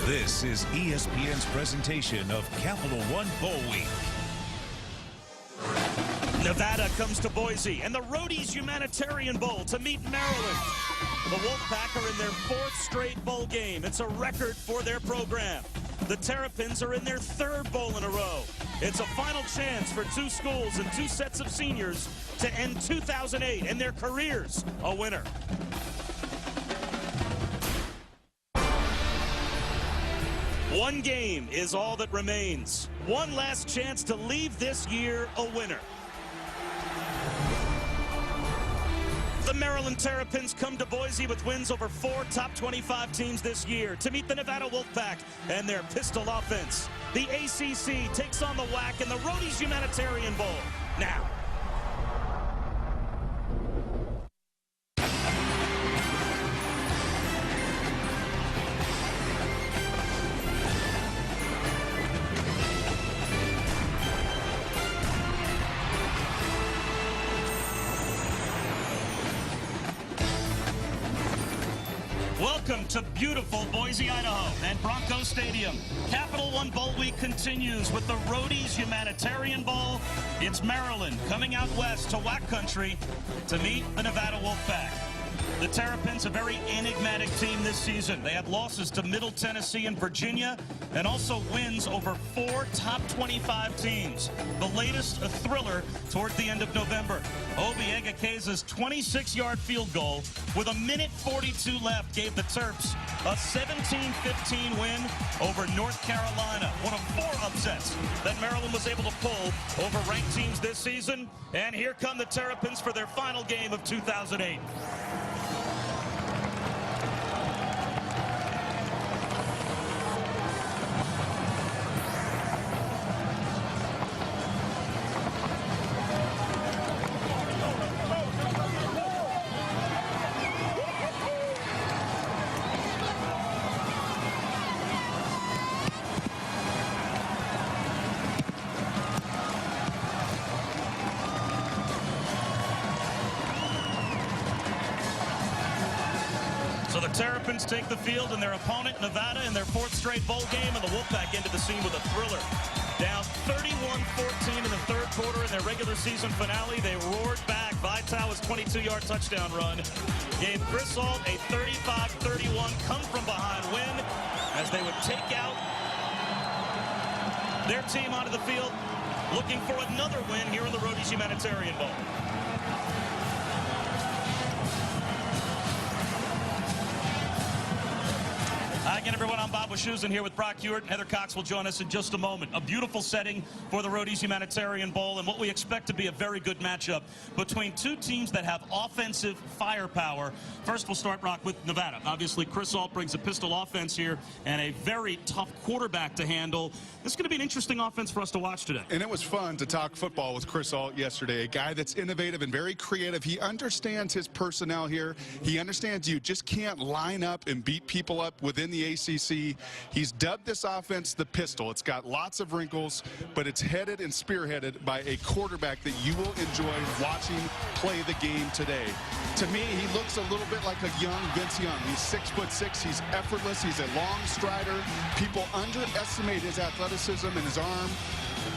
This is ESPN's presentation of Capital One Bowl Week. Nevada comes to Boise and the Roady's Humanitarian Bowl to meet Maryland. The Wolfpack are in their fourth straight bowl game. It's a record for their program. The Terrapins are in their third bowl in a row. It's a final chance for two schools and two sets of seniors to end 2008 and their careers a winner. One game is all that remains. One last chance to leave this year a winner. The Maryland Terrapins come to Boise with wins over 4 top 25 teams this year to meet the Nevada Wolfpack and their pistol offense. The ACC takes on the WAC in the Roady's Humanitarian Bowl. Now. Welcome to beautiful Boise, Idaho, and Bronco Stadium. Capital One Bowl Week continues with the Roady's Humanitarian Bowl. It's Maryland coming out west to WAC country to meet the Nevada Wolfpack. The Terrapins, a very enigmatic team this season. They had losses to Middle Tennessee and Virginia, and also wins over 4 top 25 teams. The latest, a thriller toward the end of November. Obi Egakeza's 26-yard field goal with 1:42 left gave the Terps a 17-15 win over North Carolina. One of 4 upsets that Maryland was able to pull over ranked teams this season. And here come the Terrapins for their final game of 2008. So the Terrapins take the field, and their opponent, Nevada, in their 4th straight bowl game, and the Wolfpack entered the scene with a thriller. Down 31-14 in the 3rd quarter in their regular season finale, they roared back. Vitale's 22-yard touchdown run gave Chris Ault a 35-31 come-from-behind win as they would take out their team onto the field, looking for another win here in the Roady's Humanitarian Bowl. Hi again, everyone. I'm Bob Wischusen here with Brock Hewitt. Heather Cox will join us in just a moment. A beautiful setting for the Roady's Humanitarian Bowl and what we expect to be a very good matchup between two teams that have offensive firepower. First, we'll start, Brock, with Nevada. Obviously, Chris Ault brings a pistol offense here and a very tough quarterback to handle. This is going to be an interesting offense for us to watch today. And it was fun to talk football with Chris Ault yesterday, a guy that's innovative and very creative. He understands his personnel here. He understands you just can't line up and beat people up within the ACC. He's dubbed this offense the pistol. It's got lots of wrinkles, but it's headed and spearheaded by a quarterback that you will enjoy watching play the game today. To me, he looks a little bit like a young Vince Young. He's 6'6". He's effortless. He's a long strider. People underestimate his athleticism and his arm.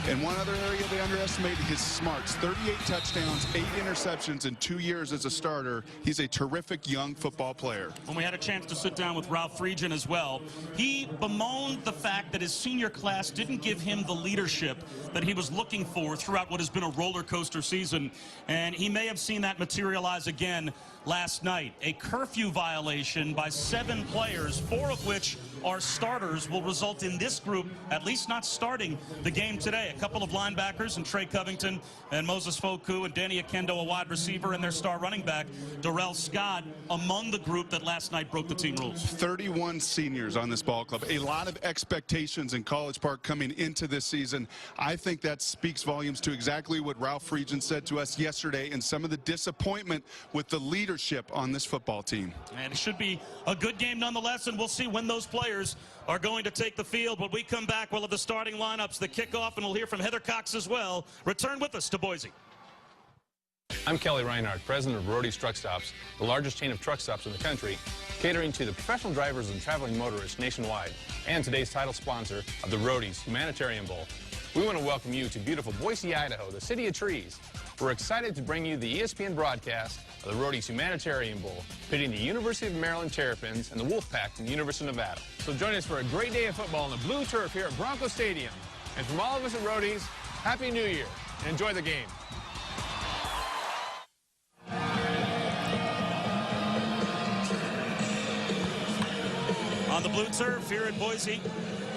And one other area they underestimate, his smarts. 38 touchdowns, 8 interceptions in 2 years as a starter. He's a terrific young football player. When we had a chance to sit down with Ralph Friedgen as well, he bemoaned the fact that his senior class didn't give him the leadership that he was looking for throughout what has been a roller coaster season. And he may have seen that materialize again last night. A curfew violation by 7 players, 4 of which are starters, will result in this group at least not starting the game today. A couple of linebackers, and Trey Covington and Moses Foku and Danny Akendo, a wide receiver, and their star running back, Darrell Scott, among the group that last night broke the team rules. 31 seniors on this ball club. A lot of expectations in College Park coming into this season. I think that speaks volumes to exactly what Ralph Friedgen said to us yesterday and some of the disappointment with the leadership on this football team. And it should be a good game nonetheless, and we'll see when those players are going to take the field. When we come back, we'll have the starting lineups, the kickoff, and we'll hear from Heather Cox as well. Return with us to Boise. I'm Kelly Reinhardt, president of Roady's Truck Stops, the largest chain of truck stops in the country, catering to the professional drivers and traveling motorists nationwide and today's title sponsor of the Roady's Humanitarian Bowl. We want to welcome you to beautiful Boise, Idaho, the city of trees. We're excited to bring you the ESPN broadcast of the Roady's Humanitarian Bowl, pitting the University of Maryland Terrapins and the Wolfpack from the University of Nevada. So join us for a great day of football on the blue turf here at Bronco Stadium. And from all of us at Roady's, Happy New Year and enjoy the game. On the blue turf here at Boise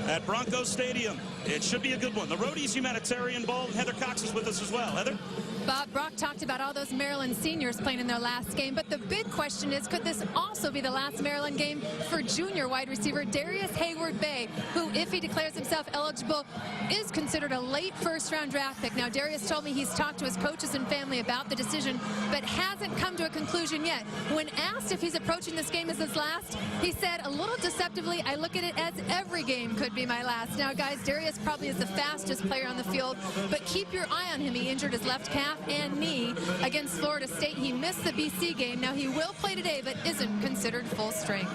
at Bronco Stadium. It should be a good one. The Roady's Humanitarian Bowl. Heather Cox is with us as well. Heather? Bob, Brock talked about all those Maryland seniors playing in their last game, but the big question is, could this also be the last Maryland game for junior wide receiver Darius Hayward-Bay, who, if he declares himself eligible, is considered a late first-round draft pick. Now, Darius told me he's talked to his coaches and family about the decision, but hasn't come to a conclusion yet. When asked if he's approaching this game as his last, he said, a little deceptively, I look at it as every game could be my last. Now, guys, Darius probably is the fastest player on the field, but keep your eye on him. He injured his left calf and knee against Florida State. He missed the BC game. Now he will play today, but isn't considered full strength.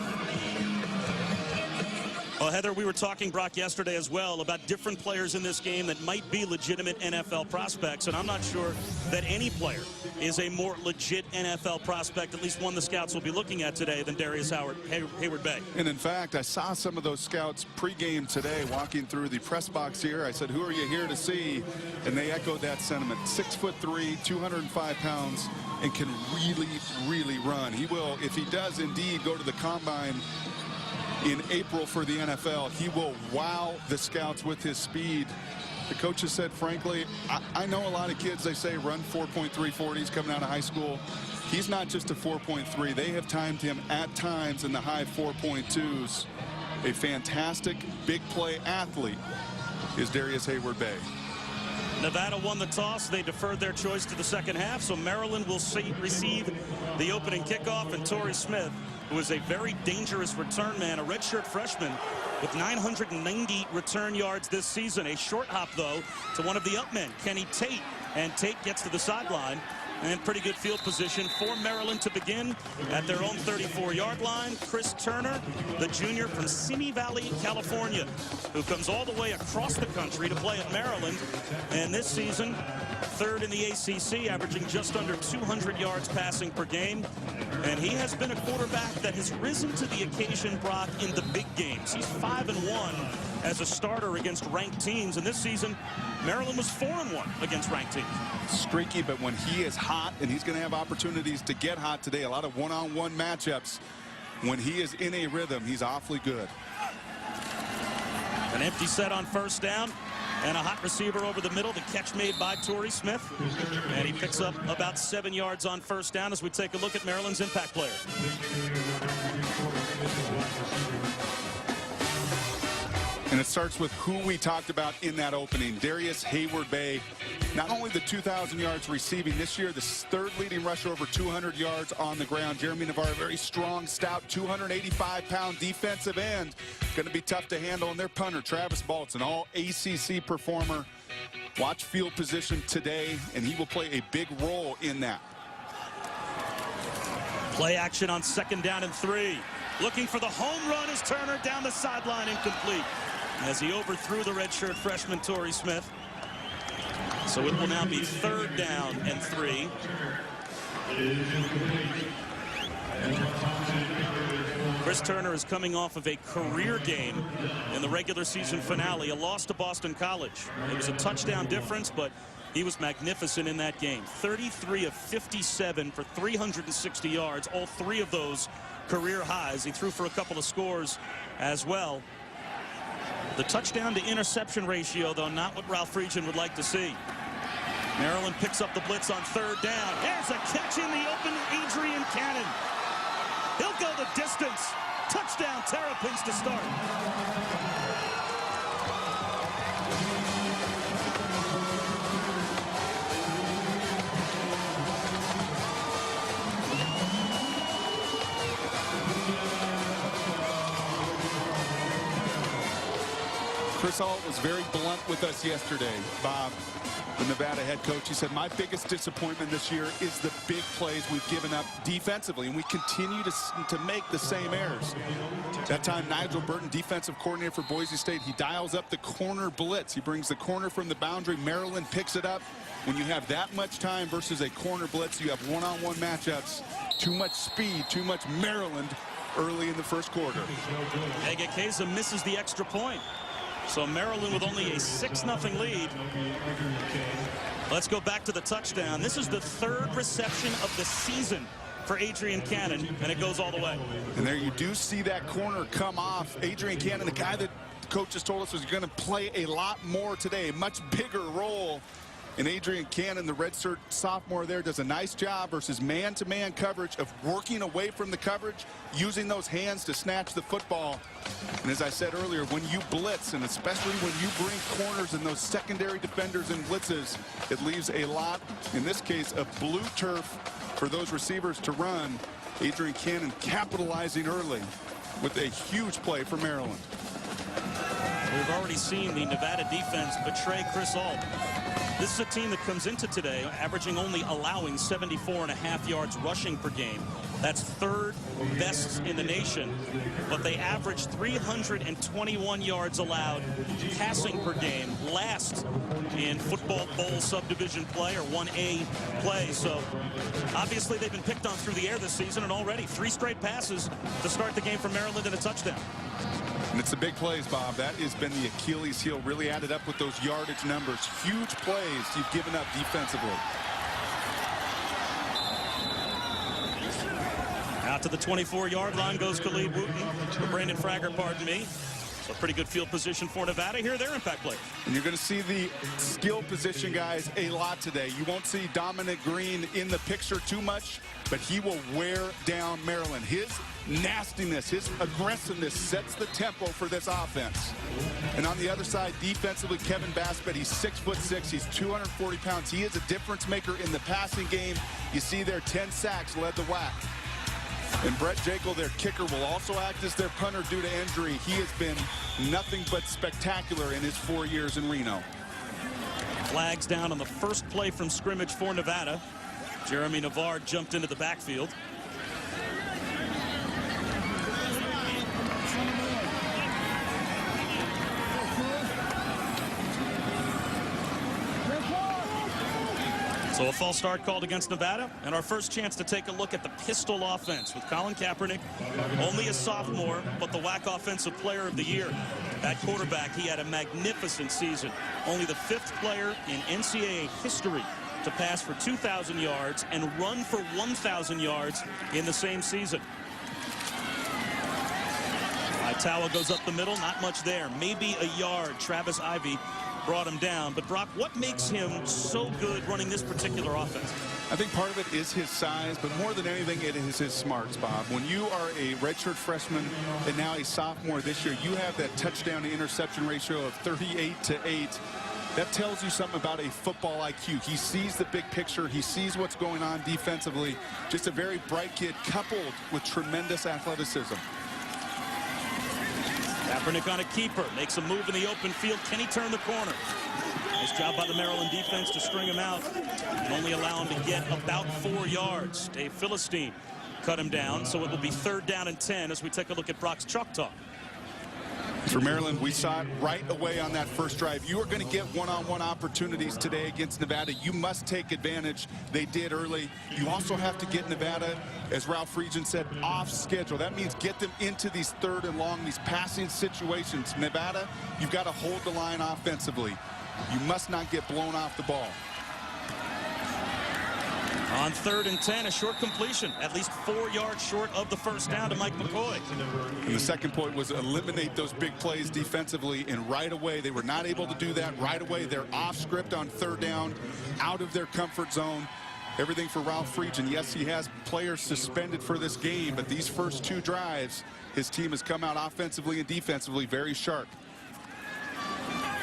Well, Heather, we were talking, Brock, yesterday as well about different players in this game that might be legitimate NFL prospects, and I'm not sure that any player is a more legit NFL prospect, at least one the scouts will be looking at today, than Darius Hayward-Bay. And in fact, I saw some of those scouts pregame today walking through the press box here. I said, who are you here to see? And they echoed that sentiment. 6'3", 205 pounds, and can really, really run. He will, if he does indeed go to the combine in April for the NFL, he will wow the scouts with his speed. The coaches said, frankly, I know a lot of kids, they say run 4.3 40s coming out of high school. He's not just a 4.3. They have timed him at times in the high 4.2s. A fantastic big play athlete is Darius Hayward-Bay. Nevada won the toss. They deferred their choice to the second half, so Maryland will receive the opening kickoff, and Torrey Smith, who is a very dangerous return man, a redshirt freshman with 990 return yards this season. A short hop, though, to one of the up men, Kenny Tate, and Tate gets to the sideline. And pretty good field position for Maryland to begin at their own 34-yard line. Chris Turner, the junior from Simi Valley, California, who comes all the way across the country to play at Maryland. And this season, third in the ACC, averaging just under 200 yards passing per game. And he has been a quarterback that has risen to the occasion, Brock, in the big games. He's 5-1 as a starter against ranked teams. And this season, Maryland was 4-1 against ranked teams. Streaky, but when he is hot, and he's going to have opportunities to get hot today, a lot of one-on-one matchups. When he is in a rhythm, he's awfully good. An empty set on first down, and a hot receiver over the middle. The catch made by Torrey Smith, and he picks up about 7 yards on first down as we take a look at Maryland's impact player. And it starts with who we talked about in that opening, Darius Hayward-Bay. Not only the 2,000 yards receiving this year, the third leading rusher over 200 yards on the ground. Jeremy Navarre, very strong, stout, 285-pound defensive end. Going to be tough to handle. And their punter, Travis Baltz, an all-ACC performer. Watch field position today, and he will play a big role in that. Play action on 2nd down and 3. Looking for the home run is Turner, down the sideline, incomplete, as he overthrew the redshirt freshman Torrey Smith. So it will now be 3rd down and 3. Chris Turner is coming off of a career game in the regular season finale, a loss to Boston College. It was a touchdown difference, but he was magnificent in that game. 33 of 57 for 360 yards, all 3 of those career highs. He threw for a couple of scores as well. The touchdown to interception ratio, though, not what Ralph Friedgen would like to see. Maryland picks up the blitz on 3rd down. There's a catch in the open, Adrian Cannon. He'll go the distance. Touchdown, Terrapins to start. Chris Alt was very blunt with us yesterday, Bob, the Nevada head coach. He said, my biggest disappointment this year is the big plays we've given up defensively, and we continue to make the same errors. That time, Nigel Burton, defensive coordinator for Boise State, he dials up the corner blitz. He brings the corner from the boundary. Maryland picks it up. When you have that much time versus a corner blitz, you have one-on-one matchups. Too much speed, too much Maryland early in the first quarter. Egekeza misses the extra point. So Maryland with only a 6-0 lead. Let's go back to the touchdown. This is the 3rd reception of the season for Adrian Cannon, and it goes all the way. And there you do see that corner come off. Adrian Cannon, the guy that coaches told us was going to play a lot more today, a much bigger role. And Adrian Cannon, the redshirt sophomore there, does a nice job versus man-to-man coverage of working away from the coverage, using those hands to snatch the football. And as I said earlier, when you blitz, and especially when you bring corners and those secondary defenders and blitzes, it leaves a lot, in this case, of blue turf for those receivers to run. Adrian Cannon capitalizing early with a huge play for Maryland. We've already seen the Nevada defense betray Chris Ault. This is a team that comes into today averaging only allowing 74.5 yards rushing per game. That's 3rd best in the nation, but they average 321 yards allowed passing per game, last in Football Bowl subdivision play, or 1A play. So obviously they've been picked on through the air this season, and already 3 straight passes to start the game for Maryland and a touchdown. And it's the big plays, Bob. That has been the Achilles heel, really added up with those yardage numbers. Huge plays you've given up defensively. Out to the 24-yard line goes Khalid Wooten, or Brandon Fragger, pardon me. So pretty good field position for Nevada. Here, their impact player. And you're going to see the skill position guys a lot today. You won't see Dominic Green in the picture too much, but he will wear down Maryland. His nastiness, his aggressiveness sets the tempo for this offense. And on the other side, defensively, Kevin Bassett, he's 6'6", he's 240 pounds. He is a difference maker in the passing game. You see there, 10 sacks led the WAC. And Brett Jekyll, their kicker, will also act as their punter due to injury. He has been nothing but spectacular in his 4 years in Reno. Flags down on the first play from scrimmage for Nevada. Jeremy Navarre jumped into the backfield. So a false start called against Nevada, and our first chance to take a look at the pistol offense with Colin Kaepernick, only a sophomore, but the WAC Offensive Player of the Year. At quarterback, he had a magnificent season. Only the 5th player in NCAA history to pass for 2,000 yards and run for 1,000 yards in the same season. Itawa goes up the middle, not much there, maybe a yard. Travis Ivey brought him down. But Brock, what makes him so good running this particular offense? I think part of it is his size, but more than anything, it is his smarts, Bob. When you are a redshirt freshman and now a sophomore this year, you have that touchdown to interception ratio of 38-8. That tells you something about a football IQ. He sees the big picture. He sees what's going on defensively. Just a very bright kid coupled with tremendous athleticism. Kaepernick on a keeper, makes a move in the open field. Can he turn the corner? Nice job by the Maryland defense to string him out and only allow him to get about 4 yards. Dave Philistine cut him down, so it will be 3rd down and 10 as we take a look at Brock's Chalk Talk. For Maryland, we saw it right away on that first drive. You are going to get one-on-one opportunities today against Nevada. You must take advantage. They did early. You also have to get Nevada, as Ralph Friedgen said, off schedule. That means get them into these 3rd and long, these passing situations. Nevada, you've got to hold the line offensively. You must not get blown off the ball. On 3rd and 10, a short completion, at least 4 yards short of the first down to Mike McCoy. And the second point was eliminate those big plays defensively, and right away they were not able to do that. Right away they're off script on 3rd down, out of their comfort zone. Everything for Ralph Friedgen. Yes, he has players suspended for this game, but these first 2 drives, his team has come out offensively and defensively very sharp.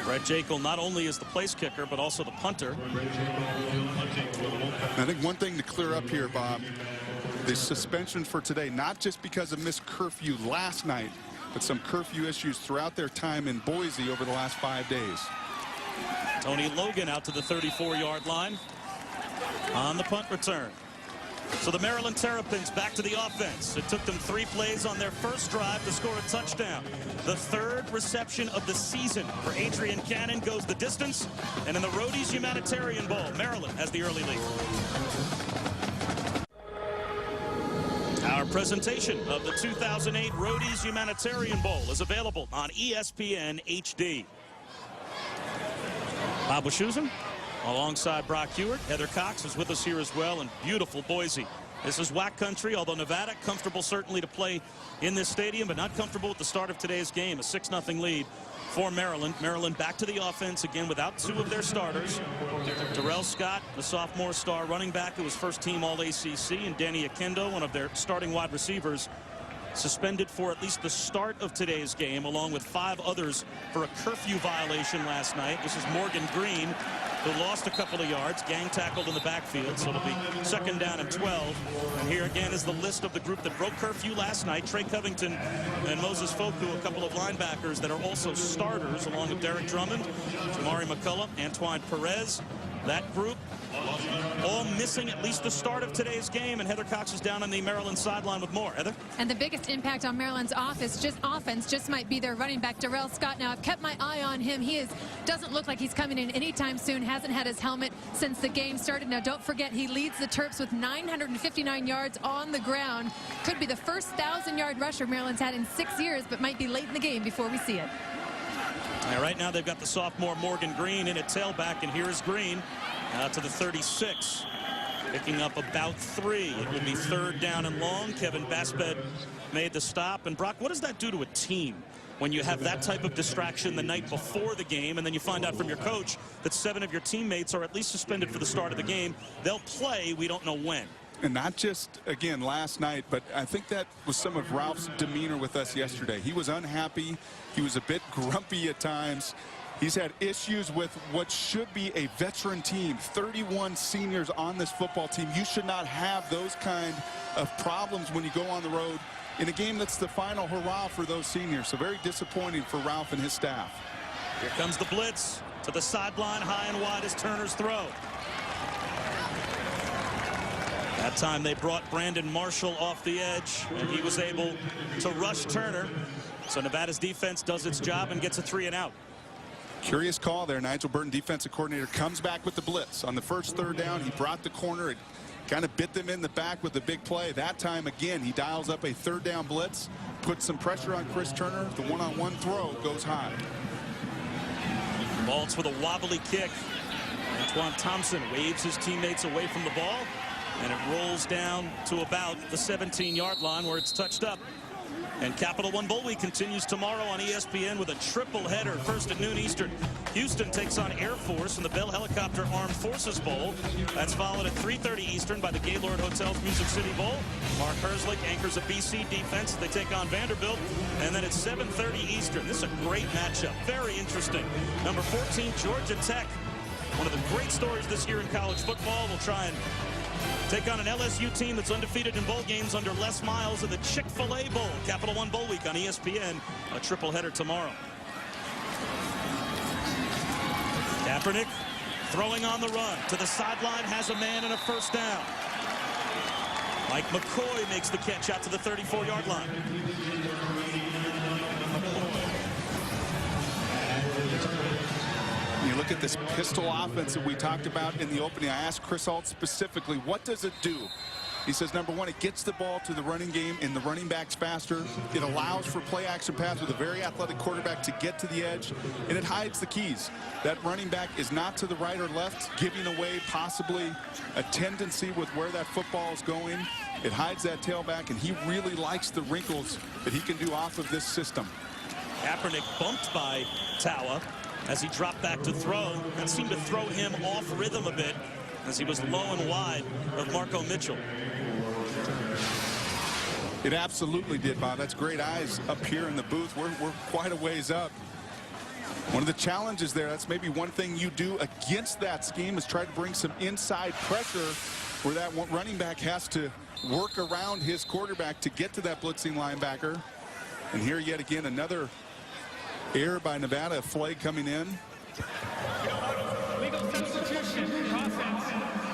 Brett Jekyll not only is the place kicker, but also the punter. I think one thing to clear up here, Bob, the suspension for today, not just because of missed curfew last night, but some curfew issues throughout their time in Boise over the last 5 days. Tony Logan out to the 34-yard line on the punt return. So the Maryland Terrapins back to the offense. It took them 3 plays on their first drive to score a touchdown. The 3rd reception of the season for Adrian Cannon goes the distance. And in the Roady's Humanitarian Bowl, Maryland has the early lead. Our presentation of the 2008 Roady's Humanitarian Bowl is available on ESPN HD. Bob Wischusen alongside Brock Hewitt. Heather Cox is with us here as well in beautiful Boise. This is WAC country, although Nevada comfortable certainly to play in this stadium, but not comfortable at the start of today's game. A 6-0 lead for Maryland. Maryland back to the offense again without 2 of their starters. Darrell Scott, the sophomore star running back who was first team All-ACC, and Danny Akendo, one of their starting wide receivers, suspended for at least the start of today's game, along with 5 others for a curfew violation last night. This is Morgan Green, who lost a couple of yards, gang tackled in the backfield, so it'll be 2nd down and 12. And here again is the list of the group that broke curfew last night. Trey Covington and Moses Foku, a couple of linebackers that are also starters, along with Derek Drummond, Jamari McCullough, Antoine Perez. That group all missing at least the start of today's game, and Heather Cox is down on the Maryland sideline with more. Heather? And the biggest impact on Maryland's offense just might be their running back, Darrell Scott. Now, I've kept my eye on him. Doesn't look like he's coming in anytime soon. Hasn't had his helmet since the game started. Now, don't forget, he leads the Terps with 959 yards on the ground. Could be the first 1,000-yard rusher Maryland's had in 6 years, but might be late in the game before we see it. Right now, they've got the sophomore Morgan Green in at tailback, and here is Green out to the 36, picking up about 3. It will be 3rd down and long. Kevin Basped made the stop. And Brock, what does that do to a team when you have that type of distraction the night before the game, and then you find out from your coach that 7 of your teammates are at least suspended for the start of the game? They'll play, we don't know when. And not just, again, last night, but I think that was some of Ralph's demeanor with us yesterday. He was unhappy. He was a bit grumpy at times. He's had issues with what should be a veteran team. 31 seniors on this football team. You should not have those kind of problems when you go on the road in a game that's the final hurrah for those seniors. So very disappointing for Ralph and his staff. Here comes the blitz to the sideline. High and wide is Turner's throw. That time they brought Brandon Marshall off the edge, and he was able to rush Turner. So Nevada's defense does its job and gets a 3-and-out. Curious call there. Nigel Burton, defensive coordinator, comes back with the blitz. On the first 3rd down, he brought the corner. It kind of bit them in the back with the big play. That time, again, he dials up a 3rd down blitz, puts some pressure on Chris Turner. The one-on-one throw goes high. Balls with a wobbly kick. Antoine Thompson waves his teammates away from the ball, and it rolls down to about the 17-yard line where it's touched up. And Capital One Bowl Week continues tomorrow on ESPN with a triple header. First at noon Eastern, Houston takes on Air Force in the Bell Helicopter Armed Forces Bowl. That's followed at 3:30 Eastern by the Gaylord Hotels Music City Bowl. Mark Herzlich anchors a BC defense. They take on Vanderbilt. And then at 7:30 Eastern. This is a great matchup. Very interesting. Number 14, Georgia Tech. One of the great stories this year in college football. We'll try and take on an LSU team that's undefeated in bowl games under Les Miles in the Chick-fil-A Bowl. Capital One Bowl Week on ESPN. A triple header tomorrow. Kaepernick throwing on the run. To the sideline, has a man and a 1st down. Mike McCoy makes the catch out to the 34-yard line. You look at this pistol offense that we talked about in the opening. I asked Chris Ault specifically, what does it do? He says, number 1, it gets the ball to the running game and the running backs faster. It allows for play action pass with a very athletic quarterback to get to the edge, and it hides the keys. That running back is not to the right or left, giving away possibly a tendency with where that football is going. It hides that tailback, and he really likes the wrinkles that he can do off of this system. Kaepernick bumped by Tawa as he dropped back to throw. That seemed to throw him off rhythm a bit as he was low and wide of Marco Mitchell. It absolutely did, Bob. That's great eyes up here in the booth. We're quite a ways up. One of the challenges there, that's maybe one thing you do against that scheme, is try to bring some inside pressure where that running back has to work around his quarterback to get to that blitzing linebacker. And here yet again, another error by Nevada, a flag coming in. Legal substitution, offense,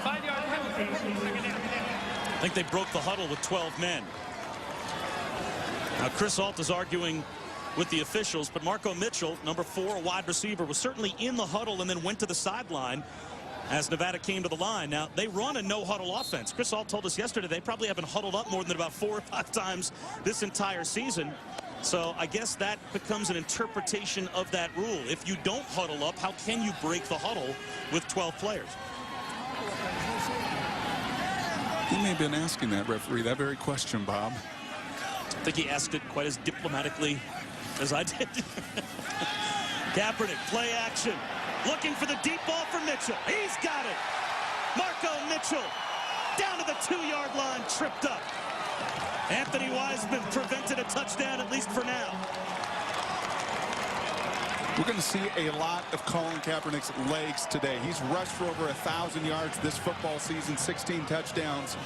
5-yard penalty, 2nd down. think they broke the huddle with 12 men. Now, Chris Ault is arguing with the officials, but Marco Mitchell, number 4, a wide receiver, was certainly in the huddle and then went to the sideline as Nevada came to the line. Now, they run a no-huddle offense. Chris Ault told us yesterday they probably haven't huddled up more than about 4 or 5 times this entire season. So I guess that becomes an interpretation of that rule. If you don't huddle up, how can you break the huddle with 12 players? He may have been asking that referee that very question, Bob. I think he asked it quite as diplomatically as I did. Kaepernick, play action. Looking for the deep ball for Mitchell. He's got it. Marco Mitchell down to the 2-yard line, tripped up. Anthony Wiseman prevented a touchdown, at least for now. We're going to see a lot of Colin Kaepernick's legs today. He's rushed for over 1,000 yards this football season, 16 touchdowns.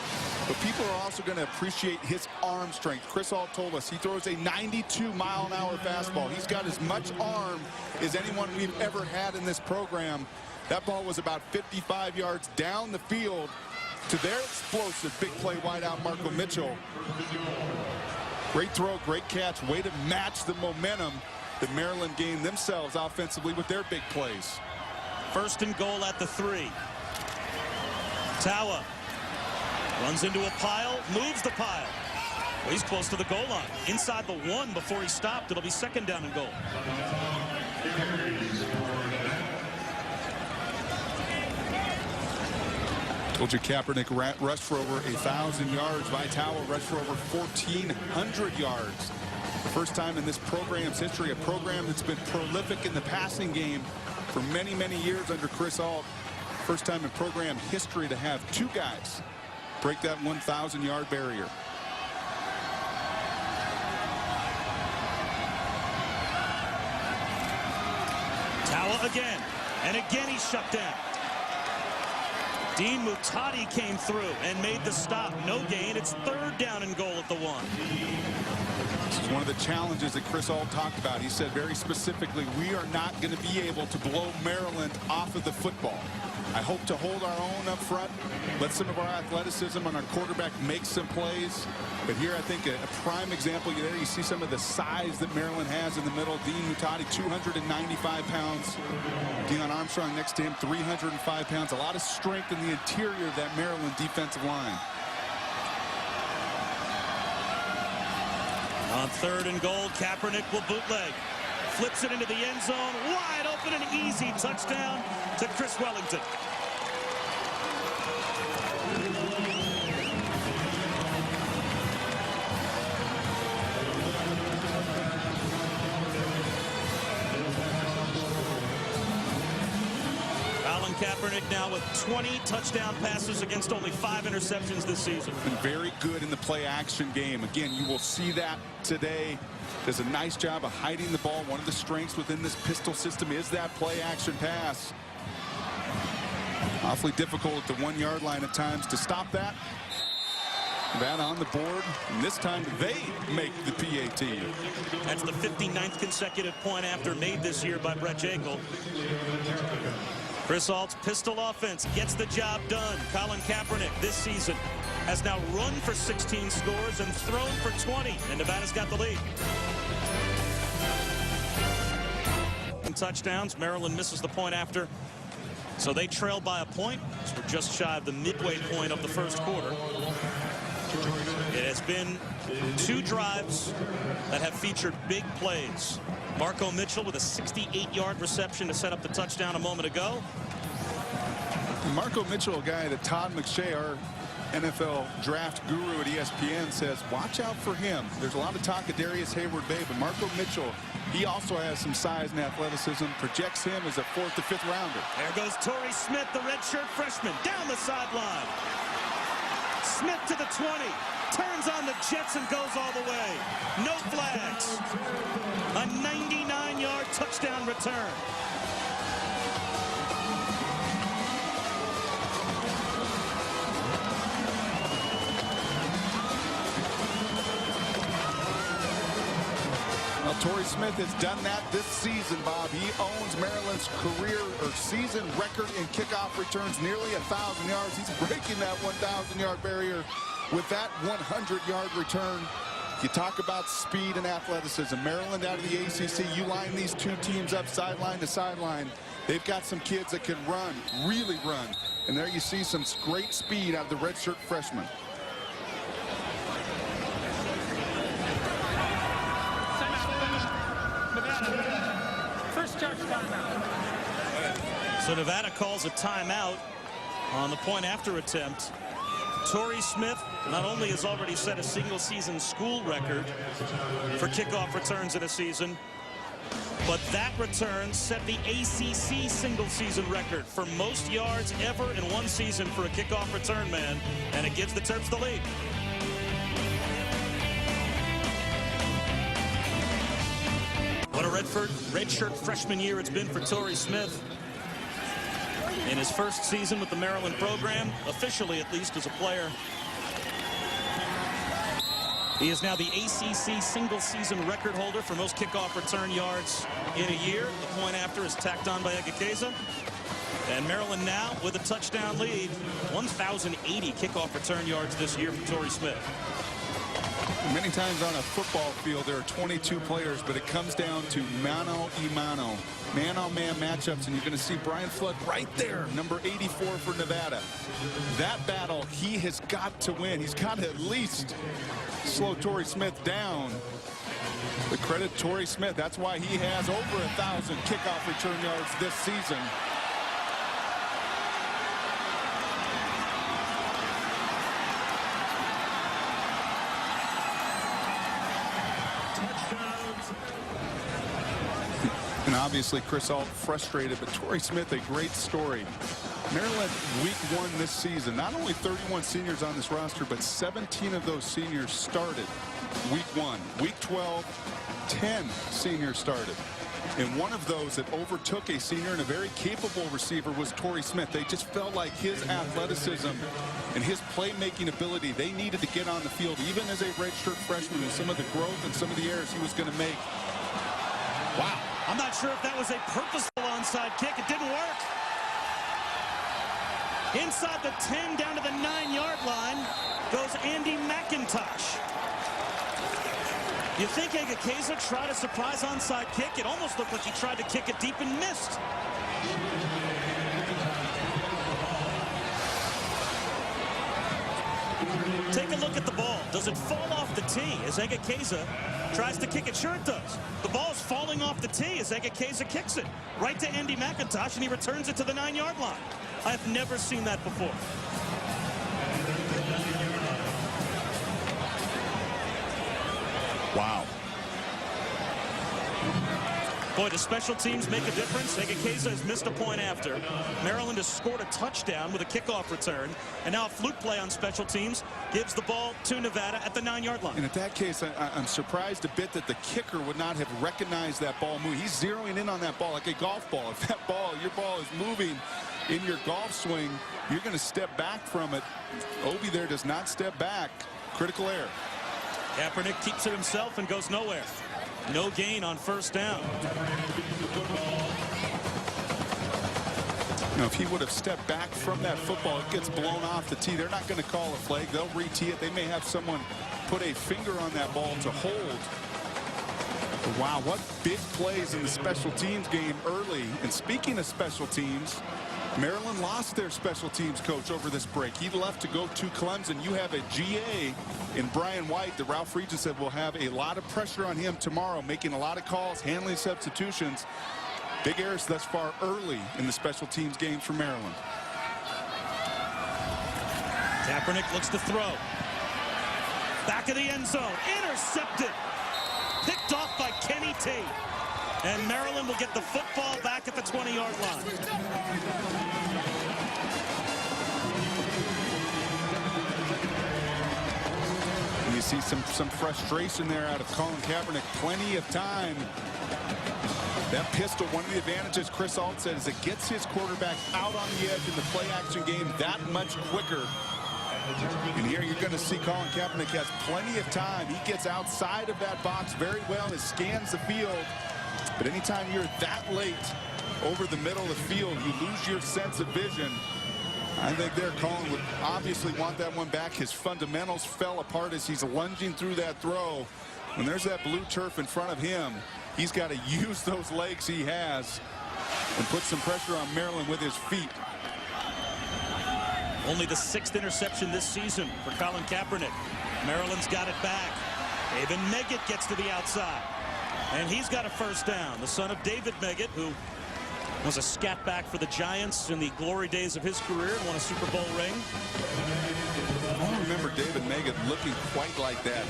But people are also going to appreciate his arm strength. Chris Ault told us he throws a 92-mile-an-hour fastball. He's got as much arm as anyone we've ever had in this program. That ball was about 55 yards down the field to their explosive big play wideout Marco Mitchell. Great throw, great catch, way to match the momentum that Maryland gained themselves offensively with their big plays. 1st and goal at the 3. Tawa runs into a pile, moves the pile. Well, he's close to the goal line. Inside the 1 before he stopped. It'll be 2nd down and goal. Told you Kaepernick rushed for over 1,000 yards. Vitawa rushed for over 1,400 yards. The first time in this program's history, a program that's been prolific in the passing game for many, many years under Chris Ault. First time in program history to have 2 guys break that 1,000-yard barrier. Tawa again, and again he's shut down. Dean Mutati came through and made the stop. No gain. It's 3rd down and goal at the 1. This is one of the challenges that Chris Ault talked about. He said very specifically, we are not going to be able to blow Maryland off of the football. I hope to hold our own up front, let some of our athleticism on our quarterback make some plays. But here I think a prime example, there you see some of the size that Maryland has in the middle. Dean Mutati, 295 pounds. Deion Armstrong next to him, 305 pounds. A lot of strength in the interior of that Maryland defensive line. On 3rd and goal, Kaepernick will bootleg. Flips it into the end zone. Wide open and easy touchdown to Chris Wellington. Colin Kaepernick now with 20 touchdown passes against only 5 interceptions this season. Been very good in the play action game. Again, you will see that today. Does a nice job of hiding the ball. One of the strengths within this pistol system is that play action pass. Awfully difficult at the 1-yard line at times to stop that. That on the board, and this time they make the PAT. That's the 59th consecutive point after made this year by Brett Jekyll. Chris Ault's pistol offense gets the job done. Colin Kaepernick this season has now run for 16 scores and thrown for 20, and Nevada's got the lead. Touchdowns. Maryland misses the point after, so they trail by a point. So we're just shy of the midway point of the 1st quarter. It has been 2 drives that have featured big plays. Marco Mitchell with a 68-yard reception to set up the touchdown a moment ago. Marco Mitchell, a guy that Todd McShay, our NFL draft guru at ESPN, says watch out for him. There's a lot of talk of Darius Hayward-Bay, but Marco Mitchell, he also has some size and athleticism. Projects him as a 4th to 5th rounder. There goes Torrey Smith, the redshirt freshman, down the sideline. Smith to the 20, turns on the Jets and goes all the way. No flags. A 99-yard touchdown return. Well, Torrey Smith has done that this season, Bob. He owns Maryland's career or season record in kickoff returns, nearly 1,000 yards. He's breaking that 1,000-yard barrier with that 100-yard return. You talk about speed and athleticism. Maryland out of the ACC, you line these two teams up sideline to sideline. They've got some kids that can run, really run. And there you see some great speed out of the redshirt freshman. First charge timeout. So Nevada calls a timeout on the point after attempt. Torrey Smith not only has already set a single-season school record for kickoff returns in a season, but that return set the ACC single-season record for most yards ever in one season for a kickoff return man, and it gives the Terps the lead. What a redshirt freshman year it's been for Torrey Smith. In his first season with the Maryland program, officially at least as a player. He is now the ACC single-season record holder for most kickoff return yards in a year. The point after is tacked on by Egekeza. And Maryland now with a touchdown lead. 1,080 kickoff return yards this year for Torrey Smith. Many times on a football field, there are 22 players, but it comes down to mano-a-mano, man-on-man matchups, and you're going to see Brian Flood right there, number 84 for Nevada. That battle, he has got to win. He's got to at least slow Torrey Smith down. The credit Torrey Smith. That's why he has over 1,000 kickoff return yards this season. And obviously Chris Ault frustrated, but Torrey Smith, a great story. Maryland week 1 this season, not only 31 seniors on this roster, but 17 of those seniors started week 1. Week 12, 10 seniors started. And one of those that overtook a senior and a very capable receiver was Torrey Smith. They just felt like his athleticism and his playmaking ability, they needed to get on the field, even as a redshirt freshman, and some of the growth and some of the errors he was going to make. Wow. I'm not sure if that was a purposeful onside kick. It didn't work. Inside the 10, down to the 9-yard line goes Andy McIntosh. You think Egekeza tried a surprise onside kick? It almost looked like he tried to kick it deep and missed. Take a look at the ball. Does it fall off the tee as Egekeza tries to kick it? Sure it does. The ball's falling off the tee as Egekeza kicks it right to Andy McIntosh, and he returns it to the 9-yard line. I've never seen that before. Wow. Boy, does special teams make a difference? Egekeza has missed a point after. Maryland has scored a touchdown with a kickoff return. And now a fluke play on special teams gives the ball to Nevada at the 9-yard line. And in that case, I'm surprised a bit that the kicker would not have recognized that ball move. He's zeroing in on that ball like a golf ball. If that ball, your ball is moving in your golf swing, you're going to step back from it. Obi there does not step back. Critical error. Kaepernick keeps it himself and goes nowhere. No gain on first down. Now, if he would have stepped back from that football, it gets blown off the tee. They're not going to call a flag. They'll re-tee it. They may have someone put a finger on that ball to hold. But wow, what big plays in the special teams game early. And speaking of special teams, Maryland lost their special teams coach over this break. He left to go to Clemson. You have a GA in Brian White that Ralph Friedgen said will have a lot of pressure on him tomorrow, making a lot of calls, handling substitutions. Big errors thus far early in the special teams game for Maryland. Kaepernick looks to throw. Back of the end zone. Intercepted. Picked off by Kenny T. And Maryland will get the football back at the 20-yard line. And you see some frustration there out of Colin Kaepernick. Plenty of time. That pistol, one of the advantages Chris Ault said is it gets his quarterback out on the edge in the play-action game that much quicker. And here you're going to see Colin Kaepernick has plenty of time. He gets outside of that box very well and scans the field. But anytime you're that late over the middle of the field, you lose your sense of vision. I think there Colin would obviously want that one back. His fundamentals fell apart as he's lunging through that throw. When there's that blue turf in front of him, he's got to use those legs he has and put some pressure on Maryland with his feet. Only the 6th interception this season for Colin Kaepernick. Maryland's got it back. David Meggett gets to the outside. And he's got a first down. The son of David Meggett, who was a scat back for the Giants in the glory days of his career and won a Super Bowl ring. I don't remember David Meggett looking quite like that.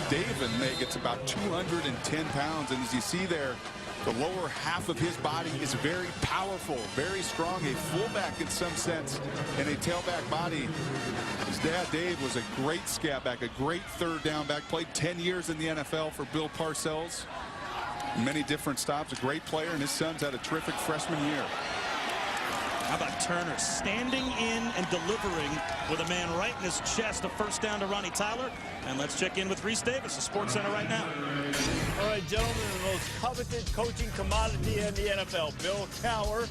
David Meggett's about 210 pounds, and as you see there, the lower half of his body is very powerful, very strong, a fullback in some sense, and a tailback body. His dad, Dave, was a great scat back, a great third down back, played 10 years in the NFL for Bill Parcells. Many different stops, a great player, and his son's had a terrific freshman year. How about Turner standing in and delivering with a man right in his chest, a first down to Ronnie Tyler. And let's check in with Reese Davis, the Sports Center right now. All right, gentlemen, the most coveted coaching commodity in the NFL, Bill Cowher,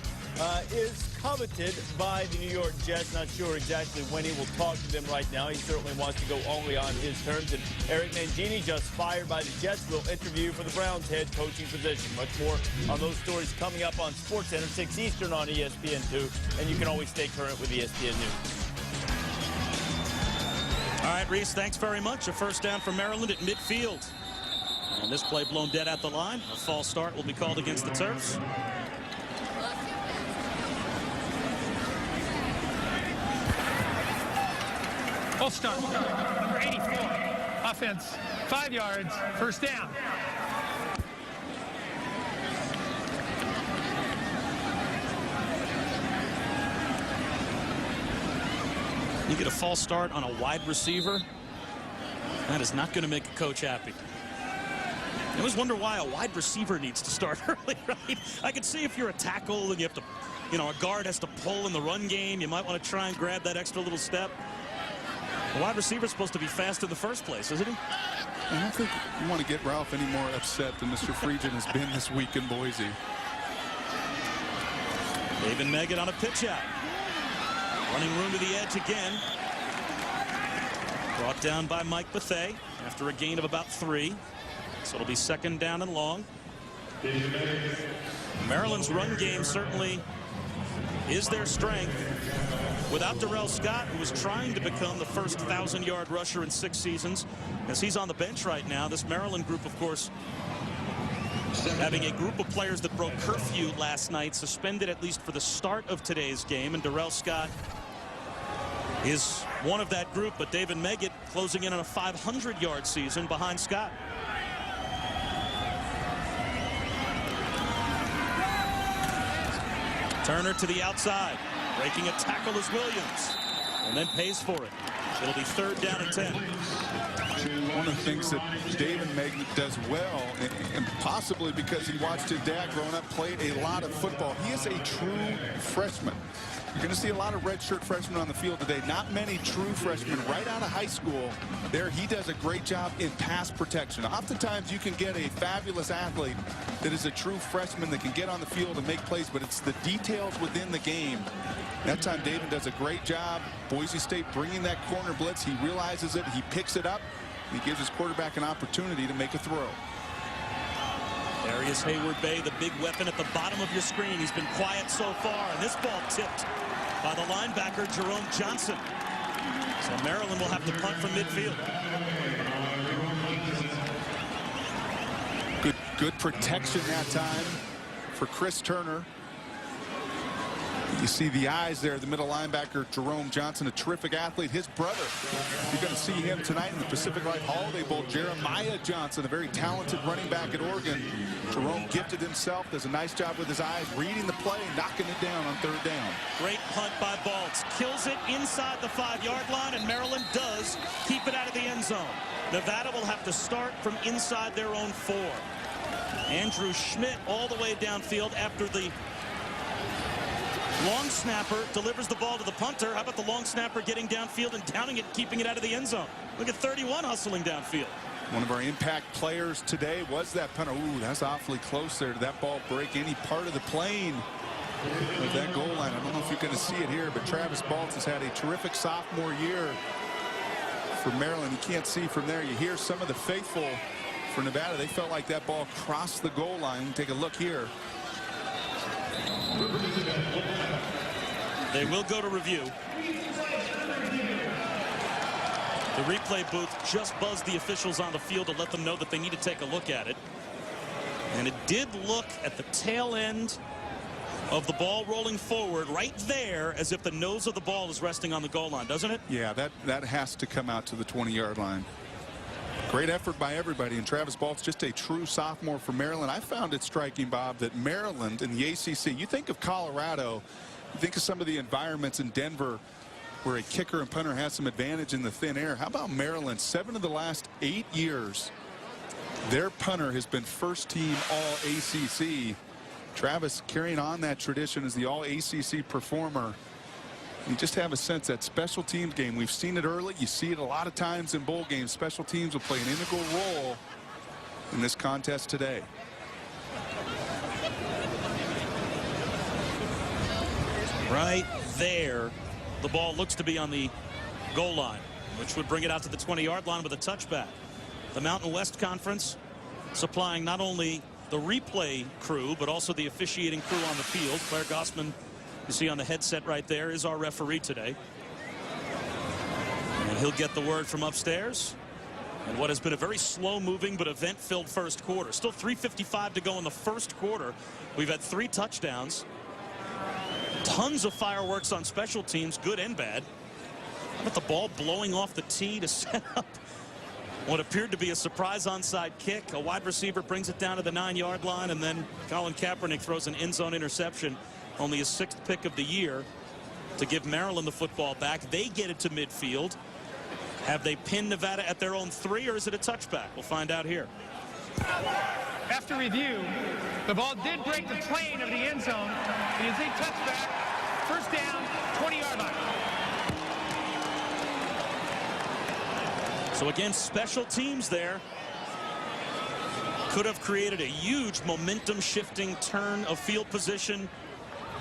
is coveted by the New York Jets. Not sure exactly when he will talk to them right now. He certainly wants to go only on his terms. And Eric Mangini, just fired by the Jets, will interview for the Browns head coaching position. Much more on those stories coming up on SportsCenter, 6 Eastern on ESPN2. And you can always stay current with ESPN News. All right, Reese, thanks very much. A first down for Maryland at midfield. And this play blown dead at the line. A false start will be called against the Terps. False start. Number 84. Offense. 5 yards. First down. You get a false start on a wide receiver. That is not going to make a coach happy. I always wonder why a wide receiver needs to start early, right? I could see if you're a tackle and you have to, a guard has to pull in the run game. You might want to try and grab that extra little step. The wide receiver's supposed to be fast in the first place, isn't he? I don't think you want to get Ralph any more upset than Mr. Friedgen has been this week in Boise. David Meggett on a pitch out. Running room to the edge again. Brought down by Mike Bethea after a gain of about 3. So it'll be second down and long. Maryland's run game certainly is their strength. Without Darrell Scott, who was trying to become the first 1,000-yard rusher in 6 seasons, as he's on the bench right now. This Maryland group, of course, having a group of players that broke curfew last night, suspended at least for the start of today's game, and Darrell Scott is one of that group, but David Meggett closing in on a 500-yard season behind Scott. Turner to the outside, breaking a tackle is Williams, and then pays for it. It'll be third down and 10. One of the things that David Meggett does well, and possibly because he watched his dad growing up, played a lot of football. He is a true freshman. You're going to see a lot of redshirt freshmen on the field today. Not many true freshmen right out of high school. There, he does a great job in pass protection. Oftentimes, you can get a fabulous athlete that is a true freshman that can get on the field and make plays, but it's the details within the game. That time, David does a great job. Boise State bringing that corner blitz. He realizes it. He picks it up. He gives his quarterback an opportunity to make a throw. Darius Hayward-Bay, the big weapon at the bottom of your screen. He's been quiet so far, and this ball tipped by the linebacker, Jerome Johnson. So Maryland will have to punt from midfield. Good protection that time for Chris Turner. You see the eyes there, the middle linebacker, Jerome Johnson, a terrific athlete. His brother, you're going to see him tonight in the Pacific Light Holiday Bowl, Jeremiah Johnson, a very talented running back at Oregon. Jerome gifted himself, does a nice job with his eyes, reading the play, knocking it down on third down. Great punt by Baltz. Kills it inside the 5-yard line, and Maryland does keep it out of the end zone. Nevada will have to start from inside their own 4. Andrew Schmidt all the way downfield after the long snapper delivers the ball to the punter. How about the long snapper getting downfield and downing it, keeping it out of the end zone? Look at 31 hustling downfield. One of our impact players today was that punter. Ooh, that's awfully close there. Did that ball break any part of the plane? With that goal line, I don't know if you're going to see it here, but Travis Baltz has had a terrific sophomore year for Maryland. You can't see from there. You hear some of the faithful for Nevada. They felt like that ball crossed the goal line. Take a look here. They will go to review. The replay booth just buzzed the officials on the field to let them know that they need to take a look at it. And it did look at the tail end of the ball rolling forward right there as if the nose of the ball is resting on the goal line, doesn't it? Yeah, that has to come out to the 20-yard line. Great effort by everybody, and Travis Baltz just a true sophomore for Maryland. I found it striking, Bob, that Maryland in the ACC, you think of Colorado, you think of some of the environments in Denver where a kicker and punter has some advantage in the thin air. How about Maryland? 7 of the last 8 years, their punter has been first team all ACC. Travis carrying on that tradition as the all ACC performer. You just have a sense that special teams game, we've seen it early, you see it a lot of times in bowl games. Special teams will play an integral role in this contest today. Right there, the ball looks to be on the goal line, which would bring it out to the 20-yard line with a touchback. The Mountain West Conference supplying not only the replay crew, but also the officiating crew on the field. Claire Gossman, you see on the headset right there, is our referee today. And he'll get the word from upstairs. And what has been a very slow-moving but event-filled first quarter. Still 3:55 to go in the first quarter. We've had 3 touchdowns. Tons of fireworks on special teams, good and bad. How about the ball blowing off the tee to set up what appeared to be a surprise onside kick? A wide receiver brings it down to the 9-yard line, and then Colin Kaepernick throws an end zone interception, only his 6th pick of the year, to give Maryland the football back. They get it to midfield. Have they pinned Nevada at their own 3, or is it a touchback? We'll find out here. After review, the ball did break the plane of the end zone. It is a touchback. First down, 20-yard line. So again, special teams there could have created a huge momentum shifting turn of field position,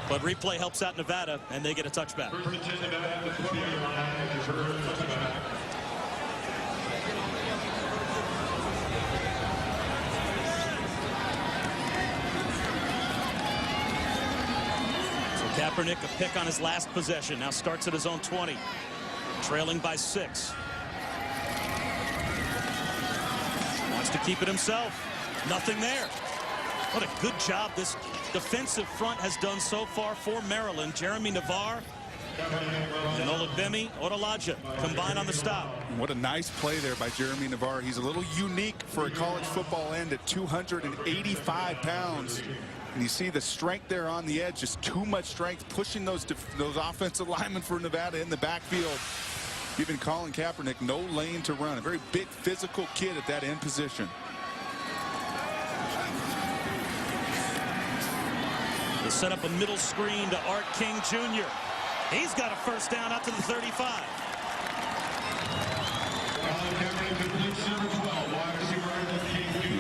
but replay helps out Nevada and they get a touchback. So Kaepernick, a pick on his last possession, now starts at his own 20, trailing by 6. Wants to keep it himself. Nothing there. What a good job this defensive front has done so far for Maryland. Jeremy Navarre and Olabemi Odolaja combine on the stop. What a nice play there by Jeremy Navarre. He's a little unique for a college football end at 285 pounds. And you see the strength there on the edge, just too much strength, pushing those offensive linemen for Nevada in the backfield. Giving Colin Kaepernick no lane to run. A very big physical kid at that end position. They set up a middle screen to Art King Jr. He's got a first down out to the 35.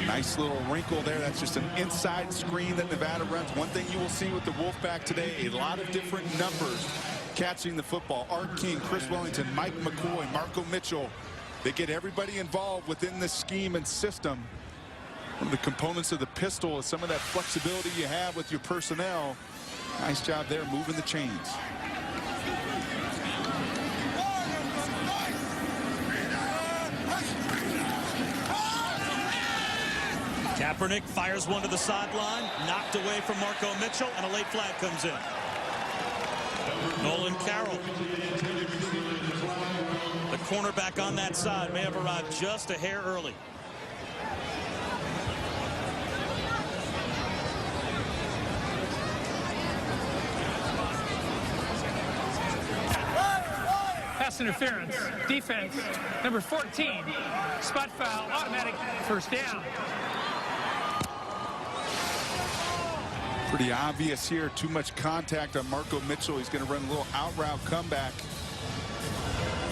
Nice little wrinkle there. That's just an inside screen that Nevada runs. One thing you will see with the Wolfpack today, a lot of different numbers catching the football. Art King, Chris Wellington, Mike McCoy, Marco Mitchell. They get everybody involved within this scheme and system. One of the components of the pistol is some of that flexibility you have with your personnel. Nice job there moving the chains. Kaepernick fires one to the sideline, knocked away from Marco Mitchell, and a late flag comes in. Nolan Carroll, the cornerback on that side, may have arrived just a hair early. Pass interference, defense, number 14, spot foul, automatic first down. Pretty obvious here. Too much contact on Marco Mitchell. He's going to run a little out route comeback.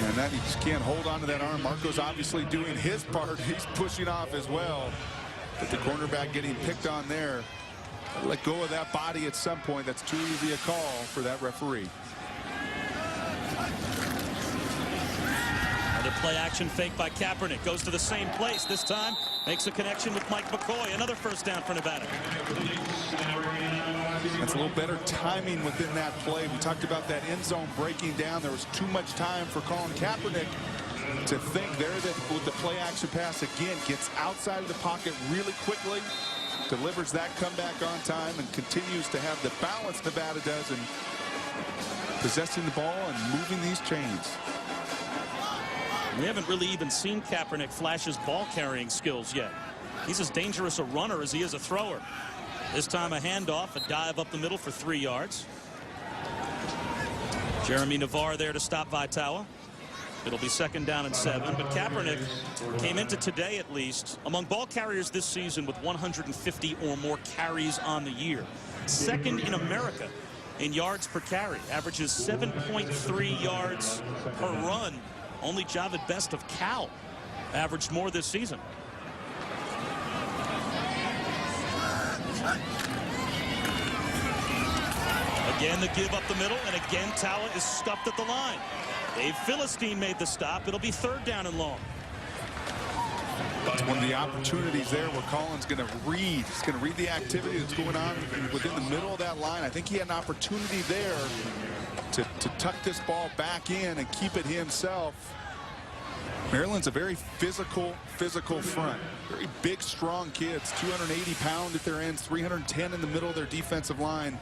And that he just can't hold on to that arm. Marco's obviously doing his part. He's pushing off as well. But the cornerback getting picked on there. Let go of that body at some point. That's too easy a call for that referee. Another play action fake by Kaepernick. Goes to the same place. This time makes a connection with Mike McCoy. Another first down for Nevada. That's a little better timing within that play. We talked about that end zone breaking down. There was too much time for Colin Kaepernick to think there that with the play action pass again gets outside of the pocket really quickly, delivers that comeback on time, and continues to have the balance Nevada does in possessing the ball and moving these chains. We haven't really even seen Kaepernick flash his ball carrying skills yet. He's as dangerous a runner as he is a thrower. This time a handoff, a dive up the middle for 3 yards. Jeremy Navarre there to stop Vitala. It'll be 2nd down and 7, but Kaepernick came into today at least among ball carriers this season with 150 or more carries on the year. 2nd in America in yards per carry, averages 7.3 yards per run. Only Javid Best of Cal averaged more this season. Again, the give up the middle, and again, Tala is stuffed at the line. Dave Philistine made the stop. It'll be 3rd down and long. It's one of the opportunities there where Colin's going to read. He's going to read the activity that's going on within the middle of that line. I think he had an opportunity there to tuck this ball back in and keep it himself. Maryland's a very physical front. Very big, strong kids. 280 pound at their ends, 310 in the middle of their defensive line.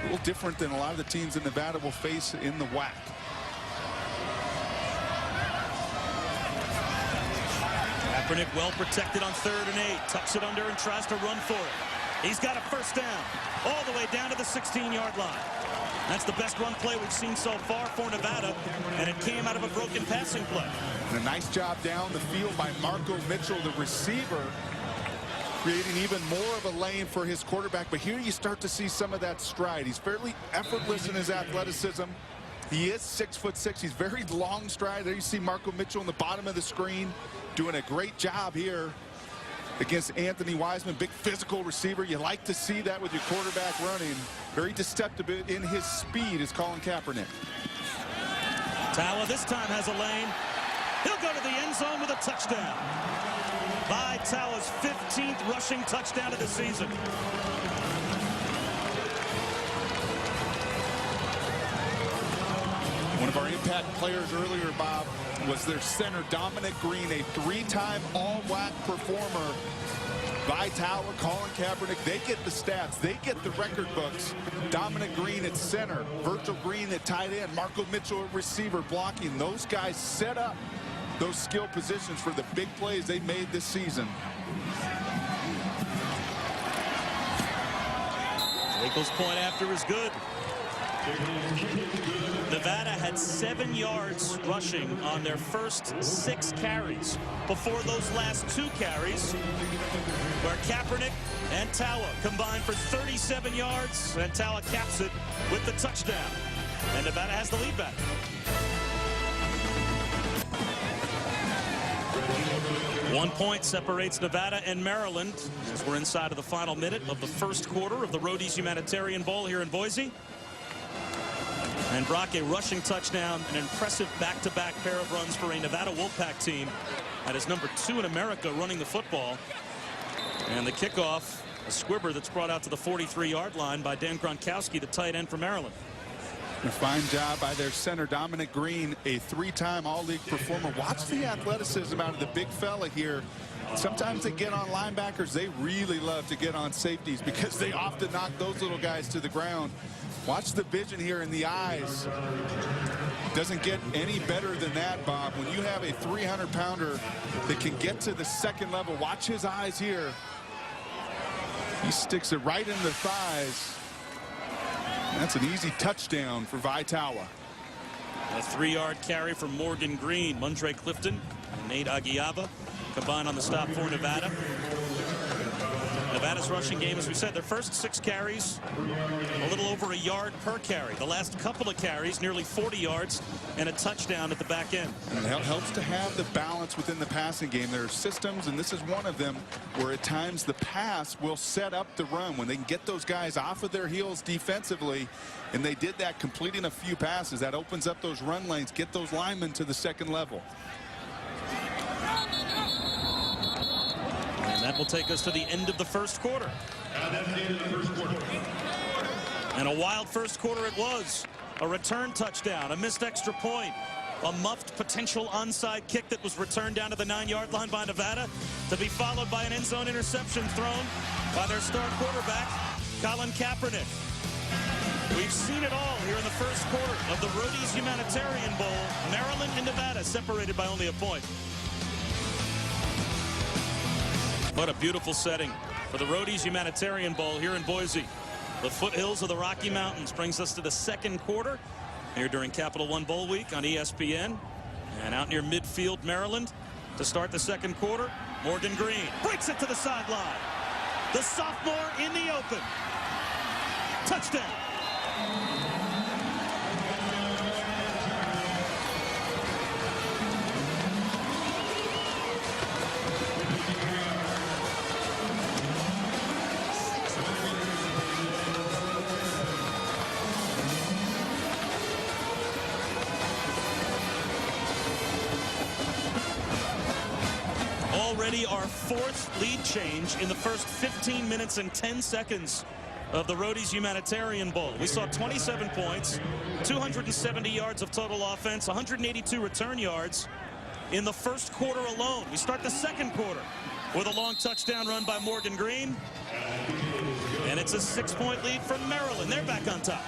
A little different than a lot of the teams in Nevada will face in the WAC. Kaepernick well protected on 3rd and 8. Tucks it under and tries to run for it. He's got a first down all the way down to the 16-yard line. That's the best run play we've seen so far for Nevada, and it came out of a broken passing play. And a nice job down the field by Marco Mitchell, the receiver, creating even more of a lane for his quarterback. But here you start to see some of that stride. He's fairly effortless in his athleticism. He is 6'6". He's very long stride. There you see Marco Mitchell in the bottom of the screen doing a great job here against Anthony Wiseman. Big physical receiver. You like to see that with your quarterback running. Very deceptive in his speed is Colin Kaepernick. Tawa this time has a lane. He'll go to the end zone with a touchdown. By Tawa's 15th rushing touchdown of the season. One of our impact players earlier, Bob, was their center, Dominic Green, a 3-time All-WAC performer. Vitala, Colin Kaepernick, they get the stats. They get the record books. Dominic Green at center, Virgil Green at tight end, Marco Mitchell at receiver blocking. Those guys set up those skill positions for the big plays they made this season. Nichols' point after is good. Nevada had 7 yards rushing on their first 6 carries before those last 2 carries, where Kaepernick and Tawa combined for 37 yards, and Tawa caps it with the touchdown. And Nevada has the lead back. One point separates Nevada and Maryland as we're inside of the final minute of the first quarter of the Roady's Humanitarian Bowl here in Boise. And Brock, a rushing touchdown, an impressive back-to-back pair of runs for a Nevada Wolfpack team that is number 2 in America running the football. And the kickoff, a squibber that's brought out to the 43-yard line by Dan Gronkowski, the tight end for Maryland. A fine job by their center, Dominic Green, a 3-time All-League performer. Watch the athleticism out of the big fella here. Sometimes they get on linebackers. They really love to get on safeties because they often knock those little guys to the ground. Watch the vision here in the eyes. Doesn't get any better than that, Bob. When you have a 300-pounder that can get to the second level, watch his eyes here. He sticks it right in the thighs. That's an easy touchdown for Vitala. A 3-yard carry from Morgan Green. Mundre Clifton and Nate Aguiaba combined on the stop for Nevada. Nevada's rushing game, as we said, their first 6 carries, a little over a yard per carry. The last couple of carries, nearly 40 yards and a touchdown at the back end. And it helps to have the balance within the passing game. There are systems, and this is one of them, where at times the pass will set up the run. When they can get those guys off of their heels defensively, and they did that, completing a few passes, that opens up those run lanes, get those linemen to the second level. And that will take us to the end of the first quarter. And a wild first quarter it was. A return touchdown, a missed extra point, a muffed potential onside kick that was returned down to the 9-yard line by Nevada, to be followed by an end zone interception thrown by their star quarterback, Colin Kaepernick. We've seen it all here in the first quarter of the Roady's Humanitarian Bowl. Maryland and Nevada separated by only a point. What a beautiful setting for the Roady's Humanitarian Bowl here in Boise. The foothills of the Rocky Mountains brings us to the second quarter here during Capital One Bowl Week on ESPN. And out near midfield, Maryland, to start the second quarter, Morgan Green breaks it to the sideline. The sophomore in the open. Touchdown. Already our 4th lead change in the first 15 minutes and 10 seconds of the Roady's Humanitarian Bowl. We saw 27 points, 270 yards of total offense, 182 return yards in the first quarter alone. We start the second quarter with a long touchdown run by Morgan Green. And it's a 6-point lead for Maryland. They're back on top.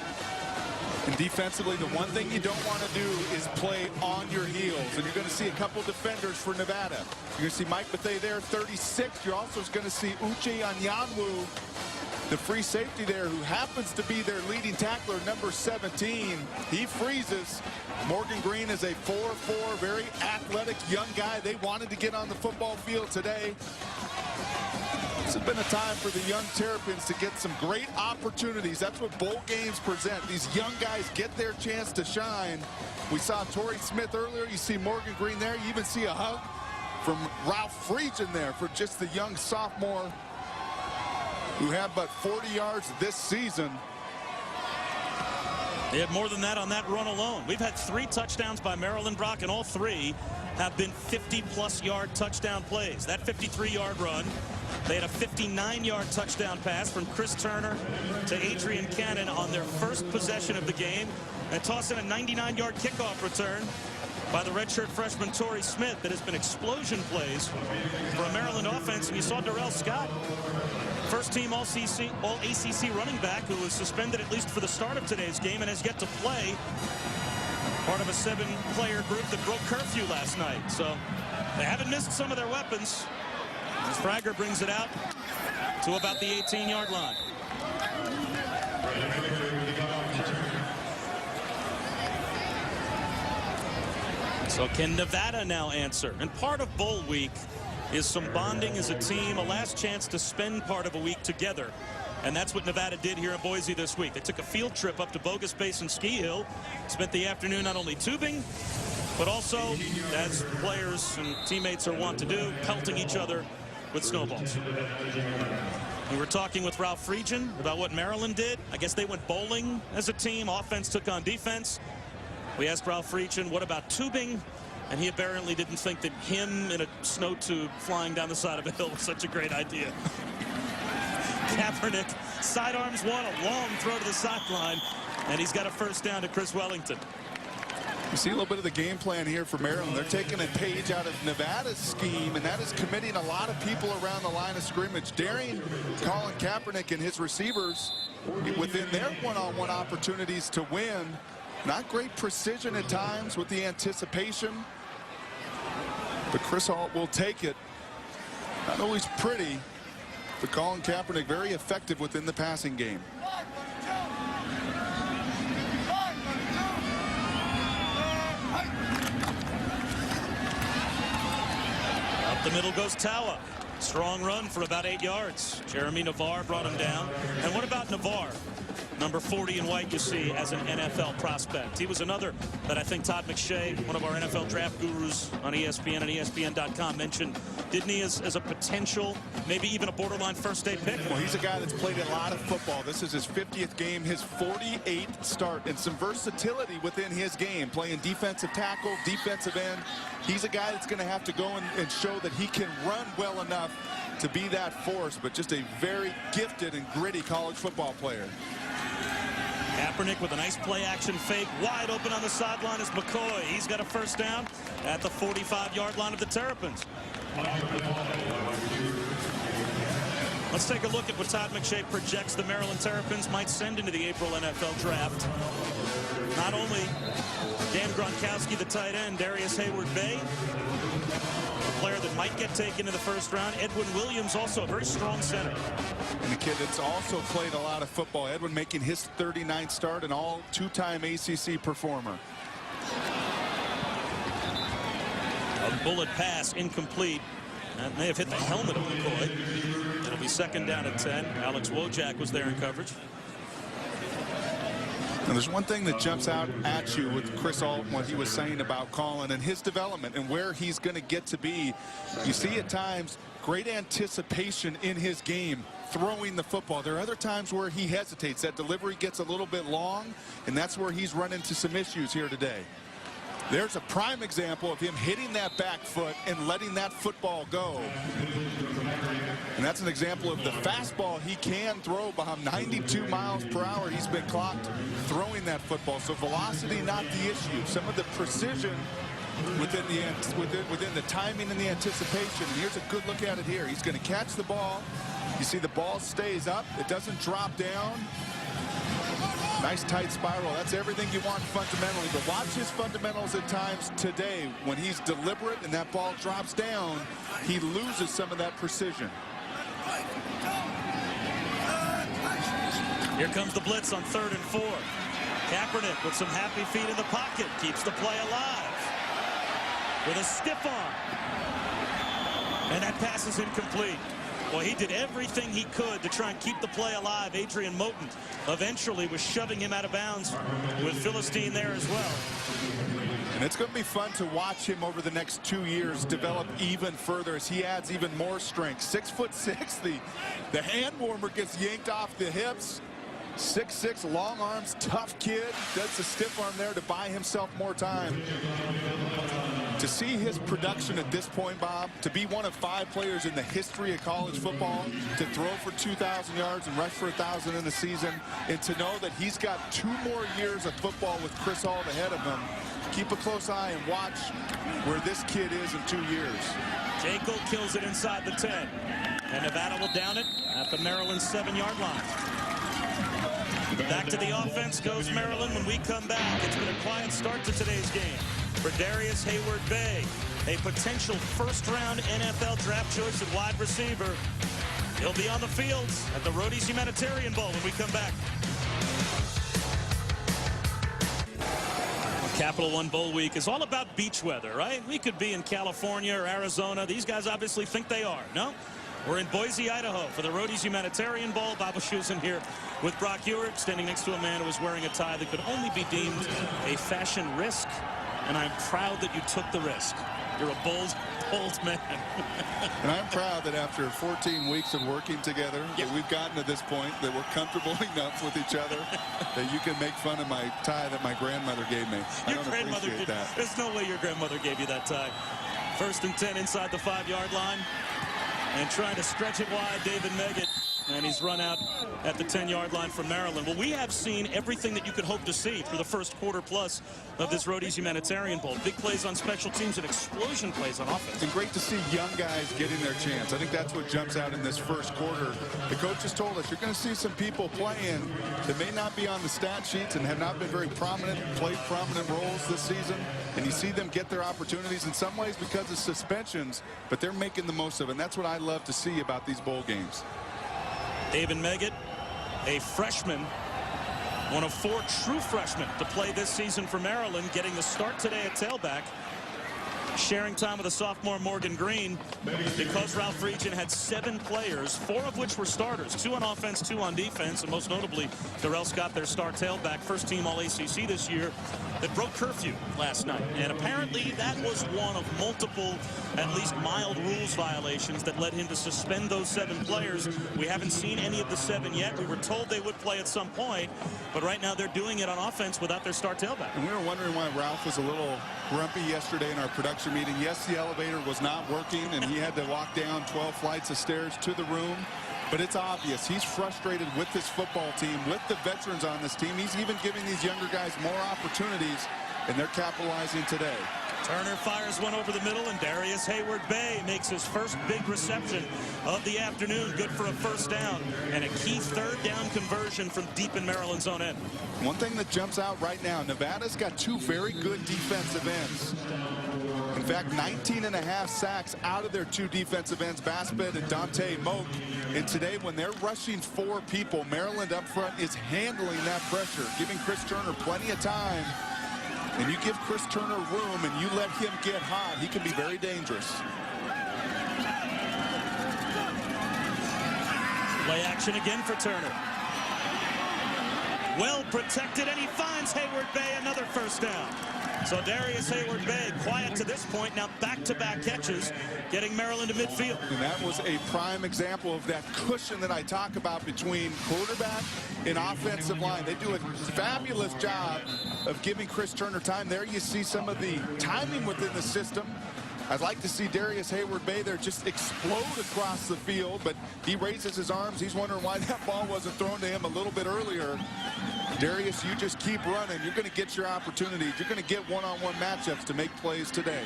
And defensively, the one thing you don't want to do is play on your heels. And you're going to see a couple defenders for Nevada. You're going to see Mike Bethea there, 36. You're also going to see Uche Anyanwu, the free safety there, who happens to be their leading tackler, number 17. He freezes. Morgan Green is a 4'4", very athletic young guy. They wanted to get on the football field today. This has been a time for the young Terrapins to get some great opportunities. That's what bowl games present. These young guys get their chance to shine. We saw Torrey Smith earlier. You see Morgan Green there. You even see a hug from Ralph Friedgen there for just the young sophomore who had but 40 yards this season. They had more than that on that run alone. We've had 3 touchdowns by Maryland, Brock, and all 3 have been 50-plus yard touchdown plays. That 53-yard run, they had a 59-yard touchdown pass from Chris Turner to Adrian Cannon on their first possession of the game, and toss in a 99-yard kickoff return by the redshirt freshman Torrey Smith that has been explosion plays for a Maryland offense. And you saw Darrell Scott, first team all-ACC running back, who was suspended at least for the start of today's game and has yet to play. Part of a 7-player group that broke curfew last night. So they haven't missed some of their weapons, as Friedgen brings it out to about the 18-yard line. So can Nevada now answer? And part of Bowl Week is some bonding as a team, a last chance to spend part of a week together. And that's what Nevada did here in Boise this week. They took a field trip up to Bogus Base and Ski Hill, spent the afternoon not only tubing, but also, as players and teammates are wont to do, pelting each other with snowballs. We were talking with Ralph Friedgen about what Maryland did. I guess they went bowling as a team. Offense took on defense. We asked Ralph Friedgen, what about tubing? And he apparently didn't think that him in a snow tube flying down the side of a hill was such a great idea. Kaepernick sidearms one, a long throw to the sideline, and he's got a first down to Chris Wellington. You see a little bit of the game plan here for Maryland. They're taking a page out of Nevada's scheme, and that is committing a lot of people around the line of scrimmage, daring Colin Kaepernick and his receivers within their one-on-one opportunities to win. Not great precision at times with the anticipation, but Chris Alt will take it. Not always pretty, but Colin Kaepernick very effective within the passing game. Up the middle goes Tawa. Strong run for about 8 yards. Jeremy Navarre brought him down. And what about Navarre? Number 40 in white you see as an NFL prospect. He was another that I think Todd McShay, one of our NFL draft gurus on ESPN and ESPN.com, mentioned, didn't he, as a potential, maybe even a borderline first-day pick? Well, he's a guy that's played a lot of football. This is his 50th game, his 48th start, and some versatility within his game, playing defensive tackle, defensive end. He's a guy that's going to have to go and show that he can run well enough to be that force, but just a very gifted and gritty college football player. Kaepernick with a nice play-action fake, wide open on the sideline is McCoy. He's got a first down at the 45-yard line of the Terrapins. Let's take a look at what Todd McShay projects the Maryland Terrapins might send into the April NFL draft. Not only Dan Gronkowski, the tight end, Darius Hayward-Bay, a player that might get taken in the first round. Edwin Williams, also a very strong center. And the kid that's also played a lot of football. Edwin making his 39th start, and all two-time ACC performer. A bullet pass incomplete. That may have hit the helmet of McCoy. It'll be second down at 10. Alex Wojak was there in coverage. And there's one thing that jumps out at you with Chris Alton, what he was saying about Colin and his development and where he's going to get to be. You see at times great anticipation in his game throwing the football. There are other times where he hesitates. That delivery gets a little bit long, and that's where he's run into some issues here today. There's a prime example of him hitting that back foot and letting that football go. And that's an example of the fastball he can throw behind 92 miles per hour. He's been clocked throwing that football. So velocity not the issue. Some of the precision within the timing and the anticipation. And here's a good look at it here. He's going to catch the ball. You see the ball stays up. It doesn't drop down. Nice tight spiral. That's everything you want fundamentally. But watch his fundamentals at times today. When he's deliberate and that ball drops down, he loses some of that precision. Here comes the blitz on 3rd and 4. Kaepernick with some happy feet in the pocket keeps the play alive with a stiff arm. And that pass is incomplete. Well, he did everything he could to try and keep the play alive. Adrian Moten eventually was shoving him out of bounds with Philistine there as well. And it's going to be fun to watch him over the next 2 years develop even further as he adds even more strength. 6'6", the hand warmer gets yanked off the hips. 6'6", long arms, tough kid. Does the stiff arm there to buy himself more time. To see his production at this point, Bob, to be one of 5 players in the history of college football, to throw for 2,000 yards and rush for 1,000 in the season, and to know that he's got 2 more years of football with Chris Ault ahead of him. Keep a close eye and watch where this kid is in 2 years. Jekyll kills it inside the 10. And Nevada will down it at the Maryland 7-yard line. Back to the offense goes Maryland when we come back. It's been a quiet start to today's game for Darius Hayward-Bay, a potential first-round NFL draft choice at wide receiver. He'll be on the fields at the Roady's Humanitarian Bowl when we come back. Capital One Bowl Week is all about beach weather, right? We could be in California or Arizona. These guys obviously think they are. No? We're in Boise, Idaho for the Roady's Humanitarian Bowl. Bob Schusen here with Brock Ewert, standing next to a man who was wearing a tie that could only be deemed a fashion risk. And I'm proud that you took the risk. You're a bold man. And I'm proud that after 14 weeks of working together, that we've gotten to this point, that we're comfortable enough with each other, that you can make fun of my tie that my grandmother gave me. I don't appreciate that. There's no way your grandmother gave you that tie. 1st and 10 inside the 5-yard line. And trying to stretch it wide, David Meggett. And he's run out at the 10-yard line from Maryland. Well, we have seen everything that you could hope to see through the first quarter plus of this Roady's Humanitarian Bowl. Big plays on special teams and explosion plays on offense. And great to see young guys getting their chance. I think that's what jumps out in this first quarter. The coaches told us you're going to see some people playing that may not be on the stat sheets and have not been very prominent, played prominent roles this season. And you see them get their opportunities in some ways because of suspensions, but they're making the most of it. And that's what I love to see about these bowl games. David Meggett, a freshman, one of 4 true freshmen to play this season for Maryland, getting the start today at tailback. sharing time with a sophomore, Morgan Green, because Ralph Friedgen had 7 players, 4 of which were starters, 2 on offense, 2 on defense, and most notably, Darrell Scott, their star tailback, first team All-ACC this year, that broke curfew last night. And apparently that was one of multiple, at least mild rules violations that led him to suspend those 7 players. We haven't seen any of the 7 yet. We were told they would play at some point, but right now they're doing it on offense without their star tailback. And we were wondering why Ralph was a little grumpy yesterday in our production meeting. Yes, the elevator was not working, and he had to walk down 12 flights of stairs to the room. But it's obvious he's frustrated with this football team, with the veterans on this team. He's even giving these younger guys more opportunities, and they're capitalizing today. Turner fires one over the middle, and Darius Hayward-Bay makes his first big reception of the afternoon. Good for a first down, and a key 3rd down conversion from deep in Maryland's own end. One thing that jumps out right now, Nevada's got 2 very good defensive ends. In fact, 19.5 sacks out of their 2 defensive ends, Baspet and Dante Moak. And today, when they're rushing 4 people, Maryland up front is handling that pressure, giving Chris Turner plenty of time. And you give Chris Turner room and you let him get hot, he can be very dangerous. Play action again for Turner. Well protected, and he finds Hayward-Bay, another first down. So Darius Hayward-Bay quiet to this point, now back-to-back catches, getting Maryland to midfield. And that was a prime example of that cushion that I talk about between quarterback and offensive line. They do a fabulous job of giving Chris Turner time. There you see some of the timing within the system. I'd like to see Darius Hayward-Bay there just explode across the field, but he raises his arms. He's wondering why that ball wasn't thrown to him a little bit earlier. Darius, you just keep running. You're going to get your opportunities. You're going to get one-on-one matchups to make plays today.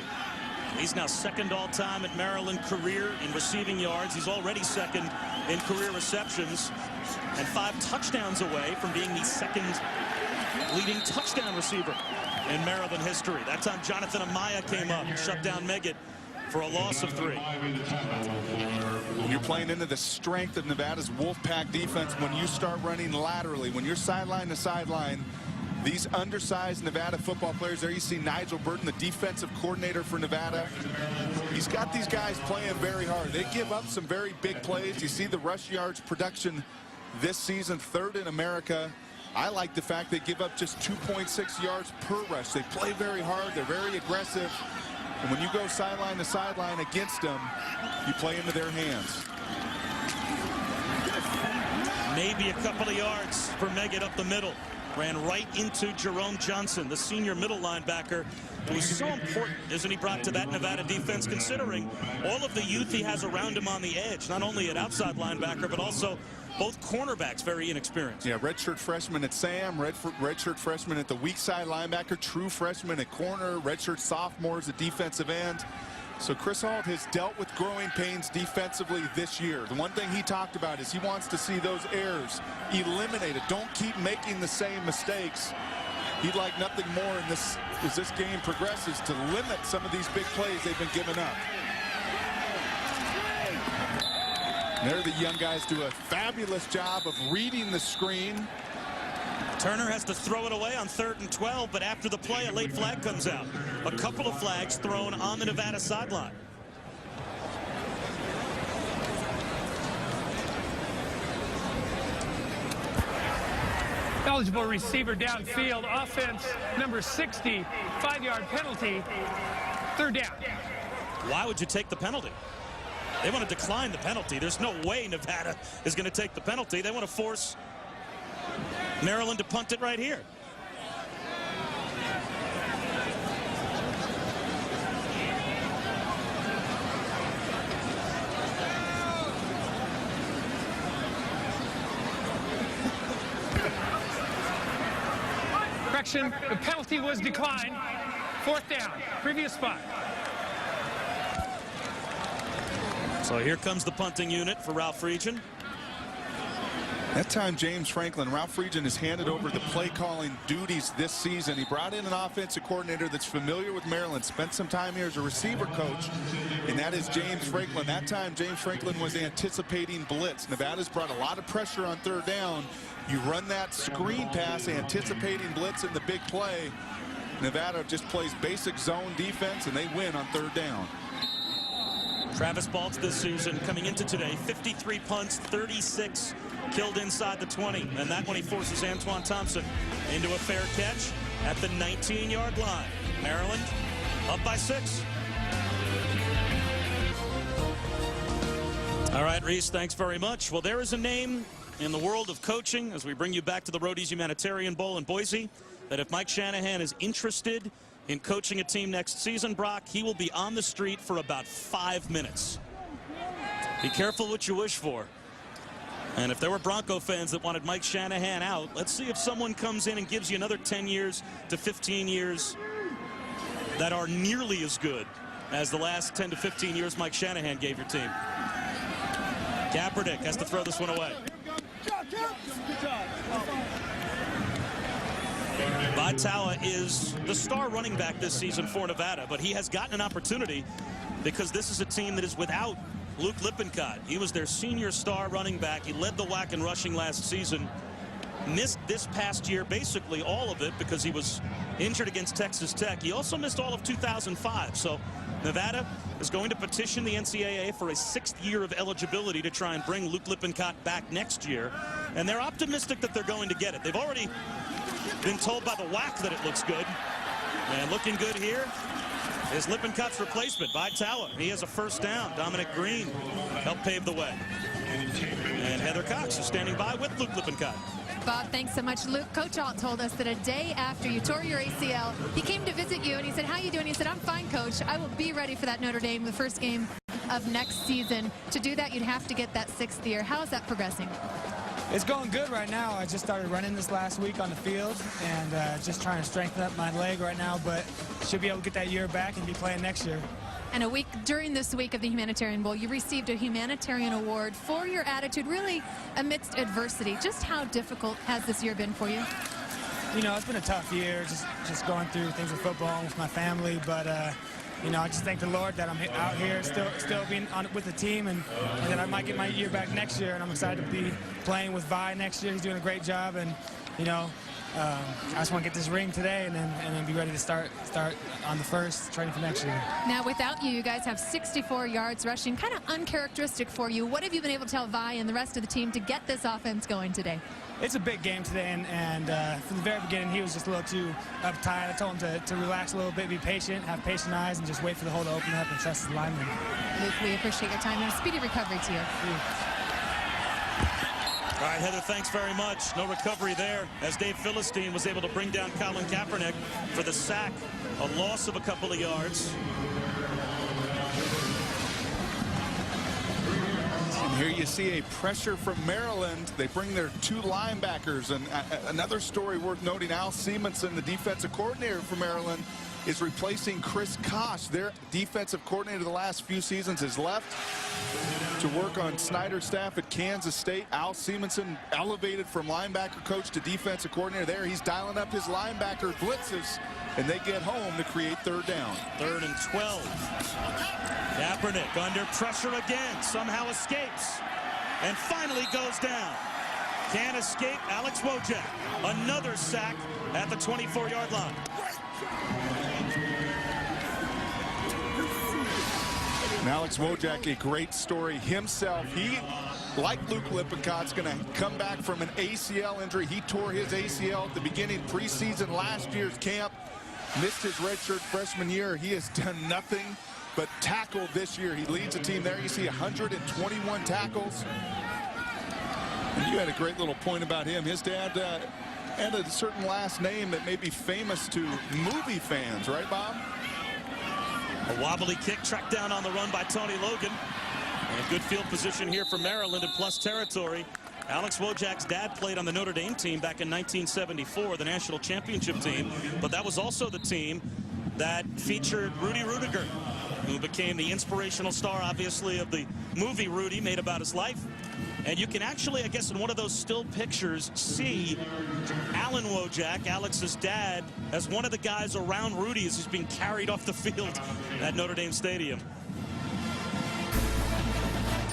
He's now 2nd all-time at Maryland career in receiving yards. He's already 2nd in career receptions and 5 touchdowns away from being the 2nd leading touchdown receiver in Maryland history. That time Jonathan Amaya came up and shut down Meggett for a loss of 3. When you're playing into the strength of Nevada's Wolfpack defense, when you start running laterally, when you're sideline to sideline, these undersized Nevada football players, there you see Nigel Burton, the defensive coordinator for Nevada. He's got these guys playing very hard. They give up some very big plays. You see the rush yards production this season, 3rd in America. I like the fact they give up just 2.6 yards per rush. They play very hard. They're very aggressive. And when you go sideline to sideline against them, you play into their hands. Maybe a couple of yards for Meggett up the middle. Ran right into Jerome Johnson, the senior middle linebacker, who's so important, isn't he, brought to that Nevada defense, considering all of the youth he has around him on the edge, not only at outside linebacker, but also both cornerbacks very inexperienced. Yeah, redshirt freshman at Sam, redshirt freshman at the weak side linebacker, true freshman at corner, redshirt sophomores at defensive end. So Chris Ault has dealt with growing pains defensively this year. The one thing he talked about is he wants to see those errors eliminated. Don't keep making the same mistakes. He'd like nothing more in this as this game progresses to limit some of these big plays they've been giving up. There the young guys do a fabulous job of reading the screen. Turner has to throw it away on 3rd and 12, but after the play, a late flag comes out. A couple of flags thrown on the Nevada sideline. Eligible receiver downfield, offense number 60, 5-yard penalty, 3rd down. Why would you take the penalty? They want to decline the penalty. There's no way Nevada is going to take the penalty. They want to force Maryland to punt it right here. Correction, the penalty was declined. 4th down, previous spot. So here comes the punting unit for Ralph Friedgen. That time, James Franklin, Ralph Friedgen has handed over the play calling duties this season. He brought in an offensive coordinator that's familiar with Maryland, spent some time here as a receiver coach, and that is James Franklin. That time, James Franklin was anticipating blitz. Nevada's brought a lot of pressure on 3rd down. You run that screen pass, anticipating blitz in the big play. Nevada just plays basic zone defense, and they win on 3rd down. Travis Baltz this season coming into today, 53 punts, 36 killed inside the 20. And that one he forces Antoine Thompson into a fair catch at the 19-yard line. Maryland up by 6. All right, Reese, thanks very much. Well, there is a name in the world of coaching as we bring you back to the Roady's Humanitarian Bowl in Boise, that if Mike Shanahan is interested in coaching a team next season, Brock, he will be on the street for about 5 minutes. Be careful what you wish for. And if there were Bronco fans that wanted Mike Shanahan out, let's see if someone comes in and gives you another 10 years to 15 years that are nearly as good as the last 10 to 15 years Mike Shanahan gave your team. Kaepernick has to throw this one away. Vitala is the star running back this season for Nevada, but he has gotten an opportunity because this is a team that is without Luke Lippincott. He was their senior star running back. He led the WAC in rushing last season. Missed this past year basically all of it because he was injured against Texas Tech. He also missed all of 2005. So Nevada is going to petition the NCAA for a 6th year of eligibility to try and bring Luke Lippincott back next year. And they're optimistic that they're going to get it. They've already been told by the WAC that it looks good. And looking good here is Lippincott's replacement, Vitala. He has a 1st down. Dominic Green helped pave the way. And Heather Cox is standing by with Luke Lippincott. Bob, thanks so much. Luke, Coach Alt told us that a day after you tore your ACL, he came to visit you, and he said, how you doing? He said, I'm fine, Coach. I will be ready for that Notre Dame, the first game of next season. To do that, you'd have to get that 6th year. How is that progressing? It's going good right now. I just started running this last week on the field and just trying to strengthen up my leg right now, but should be able to get that year back and be playing next year. And during this week of the Humanitarian Bowl, you received a humanitarian award for your attitude, really amidst adversity. Just how difficult has this year been for you? You know, it's been a tough year, just going through things with football and with my family, but you know, I just thank the Lord that I'm out here still being on with the team, and that I might get my year back next year, and I'm excited to be playing with Vi next year. He's doing a great job, and you know, I just want to get this ring today and then be ready to start on the 1st, training for next year. Now, without you, you guys have 64 yards rushing, kind of uncharacteristic for you. What have you been able to tell Vi and the rest of the team to get this offense going today? It's a big game today, and from the very beginning, he was just a little too uptight. I told him to relax a little bit, be patient, have patient eyes, and just wait for the hole to open up and trust his lineman. Luke, we appreciate your time and a speedy recovery to you. All right, Heather, thanks very much. No recovery there as Dave Philistine was able to bring down Colin Kaepernick for the sack, a loss of a couple of yards. And here you see a pressure from Maryland. They bring their 2 linebackers. And another story worth noting, Al Simonson, the defensive coordinator for Maryland, is replacing Chris Kosh. Their defensive coordinator the last few seasons has left to work on Snyder's staff at Kansas State. Al Simonson elevated from linebacker coach to defensive coordinator there. He's dialing up his linebacker blitzes, and they get home to create 3rd down. 3rd and 12. Kaepernick under pressure again, somehow escapes, and finally goes down. Can't escape Alex Wojak. Another sack at the 24-yard line. And Alex Wojak, a great story himself. He, like Luke Lippincott's, going to come back from an ACL injury. He tore his ACL at the beginning preseason last year's camp. Missed his redshirt freshman year. He has done nothing but tackle this year. He leads the team there. You see 121 tackles. And you had a great little point about him. His dad had a certain last name that may be famous to movie fans, right, Bob? A wobbly kick tracked down on the run by Tony Logan. And good field position here for Maryland in plus territory. Alex Wojak's dad played on the Notre Dame team back in 1974, the national championship team. But that was also the team that featured Rudy Rudiger, who became the inspirational star, obviously, of the movie Rudy, made about his life. And you can actually, I guess, in one of those still pictures, see Alan Wojak, Alex's dad, as one of the guys around Rudy as he's being carried off the field at Notre Dame Stadium.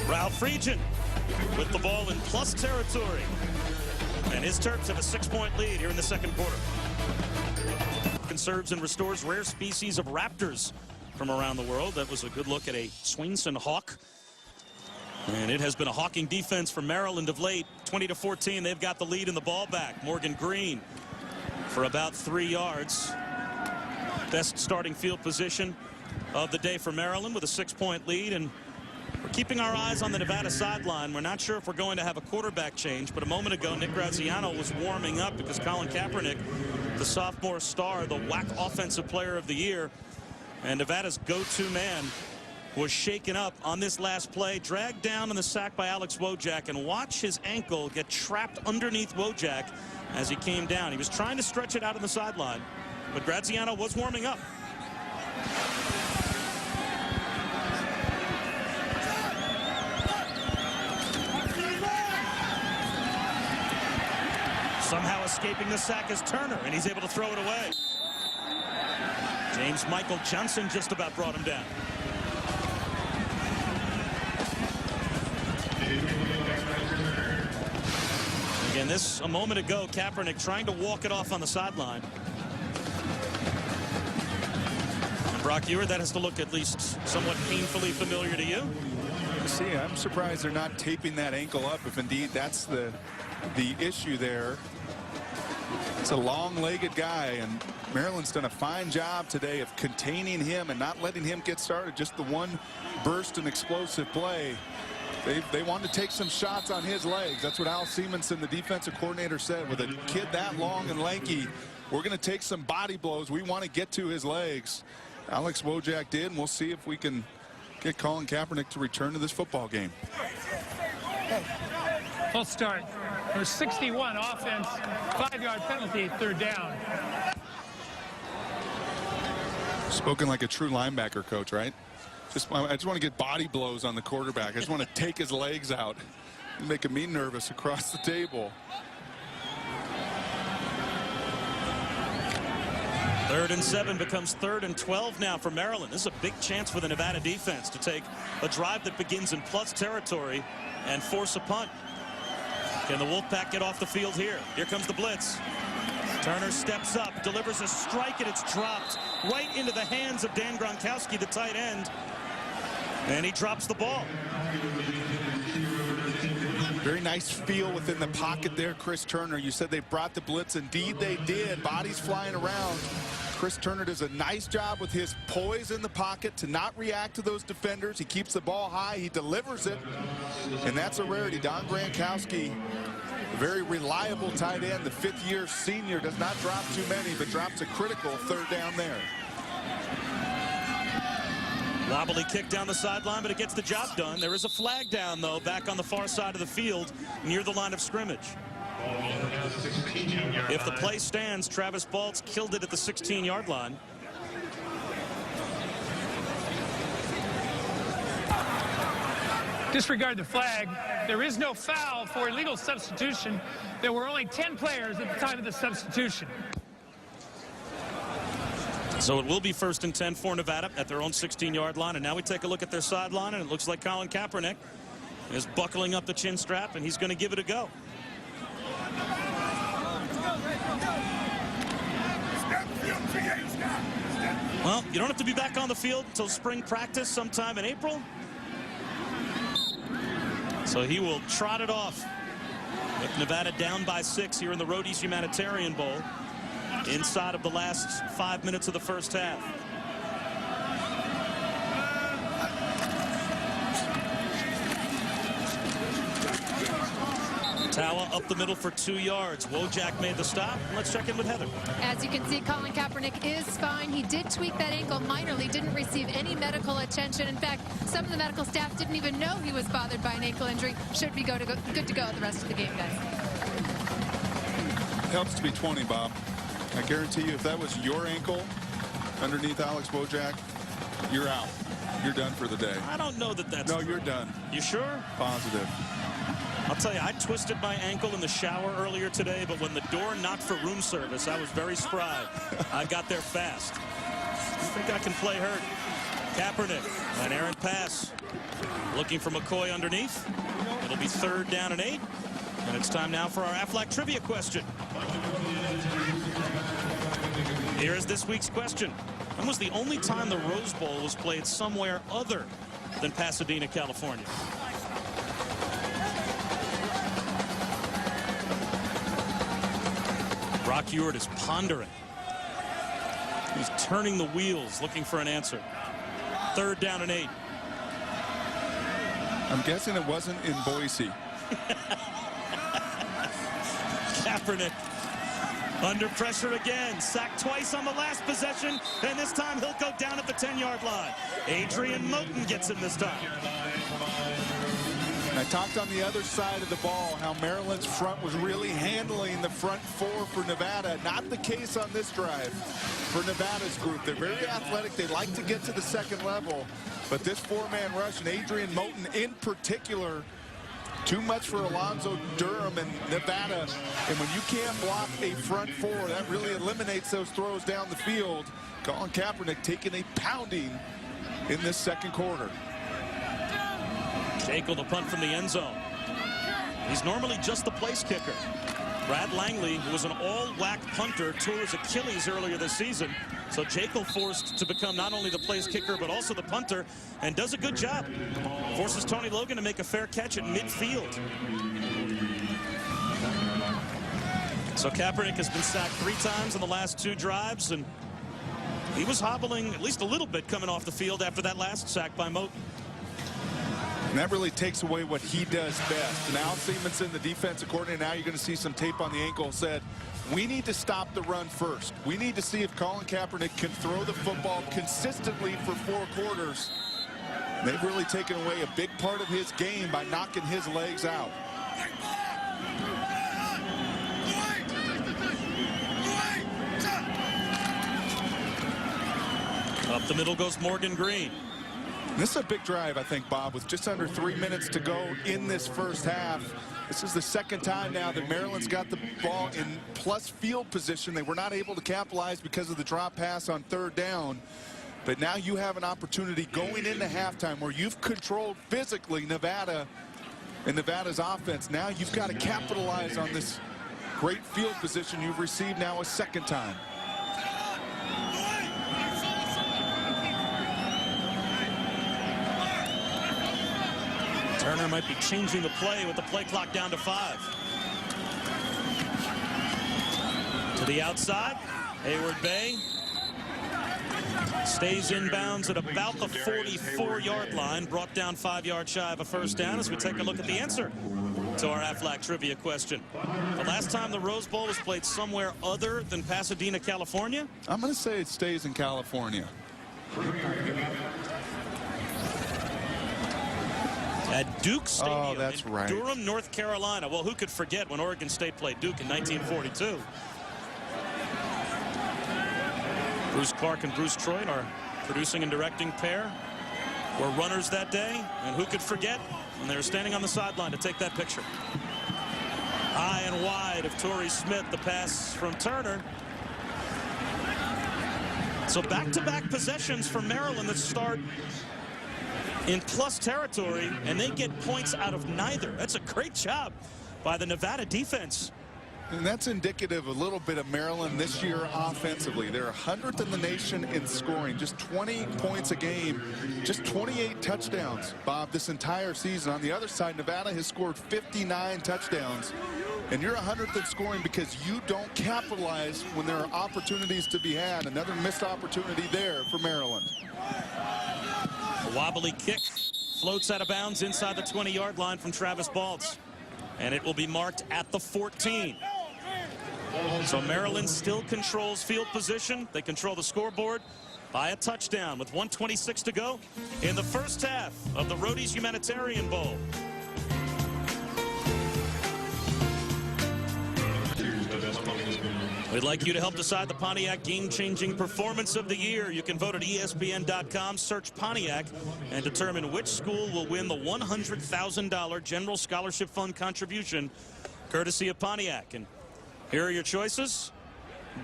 Ralph Friedgen with the ball in plus territory. And his Terps have a 6-point lead here in the 2nd quarter. conserves and restores rare species of raptors from around the world. That was a good look at a Swinson hawk. And it has been a hawking defense for Maryland of late. 20-14, they've got the lead in the ball back. Morgan Green for about 3 yards. Best starting field position of the day for Maryland with a 6-point lead. And we're keeping our eyes on the Nevada sideline. We're not sure if we're going to have a quarterback change, but a moment ago, Nick Graziano was warming up because Colin Kaepernick, the sophomore star, the WAC Offensive Player of the Year, and Nevada's go-to man, was shaken up on this last play, dragged down in the sack by Alex Wojak, and watch his ankle get trapped underneath Wojak as he came down. He was trying to stretch it out on the sideline, but Graziano was warming up. Somehow escaping the sack is Turner, and he's able to throw it away. James Michael Johnson just about brought him down. Again, this a moment ago, Kaepernick trying to walk it off on the sideline. And Brock Ewer, that has to look at least somewhat painfully familiar to you. See, I'm surprised they're not taping that ankle up if indeed that's the issue there. It's a long-legged guy, and Maryland's done a fine job today of containing him and not letting him get started. Just the one burst and explosive play. They wanted to take some shots on his legs. That's what Al Simonson, the defensive coordinator, said. With a kid that long and lanky, we're going to take some body blows. We want to get to his legs. Alex Wojak did, and we'll see if we can get Colin Kaepernick to return to this football game. Full start. There's 61 offense, 5-yard penalty, 3rd down. Spoken like a true linebacker coach, right? I just want to get body blows on the quarterback. I just want to take his legs out and make me nervous across the table. 3rd and 7 becomes 3rd and 12 now for Maryland. This is a big chance for the Nevada defense to take a drive that begins in plus territory and force a punt. Can the Wolfpack get off the field here? Here comes the blitz. Turner steps up, delivers a strike, and it's dropped right into the hands of Dan Gronkowski, the tight end. And he drops the ball. Very nice feel within the pocket there, Chris Turner. You said they brought the blitz. Indeed, they did. Bodies flying around. Chris Turner does a nice job with his poise in the pocket to not react to those defenders. He keeps the ball high. He delivers it. And that's a rarity. Don Gronkowski, a very reliable tight end. The 5th-year senior does not drop too many, but drops a critical 3rd down there. Wobbly kick down the sideline, but it gets the job done. There is a flag down, though, back on the far side of the field near the line of scrimmage. If the play stands, Travis Baltz killed it at the 16-yard line. Disregard the flag. There is no foul for illegal substitution. There were only 10 players at the time of the substitution. So it will be 1st and 10 for Nevada at their own 16-yard line. And now we take a look at their sideline, and it looks like Colin Kaepernick is buckling up the chin strap, and he's going to give it a go. Well, you don't have to be back on the field until spring practice sometime in April. So he will trot it off with Nevada down by 6 here in the Roady's Humanitarian Bowl inside of the last 5 minutes of the first half. Tawa up the middle for 2 yards. Wojak made the stop. Let's check in with Heather. As you can see, Colin Kaepernick is fine. He did tweak that ankle minorly, didn't receive any medical attention. In fact, some of the medical staff didn't even know he was bothered by an ankle injury. Should be good to go the rest of the game, guys. Helps to be 20, Bob. I guarantee you, if that was your ankle underneath Alex Wojak, you're out. You're done for the day. I don't know that that's No, true. you're done. You sure? Positive. I'll tell you, I twisted my ankle in the shower earlier today, but when the door knocked for room service, I was very spry. I got there fast. I think I can play hurt. Kaepernick, an errant pass. Looking for McCoy underneath. It'll be 3rd down and 8. And it's time now for our Aflac trivia question. Here is this week's question. When was the only time the Rose Bowl was played somewhere other than Pasadena, California? Brock Ewart is pondering. He's turning the wheels, looking for an answer. 3rd down and 8. I'm guessing it wasn't in Boise. Kaepernick under pressure again. Sacked twice on the last possession, and this time he'll go down at the 10-yard line. Adrian Moten gets him this time. And I talked on the other side of the ball how Maryland's front was really handling the front 4 for Nevada. Not the case on this drive for Nevada's group. They're very athletic. They like to get to the second level. But this 4-man rush, and Adrian Moten in particular, too much for Alonzo Durham and Nevada. And when you can't block a front 4, that really eliminates those throws down the field. Colin Kaepernick taking a pounding in this second quarter. Jekyll the punt from the end zone. He's normally just the place kicker. Brad Langley, who was an all-whack punter, tore his Achilles earlier this season. So Jekyll forced to become not only the place kicker, but also the punter, and does a good job. Forces Tony Logan to make a fair catch at midfield. So Kaepernick has been sacked 3 times in the last 2 drives, and he was hobbling at least a little bit coming off the field after that last sack by Moten. And that really takes away what he does best. And Al Simonson, the defensive coordinator, now you're going to see some tape on the ankle, said, we need to stop the run first. We need to see if Colin Kaepernick can throw the football consistently for 4 quarters. They've really taken away a big part of his game by knocking his legs out. Up the middle goes Morgan Green. This is a big drive, I think, Bob, with just under 3 minutes to go in this first half. This is the second time now that Maryland's got the ball in plus field position. They were not able to capitalize because of the drop pass on 3rd down. But now you have an opportunity going into halftime where you've controlled physically Nevada and Nevada's offense. Now you've got to capitalize on this great field position you've received now a second time. Turner might be changing the play with the play clock down to 5. To the outside, Hayward Bay stays inbounds at about the 44-yard line, brought down 5 yards shy of a first down as we take a look at the answer to our Aflac trivia question. The last time the Rose Bowl was played somewhere other than Pasadena, California? I'm going to say it stays in California. At Duke Stadium that's right. Durham, North Carolina. Well, who could forget when Oregon State played Duke in 1942? Bruce Clark and Bruce Troy, our producing and directing pair, were runners that day. And who could forget when they were standing on the sideline to take that picture? High and wide of Torrey Smith, the pass from Turner. So back-to-back possessions for Maryland that start in plus territory, and they get points out of neither. That's a great job by the Nevada defense. And that's indicative a little bit of Maryland this year offensively. They're 100th in the nation in scoring, just 20 points a game, just 28 touchdowns, Bob, this entire season. On the other side, Nevada has scored 59 touchdowns. And you're 100th in scoring because you don't capitalize when there are opportunities to be had. Another missed opportunity there for Maryland. A wobbly kick floats out of bounds inside the 20-yard line from Travis Baltz. And it will be marked at the 14. So Maryland still controls field position. They control the scoreboard by a touchdown with 1:26 to go in the first half of the Roady's Humanitarian Bowl. We'd like you to help decide the Pontiac game-changing performance of the year. You can vote at ESPN.com, search Pontiac, and determine which school will win the $100,000 General Scholarship Fund contribution, courtesy of Pontiac. And here are your choices.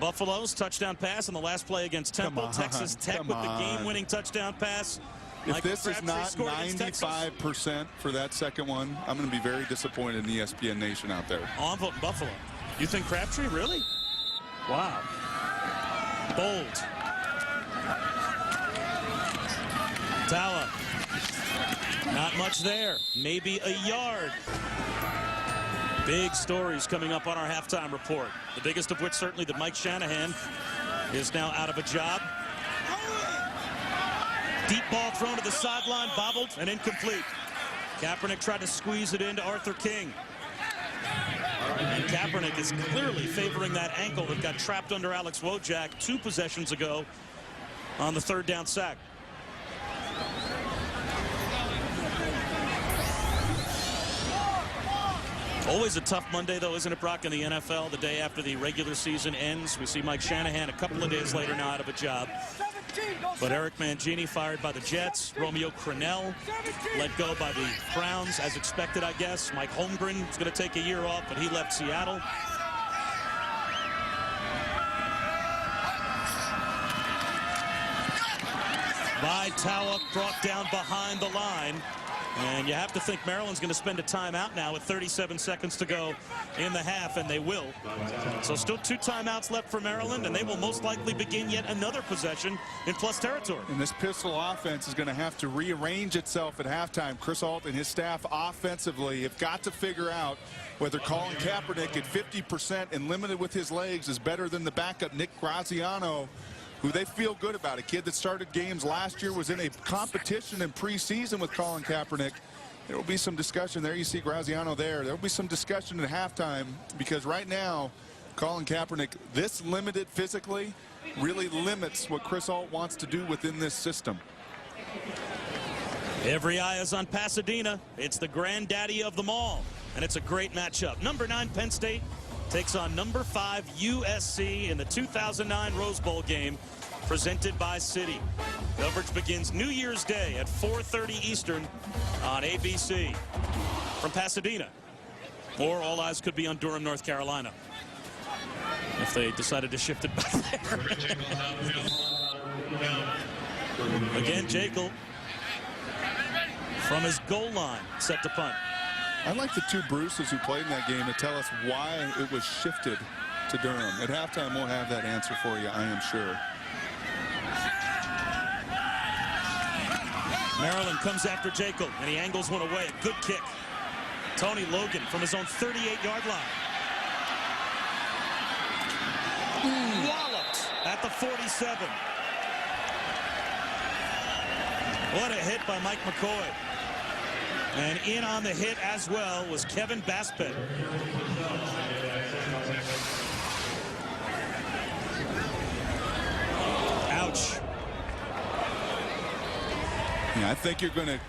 Buffalo's touchdown pass on the last play against Temple. Texas Tech with the game-winning touchdown pass. If this is not 95% for that second one, I'm going to be very disappointed in ESPN Nation out there. Oh, I'm voting Buffalo. You think Crabtree? Really? Wow. Bold. Tawa. Not much there. Maybe a yard. Big stories coming up on our halftime report. The biggest of which certainly that Mike Shanahan is now out of a job. Deep ball thrown to the sideline, bobbled and incomplete. Kaepernick tried to squeeze it into Arthur King. And Kaepernick is clearly favoring that ankle that got trapped under Alex Wojak 2 possessions ago on the 3rd down sack. Always a tough Monday, though, isn't it, Brock, in the NFL? The day after the regular season ends. We see Mike Shanahan a couple of days later now out of a job. But Eric Mangini fired by the Jets. Romeo Crennel let go by the Browns, as expected, I guess. Mike Holmgren is going to take a year off, but he left Seattle. Tawa brought down behind the line. And you have to think Maryland's going to spend a timeout now with 37 seconds to go in the half, and they will. So still 2 timeouts left for Maryland, and they will most likely begin yet another possession in plus territory. And this pistol offense is going to have to rearrange itself at halftime. Chris Ault and his staff offensively have got to figure out whether Colin Kaepernick at 50% and limited with his legs is better than the backup Nick Graziano, who they feel good about. A kid that started games last year, was in a competition in preseason with Colin Kaepernick. There will be some discussion there. You see Graziano there. There will be some discussion at halftime, because right now Colin Kaepernick, this limited physically, really limits what Chris Ault wants to do within this system. Every eye is on Pasadena. It's the granddaddy of them all, and it's a great matchup. Number 9 Penn State takes on number 5 USC in the 2009 Rose Bowl game presented by Citi. Coverage begins New Year's Day at 4:30 Eastern on ABC. From Pasadena, or all eyes could be on Durham, North Carolina, if they decided to shift it back there. Again, Jekyll from his goal line, set to punt. I'd like the 2 Bruces who played in that game to tell us why it was shifted to Durham. At halftime, we'll have that answer for you, I am sure. Maryland comes after Jekyll, and he angles one away. Good kick. Tony Logan from his own 38-yard line. Walloped at the 47. What a hit by Mike McCoy. And in on the hit as well was Kevin Baspet. Ouch. Yeah, I think you're going to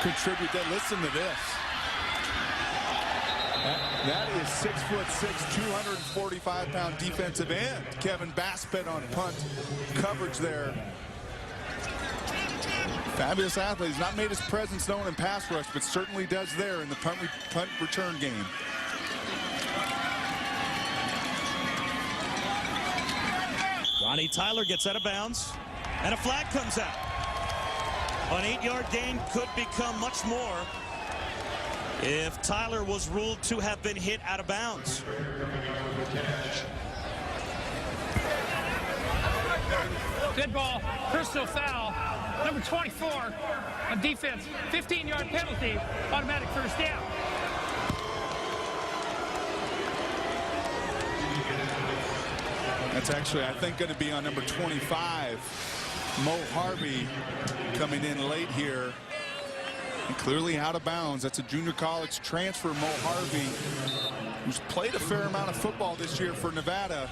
contribute that. Listen to this. That is 6'6", 245-pound defensive end. Kevin Baspet on punt coverage there. Fabulous athlete. He's not made his presence known in pass rush, but certainly does there in the punt return game. Ronnie Tyler gets out of bounds, and a flag comes out. An 8-yard gain could become much more if Tyler was ruled to have been hit out of bounds. Dead ball, personal foul, number 24 on defense, 15-yard penalty, automatic first down. That's actually, I think, going to be on number 25. Mo Harvey coming in late here. And clearly out of bounds. That's a junior college transfer, Mo Harvey, who's played a fair amount of football this year for Nevada.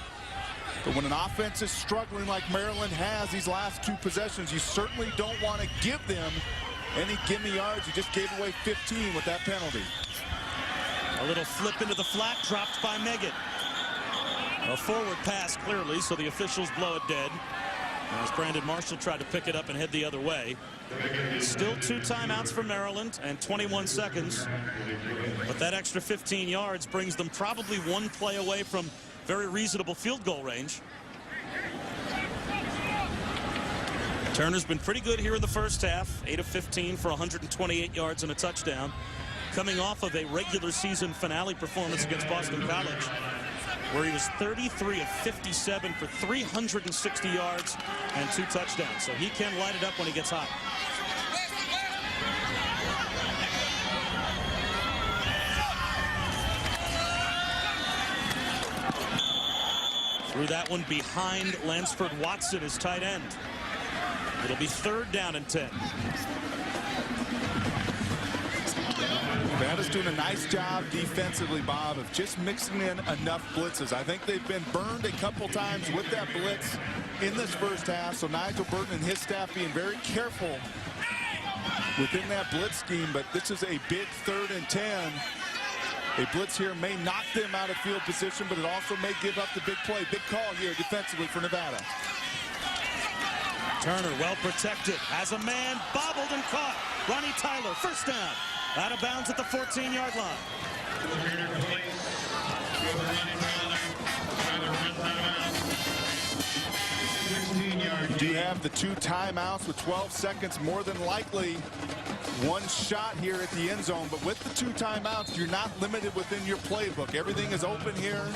But when an offense is struggling like Maryland has these last 2 possessions, you certainly don't want to give them any gimme yards. You just gave away 15 with that penalty. A little flip into the flat, dropped by Meggett. A forward pass clearly, so the officials blow it dead. As Brandon Marshall tried to pick it up and head the other way. Still 2 timeouts for Maryland and 21 seconds. But that extra 15 yards brings them probably 1 play away from very reasonable field goal range. Turner's been pretty good here in the first half. 8 of 15 for 128 yards and a touchdown. Coming off of a regular season finale performance against Boston College, where he was 33 of 57 for 360 yards and 2 touchdowns. So he can light it up when he gets hot. Threw that one behind Lansford Watson, his tight end. It'll be 3rd down and 10. Nevada's doing a nice job defensively, Bob, of just mixing in enough blitzes. I think they've been burned a couple times with that blitz in this first half. So Nigel Burton and his staff being very careful within that blitz scheme. But this is a big 3rd and 10. A blitz here may knock them out of field position, but it also may give up the big play. Big call here defensively for Nevada. Turner well protected, has a man, bobbled and caught. Ronnie Tyler, 1st down. Out of bounds at the 14-yard line. You do have the 2 timeouts with 12 seconds, more than likely one shot here at the end zone. But with the 2 timeouts, you're not limited within your playbook. Everything is open here.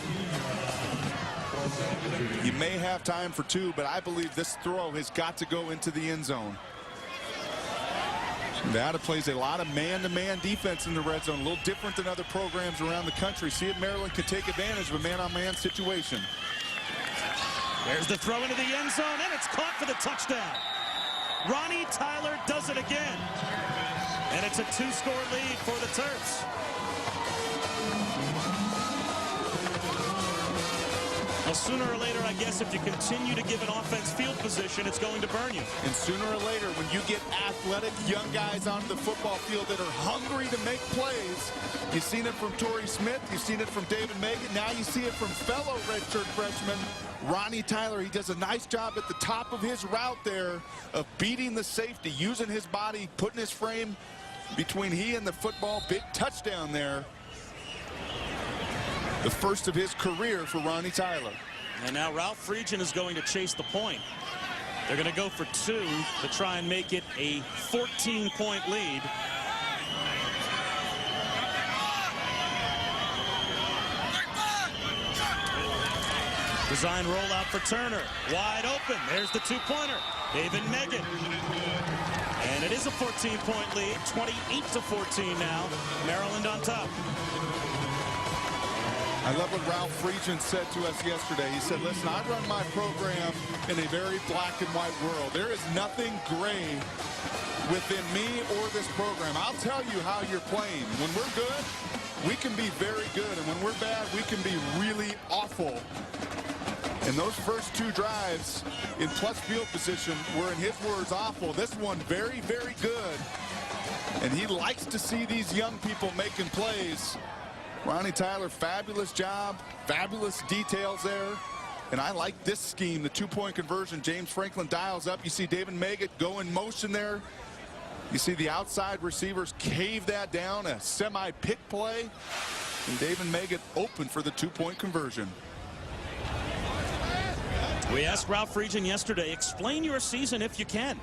You may have time for 2, but I believe this throw has got to go into the end zone. Nevada plays a lot of man-to-man defense in the red zone, a little different than other programs around the country. See if Maryland can take advantage of a man-on-man situation. There's the throw into the end zone, and it's caught for the touchdown. Ronnie Tyler does it again. And it's a 2-score lead for the Terps. Well, sooner or later, I guess, if you continue to give an offense field position, it's going to burn you. And sooner or later, when you get athletic young guys onto the football field that are hungry to make plays, you've seen it from Torrey Smith, you've seen it from David Megan, now you see it from fellow redshirt freshman Ronnie Tyler. He does a nice job at the top of his route there of beating the safety, using his body, putting his frame between he and the football. Big touchdown there. The first of his career for Ronnie Tyler. And now Ralph Friedgen is going to chase the point. They're going to go for 2 to try and make it a 14-point lead. Design rollout for Turner. Wide open. There's the 2-pointer. David Megan. And it is a 14-point lead. 28-14 now. Maryland on top. I love what Ralph Friedgen said to us yesterday. He said, listen, I run my program in a very black and white world. There is nothing gray within me or this program. I'll tell you how you're playing. When we're good, we can be very good. And when we're bad, we can be really awful. And those first 2 drives in plus field position were, in his words, awful. This one, very, very good. And he likes to see these young people making plays. Ronnie Tyler, fabulous job, fabulous details there. And I like this scheme, the 2-point conversion. James Franklin dials up. You see David Megan go in motion there. You see the outside receivers cave that down, a semi-pick play. And David Megan open for the 2-point conversion. We asked Ralph Friedgen yesterday, explain your season if you can.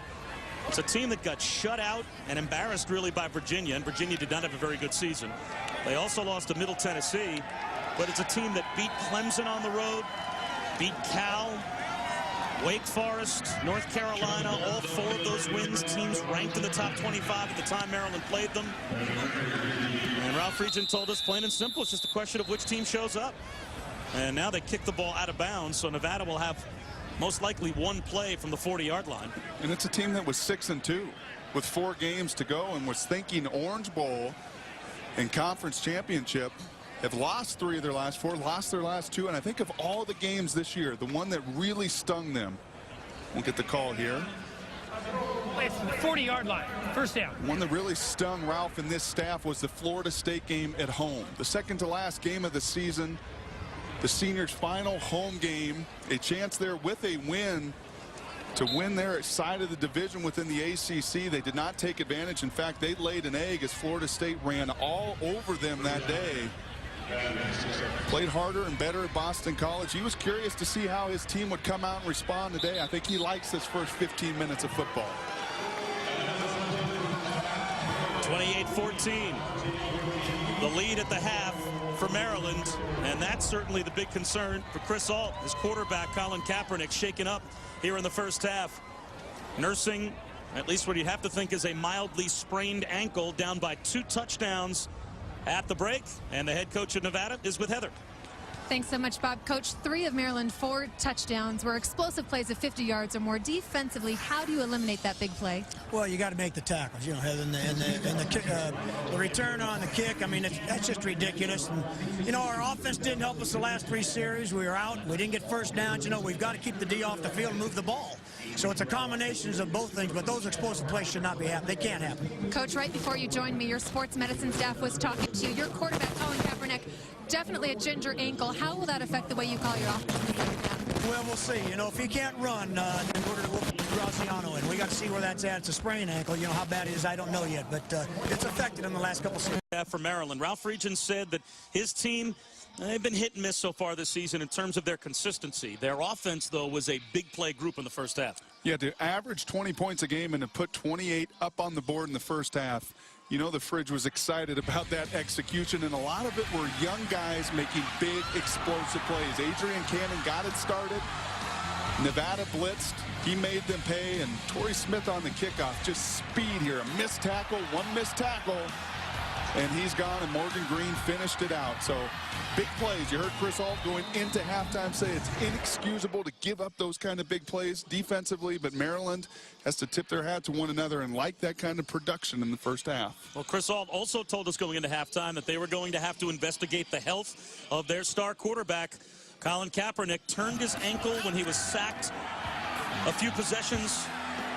It's a team that got shut out and embarrassed really by Virginia, and Virginia did not have a very good season. They also lost to Middle Tennessee, but it's a team that beat Clemson on the road, beat Cal, Wake Forest, North Carolina, all 4 of those wins, teams ranked in the top 25 at the time Maryland played them. And Ralph Friedgen told us, plain and simple, it's just a question of which team shows up. And now they kick the ball out of bounds, so Nevada will have most likely 1 play from the 40-yard line. And it's a team that was 6-2 with 4 games to go and was thinking Orange Bowl and conference championship. Have lost 3 of their last 4, lost their last 2, and I think of all the games this year, the one that really stung them. We'll get the call here. It's the 40-yard line, 1st down. One that really stung Ralph and this staff was the Florida State game at home. The second to last game of the season. The seniors' final home game, a chance there with a win to win their side of the division within the ACC. They did not take advantage. In fact, they laid an egg as Florida State ran all over them that day. Played harder and better at Boston College. He was curious to see how his team would come out and respond today. I think he likes this first 15 minutes of football. 28-14. The lead at the half for Maryland, and that's certainly the big concern for Chris Ault. His quarterback, Colin Kaepernick, shaken up here in the first half, nursing at least what you'd have to think is a mildly sprained ankle, down by 2 touchdowns at the break. And the head coach of Nevada is with Heather. Thanks so much, Bob. Coach, 3 of Maryland 4 touchdowns were explosive plays of 50 yards or more. Defensively, how do you eliminate that big play? Well, you got to make the tackles, you know, and the return on the kick. I mean, that's just ridiculous. And, you know, our offense didn't help us the last 3 series. We were out. We didn't get first downs. You know, we've got to keep the D off the field and move the ball. So it's a combination of both things, but those explosive plays should not be happening. They can't happen. Coach, right before you joined me, your sports medicine staff was talking to you. Your quarterback, Colin Kaepernick, definitely a ginger ankle. How will that affect the way you call your offense? Well, we'll see. You know, if he can't run, then we'll put Graziano in. We got to see where that's at. It's a sprained ankle. You know how bad it is, I don't know yet, but it's affected him the last couple seasons. For Maryland, Ralph Friedgen said that his team, they've been hit and miss so far this season in terms of their consistency. Their offense, though, was a big play group in the first half. Yeah, to average 20 points a game and to put 28 up on the board in the first half, you know the Fridge was excited about that execution, and a lot of it were young guys making big, explosive plays. Adrian Cannon got it started. Nevada blitzed. He made them pay, and Torrey Smith on the kickoff. Just speed here. A missed tackle, 1 missed tackle, and he's gone, and Morgan Green finished it out. So big plays. You heard Chris Ault going into halftime say it's inexcusable to give up those kind of big plays defensively, but Maryland has to tip their hat to one another and like that kind of production in the first half. Well, Chris Ault also told us going into halftime that they were going to have to investigate the health of their star quarterback. Colin Kaepernick turned his ankle when he was sacked a few possessions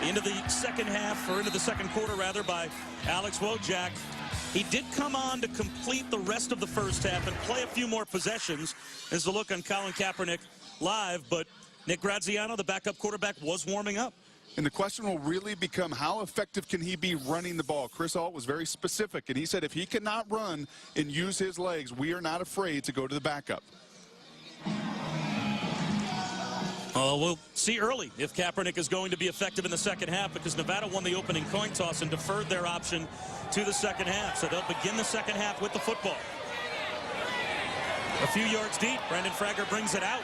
into the second half, or into the second quarter rather, by Alex Wojak. He did come on to complete the rest of the first half and play a few more possessions. There's a look on Colin Kaepernick live, but Nick Graziano, the backup quarterback, was warming up. And the question will really become, how effective can he be running the ball? Chris Ault was very specific, and he said if he cannot run and use his legs, we are not afraid to go to the backup. We'll see early if Kaepernick is going to be effective in the second half, because Nevada won the opening coin toss and deferred their option to the second half. So they'll begin the second half with the football. A few yards deep. Brandon Frager brings it out.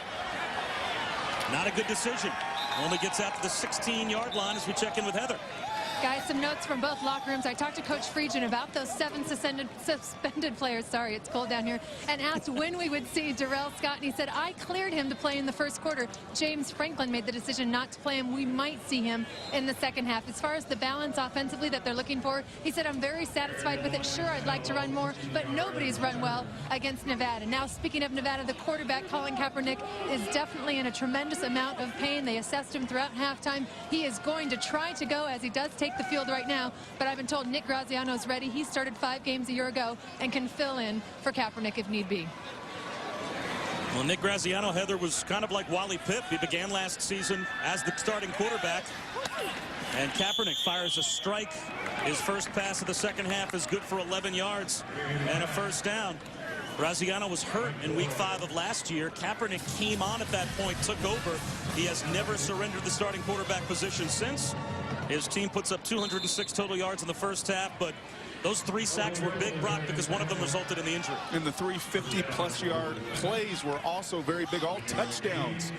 Not a good decision. Only gets out to the 16-yard line as we check in with Heather. Guys, some notes from both locker rooms. I talked to Coach Friedgen about those 7 suspended players, sorry, it's cold down here, and asked when we would see Darrell Scott, and he said, I cleared him to play in the first quarter. James Franklin made the decision not to play him. We might see him in the second half. As far as the balance offensively that they're looking for, he said, I'm very satisfied with it. Sure, I'd like to run more, but nobody's run well against Nevada. Now, speaking of Nevada, the quarterback, Colin Kaepernick, is definitely in a tremendous amount of pain. They assessed him throughout halftime. He is going to try to go, as he does take the field right now, but I've been told Nick Graziano is ready. He started 5 games a year ago and can fill in for Kaepernick if need be. Well, Nick Graziano, Heather, was kind of like Wally Pipp. He began last season as the starting quarterback, and Kaepernick fires a strike. His first pass of the second half is good for 11 yards and a first down. Graziano was hurt in week 5 of last year. Kaepernick came on at that point, took over. He has never surrendered the starting quarterback position since. His team puts up 206 total yards in the first half, but those 3 sacks were big, Brock, because one of them resulted in the injury. And the 3 50-plus yard plays were also very big, all touchdowns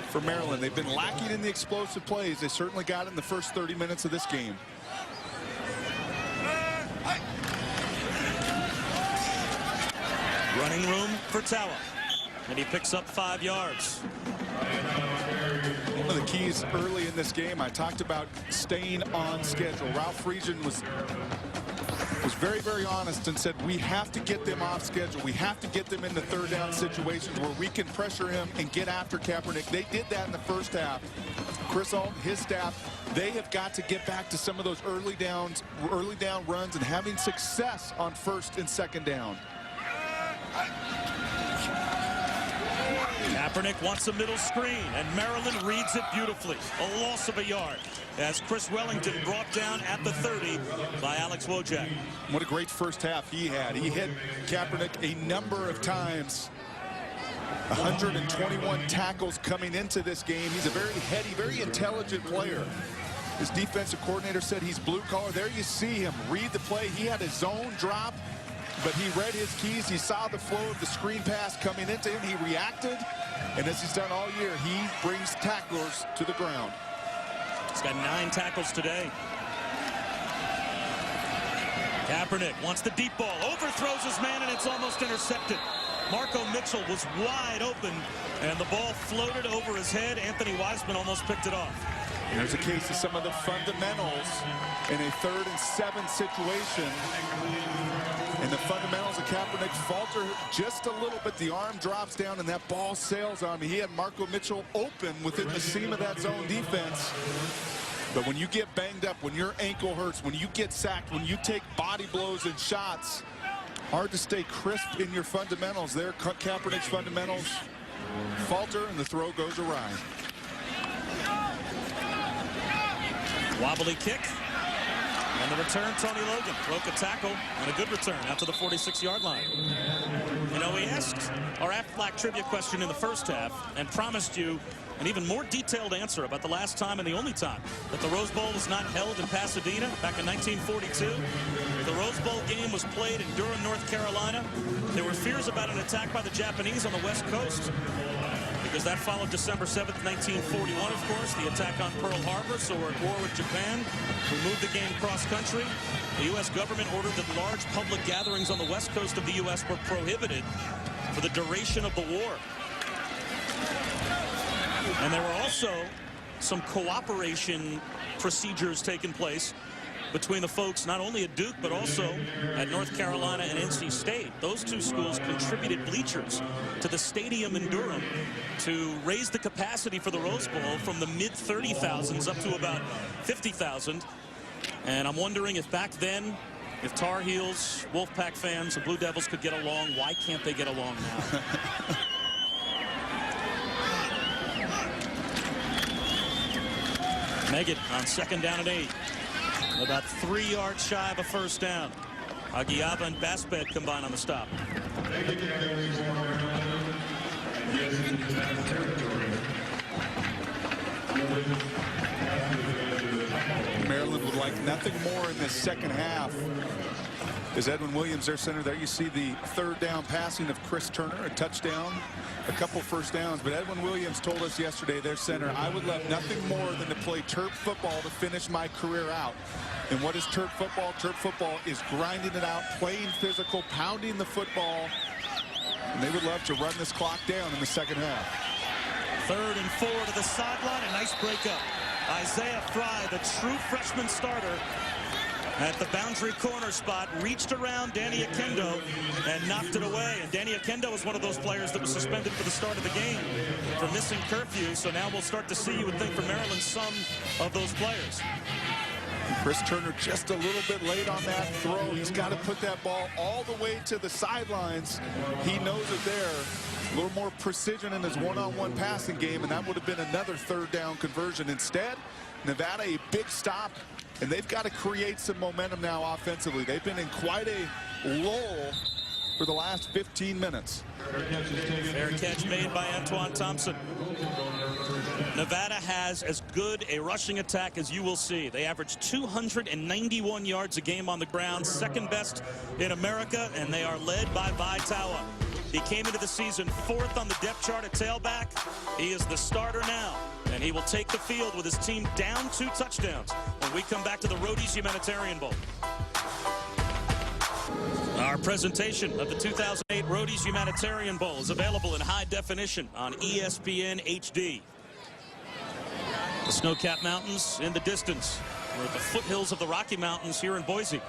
for Maryland. They've been lacking in the explosive plays. They certainly got it in the first 30 minutes of this game. Running room for Tawa, and he picks up 5 yards. One of the keys early in this game, I talked about staying on schedule. Ralph Friedgen was very, very honest and said, we have to get them off schedule. We have to get them into third down situations where we can pressure him and get after Kaepernick. They did that in the first half. Chris Ault, his staff, they have got to get back to some of those early down runs and having success on first and second down. Kaepernick wants a middle screen, and Maryland reads it beautifully. A loss of a yard as Chris Wellington brought down at the 30 by Alex Wojak. What a great first half he had. He hit Kaepernick a number of times. 121 tackles coming into this game. He's a very heady, very intelligent player. His defensive coordinator said he's blue collar. There you see him read the play. He had a zone drop. but he read his keys. He saw the flow of the screen pass coming into him. He reacted, and as he's done all year, he brings tacklers to the ground. He's got 9 tackles today. Kaepernick wants the deep ball, overthrows his man, and it's almost intercepted. Marco Mitchell was wide open, and the ball floated over his head. Anthony Wiseman almost picked it off. And there's a case of some of the fundamentals in a 3rd and 7 situation. And the fundamentals of Kaepernick falter just a little bit. The arm drops down, and that ball sails on me. He had Marco Mitchell open within the seam of that zone defense. But when you get banged up, when your ankle hurts, when you get sacked, when you take body blows and shots, hard to stay crisp in your fundamentals there. Kaepernick's fundamentals falter, and the throw goes awry. Wobbly kick. And the return, Tony Logan broke a tackle and a good return out to the 46-yard line. You know, we asked our Aflac trivia question in the first half and promised you an even more detailed answer about the last time and the only time that the Rose Bowl was not held in Pasadena back in 1942. The Rose Bowl game was played in Durham, North Carolina. There were fears about an attack by the Japanese on the West Coast, because that followed December 7th, 1941, of course, the attack on Pearl Harbor. So we're at war with Japan, who moved the game cross-country. The U.S. government ordered that large public gatherings on the west coast of the U.S. were prohibited for the duration of the war. And there were also some cooperation procedures taking place between the folks not only at Duke but also at North Carolina and NC State. Those two schools contributed bleachers to the stadium in Durham to raise the capacity for the Rose Bowl from the mid-30,000s up to about 50,000. And I'm wondering if back then, if Tar Heels, Wolfpack fans, and Blue Devils could get along, why can't they get along now? Megan on 2nd down and 8. About 3 yards shy of a first down. Aguiaba and Basped combine on the stop. Maryland would like nothing more in this second half. Is Edwin Williams, their center. There you see the 3rd down passing of Chris Turner, a touchdown, a couple first downs. But Edwin Williams told us yesterday, their center, I would love nothing more than to play turf football to finish my career out. And what is turf football? Turf football is grinding it out, playing physical, pounding the football. And they would love to run this clock down in the second half. 3rd and 4 to the sideline. A nice breakup. Isaiah Fry, the true freshman starter, at the boundary corner spot, reached around Danny Akendo and knocked it away. And Danny Akendo was one of those players that was suspended for the start of the game for missing curfew. So now we'll start to see, you would think, for Maryland, some of those players. Chris Turner just a little bit late on that throw. He's got to put that ball all the way to the sidelines. He knows it there. A little more precision in his one-on-one passing game, and that would have been another 3rd down conversion. Instead, Nevada, a big stop, and they've got to create some momentum now offensively. They've been in quite a lull for the last 15 minutes. Fair catch made by Antoine Thompson. Nevada has as good a rushing attack as you will see. They average 291 yards a game on the ground, 2nd best in America, and they are led by Vaitawa. He came into the season 4th on the depth chart at tailback. He is the starter now, and he will take the field with his team down 2 touchdowns when we come back to the Roady's Humanitarian Bowl. Our presentation of the 2008 Roady's Humanitarian Bowl is available in high definition on ESPN HD. The snow-capped mountains in the distance. We're at the foothills of the Rocky Mountains here in Boise.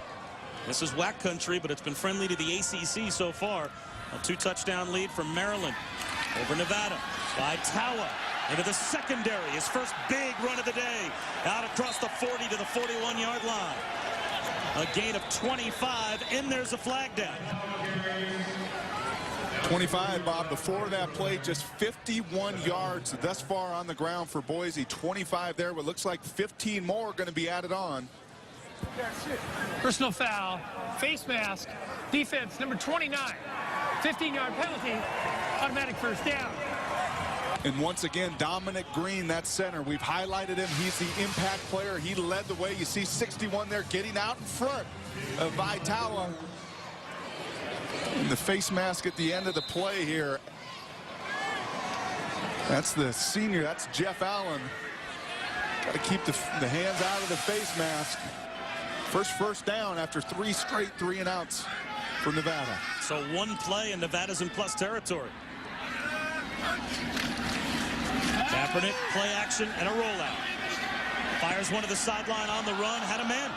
This is WAC country, but it's been friendly to the ACC so far. A 2-touchdown lead from Maryland over Nevada. Vaitawa into the secondary. His first big run of the day. Out across the 40 to the 41-yard line. A gain of 25, and there's a flag down. 25, Bob. Before that play, just 51 yards thus far on the ground for Boise. 25 there. What looks like 15 more going to be added on. Personal foul, face mask, defense number 29. 15-yard penalty, automatic first down. And once again, Dominic Green, that center. We've highlighted him. He's the impact player. He led the way. You see 61 there getting out in front of Vaitawa. And the face mask at the end of the play here. That's the senior. That's Jeff Allen. Got to keep the hands out of the face mask. First down after 3 straight 3-and-outs for Nevada. So one play and Nevada's in plus territory. Kaepernick, play action and a rollout. Fires one to the sideline on the run, had a man.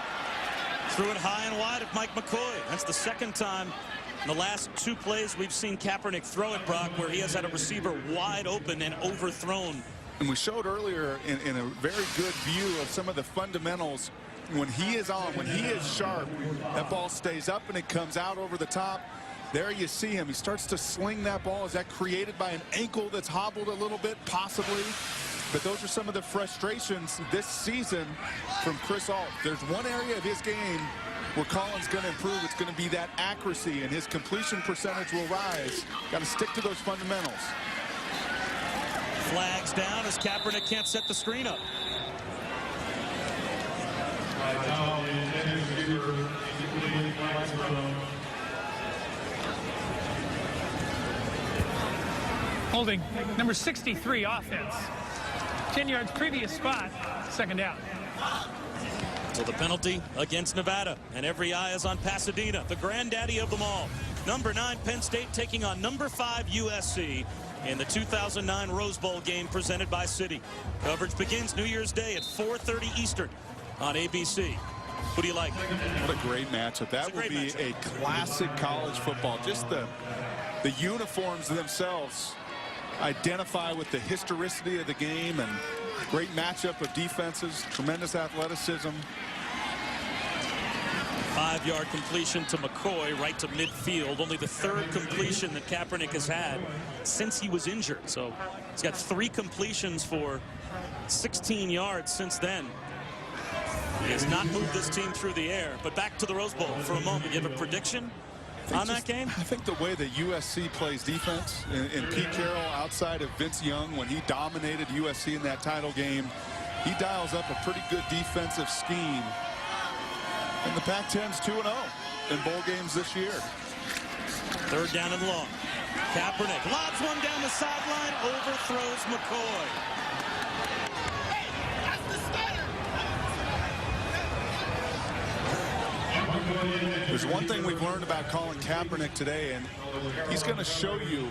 Threw it high and wide at Mike McCoy. That's the second time in the last 2 plays we've seen Kaepernick throw it, Brock, where he has had a receiver wide open and overthrown. And we showed earlier in a very good view of some of the fundamentals. When he is on, when he is sharp, that ball stays up and it comes out over the top. There you see him. He starts to sling that ball. Is that created by an ankle that's hobbled a little bit? Possibly. But those are some of the frustrations this season from Chris Ault. There's one area of his game where Colin's going to improve. It's going to be that accuracy, and his completion percentage will rise. Got to stick to those fundamentals. Flags down as Kaepernick can't set the screen up. Holding number 63 offense. 10 yards previous spot, second down. So the penalty against Nevada, and every eye is on Pasadena, the granddaddy of them all. Number 9 Penn State taking on number 5 USC in the 2009 Rose Bowl game presented by Citi. Coverage begins New Year's Day at 4:30 Eastern on ABC. Who do you like? What a great matchup. That will be a classic college football. Just the uniforms themselves identify with the historicity of the game, and great matchup of defenses, tremendous athleticism. 5-yard completion to McCoy right to midfield. Only the 3rd completion that Kaepernick has had since he was injured. So he's got 3 completions for 16 yards since then. He has not moved this team through the air. But back to the Rose Bowl for a moment. You have a prediction on that game? I think the way that USC plays defense, and Pete Carroll, outside of Vince Young, when he dominated USC in that title game, he dials up a pretty good defensive scheme. And the Pac-10's 2-0 in bowl games this year. 3rd down and long. Kaepernick lobs one down the sideline, overthrows McCoy. There's one thing we've learned about Colin Kaepernick today, and he's going to show you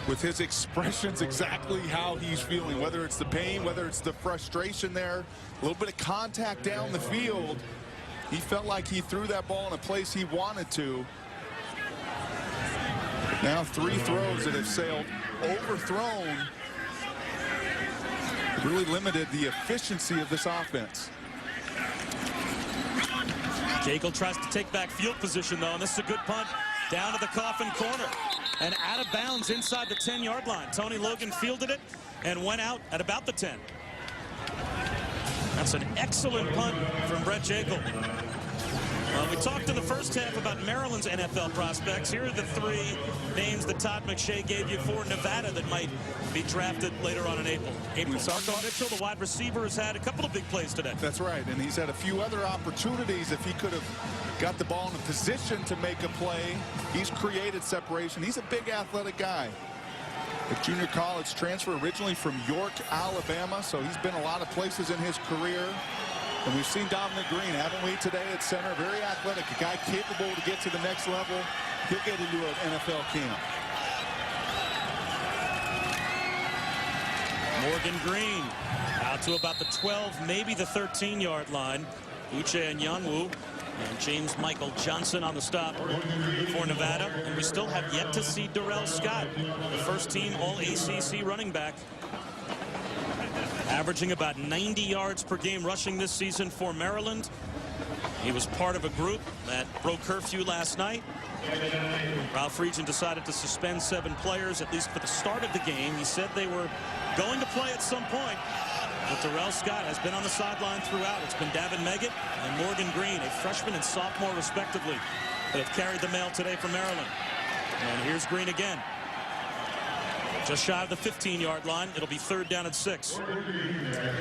with his expressions exactly how he's feeling, whether it's the pain, whether it's the frustration there, a little bit of contact down the field. He felt like he threw that ball in a place he wanted to. Now 3 throws that have sailed overthrown. Really limited the efficiency of this offense. Cagle tries to take back field position, though, and this is a good punt down to the coffin corner and out of bounds inside the 10-yard line. Tony Logan fielded it and went out at about the 10. That's an excellent punt from Brett Cagle. We talked in the first half about Maryland's NFL prospects. Here are the 3 names that Todd McShay gave you for Nevada that might be drafted later on in April. Marco Mitchell, the wide receiver, has had a couple of big plays today. That's right, and he's had a few other opportunities. If he could have got the ball in a position to make a play, he's created separation. He's a big athletic guy. A junior college transfer originally from York, Alabama, so he's been a lot of places in his career. And we've seen Dominic Green, haven't we, today at center? Very athletic, a guy capable to get to the next level. He'll get into an NFL camp. Morgan Green out to about the 12, maybe the 13-yard line. Uche Nyanwu and James Michael Johnson on the stop for Nevada. And we still have yet to see Darrell Scott, the first-team All-ACC running back. Averaging about 90 yards per game rushing this season for Maryland. He was part of a group that broke curfew last night. Ralph Friedgen decided to suspend 7 players, at least for the start of the game. He said they were going to play at some point. But Darrell Scott has been on the sideline throughout. It's been Davin Meggett and Morgan Green, a freshman and sophomore respectively, that have carried the mail today for Maryland. And here's Green again. Just shy of the 15-yard line. It'll be 3rd down and 6.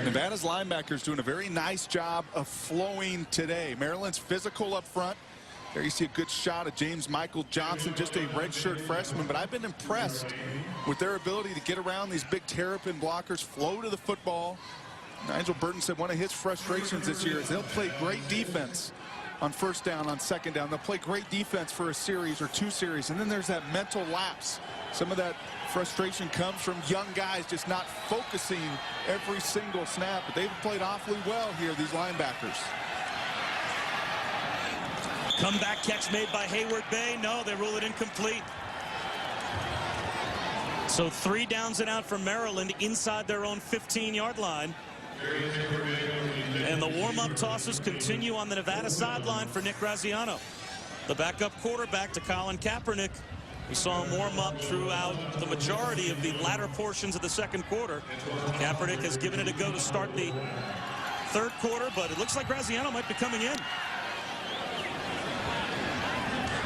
Nevada's linebackers doing a very nice job of flowing today. Maryland's physical up front. There you see a good shot of James Michael Johnson, just a redshirt freshman, but I've been impressed with their ability to get around these big terrapin blockers, flow to the football. Nigel Burton said one of his frustrations this year is they'll play great defense on first down, on second down. They'll play great defense for a series or two series, and then there's that mental lapse. Some of that frustration comes from young guys just not focusing every single snap, but they've played awfully well here, these linebackers. Comeback catch made by Hayward Bay. No, they rule it incomplete. So 3 downs and out for Maryland inside their own 15-yard line. And the warm-up tosses continue on the Nevada sideline for Nick Graziano. The backup quarterback to Colin Kaepernick. We saw him warm up throughout the majority of the latter portions of the second quarter. Kaepernick has given it a go to start the third quarter, but it looks like Graziano might be coming in.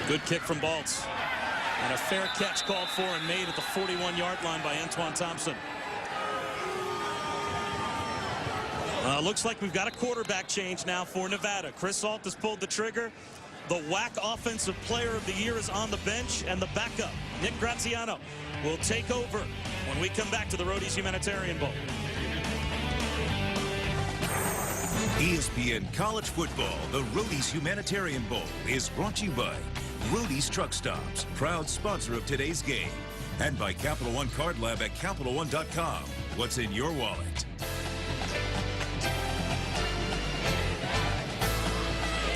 Good kick from Baltz. And a fair catch called for and made at the 41-yard line by Antoine Thompson. Looks like we've got a quarterback change now for Nevada. Chris Ault has pulled the trigger. The WAC Offensive Player of the Year is on the bench, and the backup, Nick Graziano, will take over when we come back to the Roady's Humanitarian Bowl. ESPN College Football, the Roady's Humanitarian Bowl, is brought to you by Roady's Truck Stops, proud sponsor of today's game, and by Capital One Card Lab at CapitalOne.com. What's in your wallet?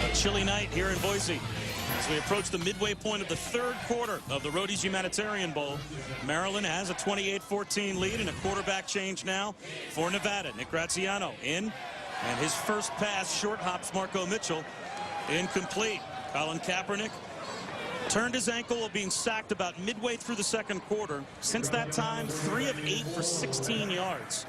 A chilly night here in Boise as we approach the midway point of the third quarter of the Roady's Humanitarian Bowl. Maryland has a 28-14 lead and a quarterback change now for Nevada. Nick Graziano in, and his first pass short hops Marco Mitchell incomplete. Colin Kaepernick turned his ankle while being sacked about midway through the second quarter. Since that time, 3 of 8 for 16 yards.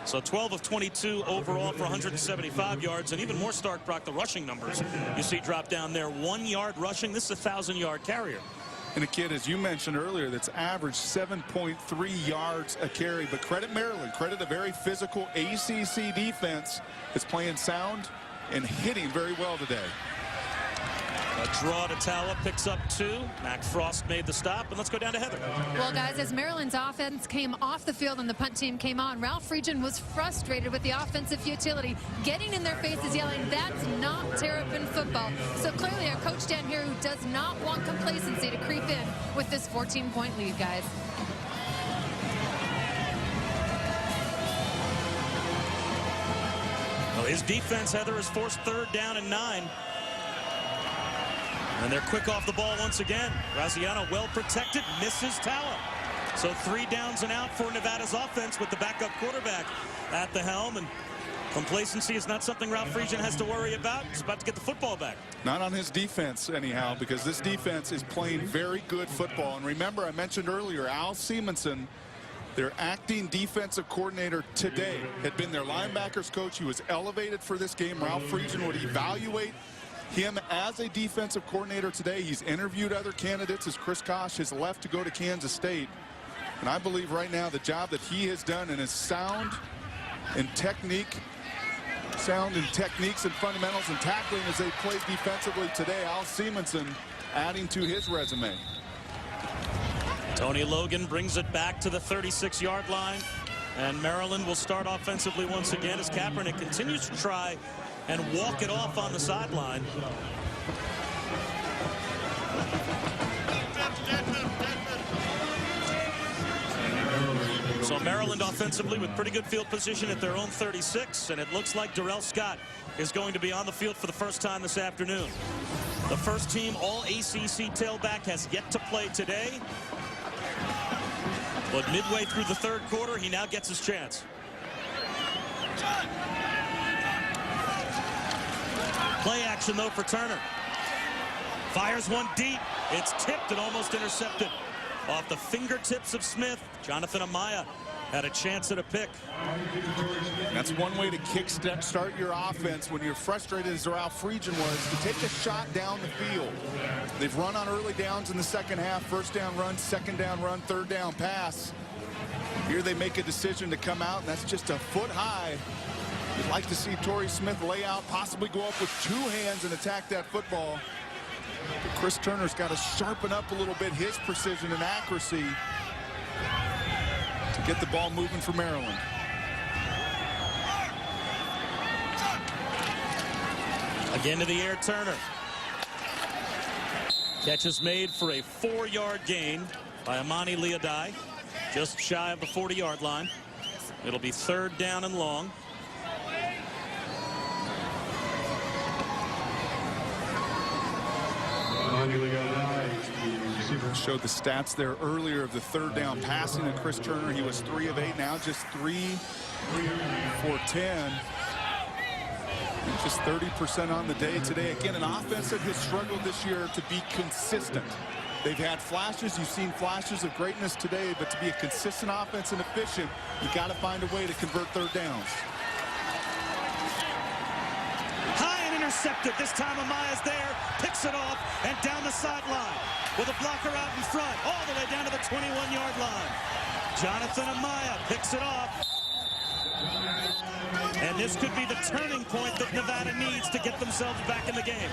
So 12 of 22 overall for 175 yards, and even more stark, Brock, the rushing numbers you see drop down there. 1 yard rushing. This is a 1,000-yard carrier. And a kid, as you mentioned earlier, that's averaged 7.3 yards a carry. But credit Maryland, credit a very physical ACC defense that's playing sound and hitting very well today. A draw to Tawa, picks up 2. Mac Frost made the stop, and let's go down to Heather. Well, guys, as Maryland's offense came off the field and the punt team came on, Ralph Friedgen was frustrated with the offensive futility, getting in their faces, yelling, "That's not Terrapin football." So clearly a coach down here who does not want complacency to creep in with this 14-point lead, guys. Well, his defense, Heather, has forced 3rd down and 9. And they're quick off the ball once again. Graziano well protected, misses Tawa. So 3 downs and out for Nevada's offense with the backup quarterback at the helm. And complacency is not something Ralph Friedgen has to worry about. He's about to get the football back. Not on his defense, anyhow, because this defense is playing very good football. And remember, I mentioned earlier, Al Simonson, their acting defensive coordinator today, had been their linebackers coach. He was elevated for this game. Ralph Friedgen would evaluate him as a defensive coordinator today. He's interviewed other candidates as Chris Kosh has left to go to Kansas State. And I believe right now the job that he has done in his sound and techniques and fundamentals and tackling as they played defensively today, Al Simonson adding to his resume. Tony Logan brings it back to the 36-yard line. And Maryland will start offensively once again as Kaepernick continues to try and walk it off on the sideline. So Maryland offensively with pretty good field position at their own 36, and it looks like Darrell Scott is going to be on the field for the first time this afternoon. The first team All-ACC tailback has yet to play today, but midway through the third quarter, he now gets his chance. Play action, though, for Turner. Fires one deep. It's tipped and almost intercepted. Off the fingertips of Smith. Jonathan Amaya had a chance at a pick. That's one way to start your offense when you're frustrated, as Ralph Friedgen was, to take a shot down the field. They've run on early downs in the second half. First down run, second down run, third down pass. Here they make a decision to come out, and that's just a foot high. You'd like to see Torrey Smith lay out, possibly go up with 2 hands and attack that football. But Chris Turner's got to sharpen up a little bit his precision and accuracy to get the ball moving for Maryland. Again to the air, Turner. Catch is made for a 4-yard gain by Amani Leodai, just shy of the 40-yard line. It'll be 3rd down and long. Showed the stats there earlier of the 3rd down passing to Chris Turner. He was 3 of 8, now just 3 for 10. Just 30% on the day today. Again, an offense that has struggled this year to be consistent. They've had flashes. You've seen flashes of greatness today, but to be a consistent offense and efficient, you got to find a way to convert 3rd downs. High and intercepted. This time Amaya's there, picks it off, and down the sideline with a blocker out in front, all the way down to the 21-yard line. Jonathan Amaya picks it off. And this could be the turning point that Nevada needs to get themselves back in the game.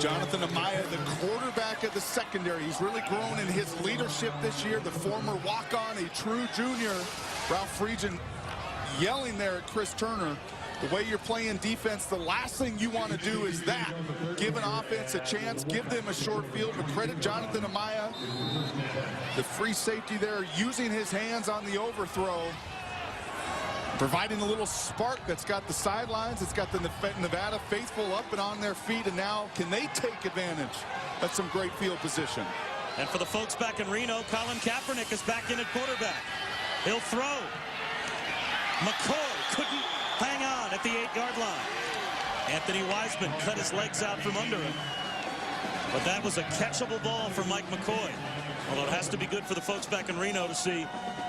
Jonathan Amaya, the quarterback of the secondary. He's really grown in his leadership this year. The former walk-on, a true junior. Ralph Friedgen yelling there at Chris Turner. The way you're playing defense, the last thing you want to do is that. Give an offense a chance, give them a short field. But credit Jonathan Amaya, the free safety there, using his hands on the overthrow, providing a little spark that's got the sidelines. It's got the Nevada faithful up and on their feet. And now, can they take advantage of some great field position? And for the folks back in Reno, Colin Kaepernick is back in at quarterback. He'll throw. McCoy couldn't hang on at the 8-yard line. Anthony Wiseman cut his legs out from under him. But that was a catchable ball for Mike McCoy. Although it has to be good for the folks back in Reno to see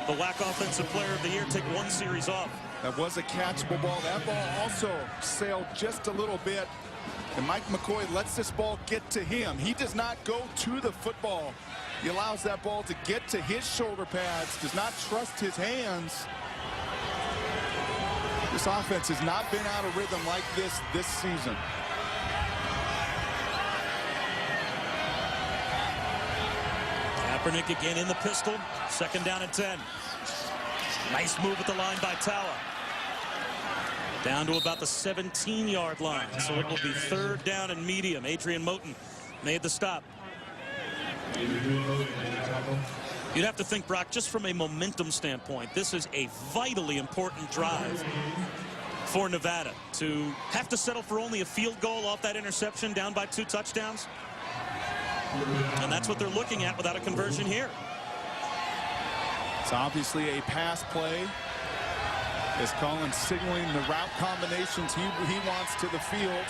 the WAC Offensive Player of the Year take 1 series off. That was a catchable ball. That ball also sailed just a little bit. And Mike McCoy lets this ball get to him. He does not go to the football. He allows that ball to get to his shoulder pads, does not trust his hands. This offense has not been out of rhythm like this season. Kaepernick again in the pistol. 2nd down and 10. Nice move at the line by Tawa. Down to about the 17-yard line. So it will be 3rd down and medium. Adrian Moten made the stop. You'd have to think, Brock, just from a momentum standpoint, this is a vitally important drive for Nevada. To have to settle for only a field goal off that interception down by 2 touchdowns. And that's what they're looking at without a conversion here. It's obviously a pass play. As Colin signaling the route combinations he wants to the field.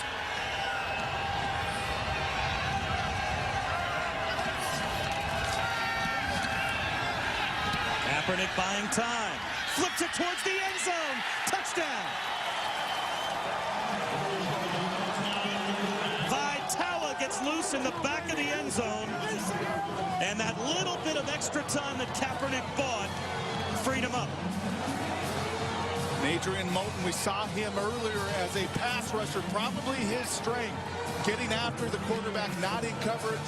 Kaepernick buying time. Flips it towards the end zone. Touchdown. Tawa gets loose in the back of the end zone. And that little bit of extra time that Kaepernick bought freed him up. Adrian Moten, we saw him earlier as a pass rusher, probably his strength. Getting after the quarterback, not in coverage.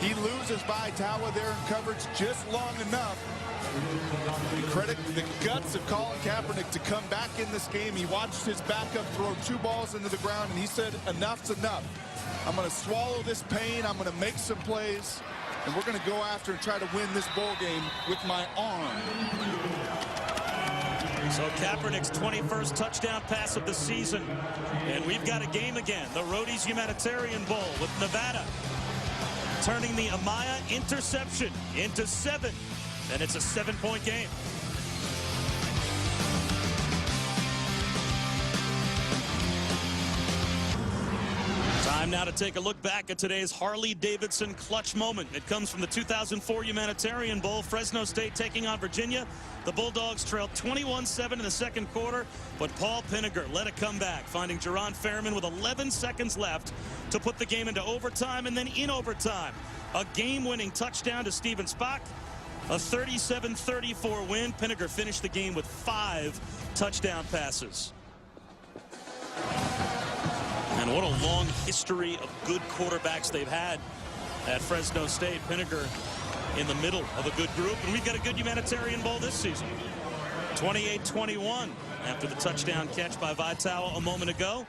He loses by Tawa there in coverage just long enough. We credit the guts of Colin Kaepernick to come back in this game. He watched his backup throw 2 balls into the ground, and he said, enough's enough. I'm going to swallow this pain. I'm going to make some plays, and we're going to go after and try to win this bowl game with my arm. So Kaepernick's 21st touchdown pass of the season. And we've got a game again. The Roady's Humanitarian Bowl with Nevada turning the Amaya interception into 7. And it's a 7-point game. Time now to take a look back at today's Harley-Davidson clutch moment. It comes from the 2004 Humanitarian Bowl. Fresno State taking on Virginia. The Bulldogs trailed 21-7 in the 2nd quarter, but Paul Pinniger led a comeback, finding Jerron Fairman with 11 seconds left to put the game into overtime, and then in overtime, a game-winning touchdown to Steven Spock. A 37-34 win. Pinniger finished the game with 5 touchdown passes. And what a long history of good quarterbacks they've had at Fresno State. Pinnaker in the middle of a good group, and we've got a good Humanitarian Bowl this season. 28-21 after the touchdown catch by Vitale a moment ago.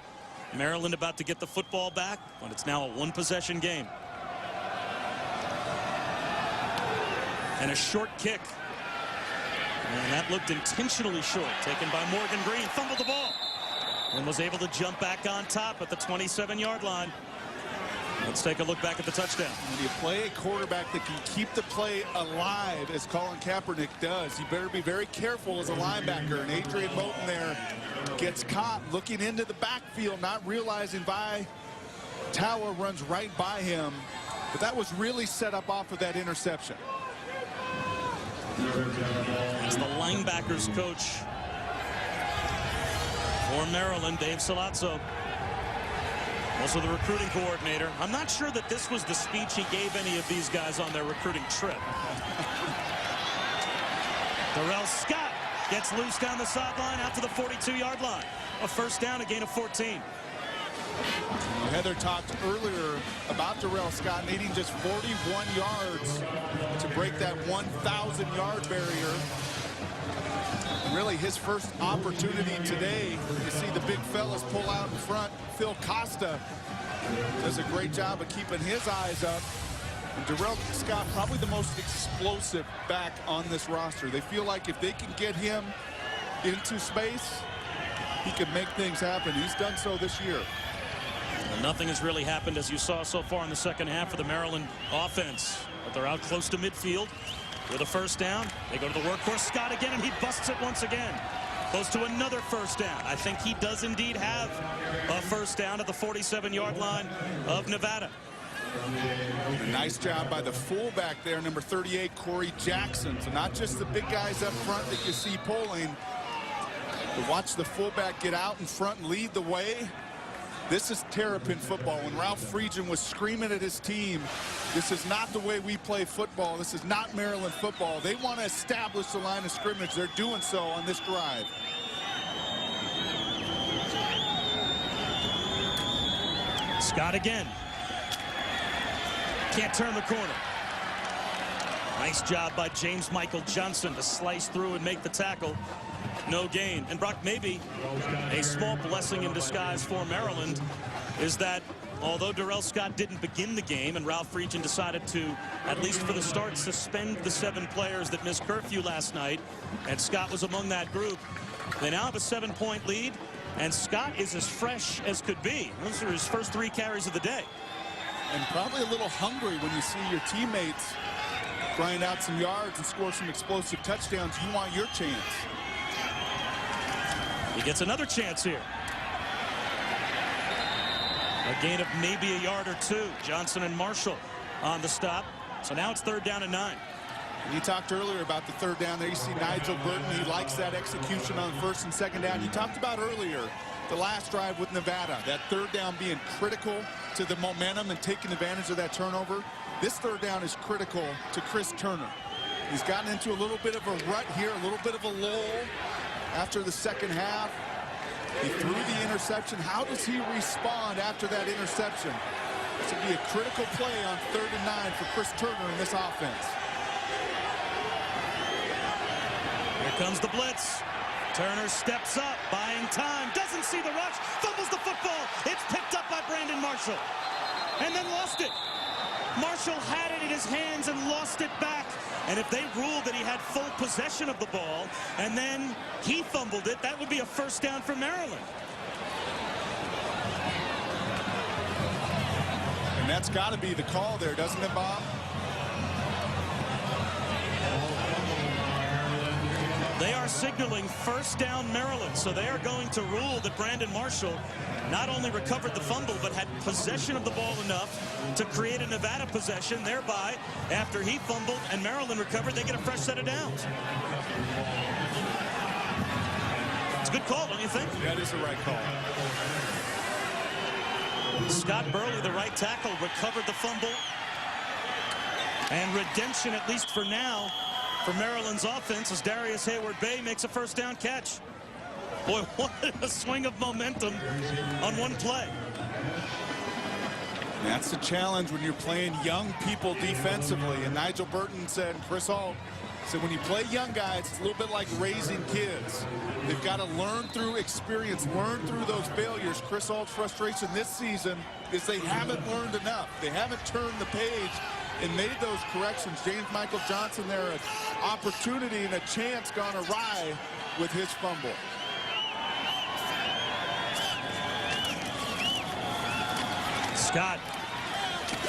Maryland about to get the football back, but it's now a one-possession game. And a short kick. And that looked intentionally short, taken by Morgan Green. Fumbled the ball and was able to jump back on top at the 27-yard line. Let's take a look back at the touchdown. When you play a quarterback that can keep the play alive, as Colin Kaepernick does, you better be very careful as a linebacker. And Adrian Moten there gets caught looking into the backfield, not realizing Vitale runs right by him. But that was really set up off of that interception. It's the linebackers coach for Maryland, Dave Salazzo. Also the recruiting coordinator. I'm not sure that this was the speech he gave any of these guys on their recruiting trip. Darrell Scott gets loose down the sideline out to the 42-yard line. A first down, a gain of 14. Heather talked earlier about Darrell Scott needing just 41 yards to break that 1,000-yard barrier. Really his first opportunity today. You see the big fellas pull out in front. Phil Costa does a great job of keeping his eyes up. And Darrell Scott, probably the most explosive back on this roster. They feel like if they can get him into space, he can make things happen. He's done so this year. Well, nothing has really happened, as you saw so far in the second half, for the Maryland offense. But they're out close to midfield with a first down. They go to the workhorse, Scott again, and he busts it once again. Close to another first down. I think he does indeed have a first down at the 47-yard line of Nevada. A nice job by the fullback there, number 38, Corey Jackson. So not just the big guys up front that you see pulling, but watch the fullback get out in front and lead the way. This is Terrapin football. When Ralph Friedgen was screaming at his team, this is not the way we play football. This is not Maryland football. They want to establish the line of scrimmage. They're doing so on this drive. Scott again. Can't turn the corner. Nice job by James Michael Johnson to slice through and make the tackle. No gain. And Brock, maybe a small blessing in disguise for Maryland is that although Darrell Scott didn't begin the game and Ralph Friedgen decided to, at least for the start, suspend the 7 players that missed curfew last night, and Scott was among that group, they now have a 7-point lead, and Scott is as fresh as could be. Those are his first 3 carries of the day. And probably a little hungry when you see your teammates grind out some yards and score some explosive touchdowns. You want your chance. He gets another chance here. A gain of maybe a yard or 2. Johnson and Marshall on the stop. So now it's 3rd down and 9. You talked earlier about the 3rd down there. You see Nigel Burton. He likes that execution on 1st and 2nd down. You talked about earlier the last drive with Nevada, that 3rd down being critical to the momentum and taking advantage of that turnover. This 3rd down is critical to Chris Turner. He's gotten into a little bit of a rut here, a little bit of a lull after the second half. He threw the interception. How does he respond after that interception? This will be a critical play on 3rd and 9 for Chris Turner in this offense. Here comes the blitz. Turner steps up, buying time, doesn't see the rush, fumbles the football. It's picked up by Brandon Marshall, and then lost it. Marshall had it in his hands and lost it back. And if they ruled that he had full possession of the ball and then he fumbled it, that would be a first down for Maryland. And that's got to be the call there, doesn't it, Bob? They are signaling first down Maryland, so they are going to rule that Brandon Marshall not only recovered the fumble, but had possession of the ball enough to create a Nevada possession. Thereby, after he fumbled and Maryland recovered, they get a fresh set of downs. It's a good call, don't you think? That is the right call. Scott Burley, the right tackle, recovered the fumble. And redemption, at least for now, for Maryland's offense as Darius Hayward-Bay makes a first down catch. Boy, what a swing of momentum on one play. And that's the challenge when you're playing young people defensively. And Nigel Burton said, Chris Ault said, when you play young guys, it's a little bit like raising kids. They've got to learn through experience, learn through those failures. Chris Ault's frustration this season is they haven't learned enough. They haven't turned the page and made those corrections. James Michael Johnson there, an opportunity and a chance gone awry with his fumble. Scott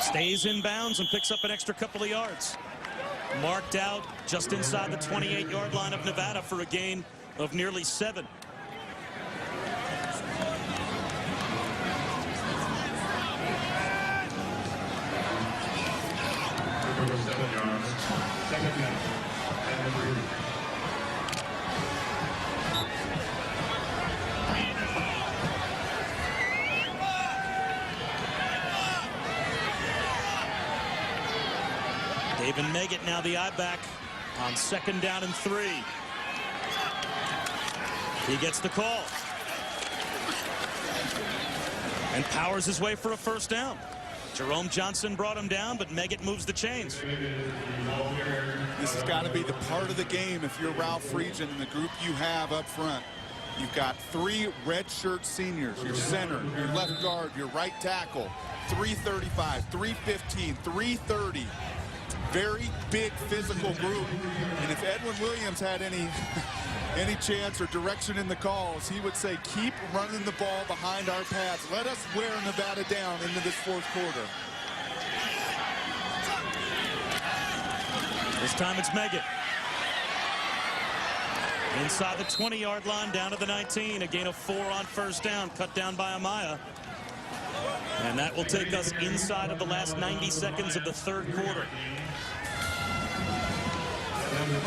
stays in bounds and picks up an extra couple of yards. Marked out just inside the 28-yard line of Nevada for a gain of nearly 7. David Meggett now the I-back on 2nd down and 3. He gets the call and powers his way for a first down. Jerome Johnson brought him down, but Meggett moves the chains. This has got to be the part of the game if you're Ralph Friedgen and the group you have up front. You've got 3 redshirt seniors, your center, your left guard, your right tackle, 335, 315, 330. Very big physical group. And if Edwin Williams had any chance or direction in the calls, he would say, keep running the ball behind our pads. Let us wear Nevada down into this 4th quarter. This time it's Meggett. Inside the 20-yard line, down to the 19. A gain of 4 on first down, cut down by Amaya. And that will take us inside of the last 90 seconds of the 3rd quarter.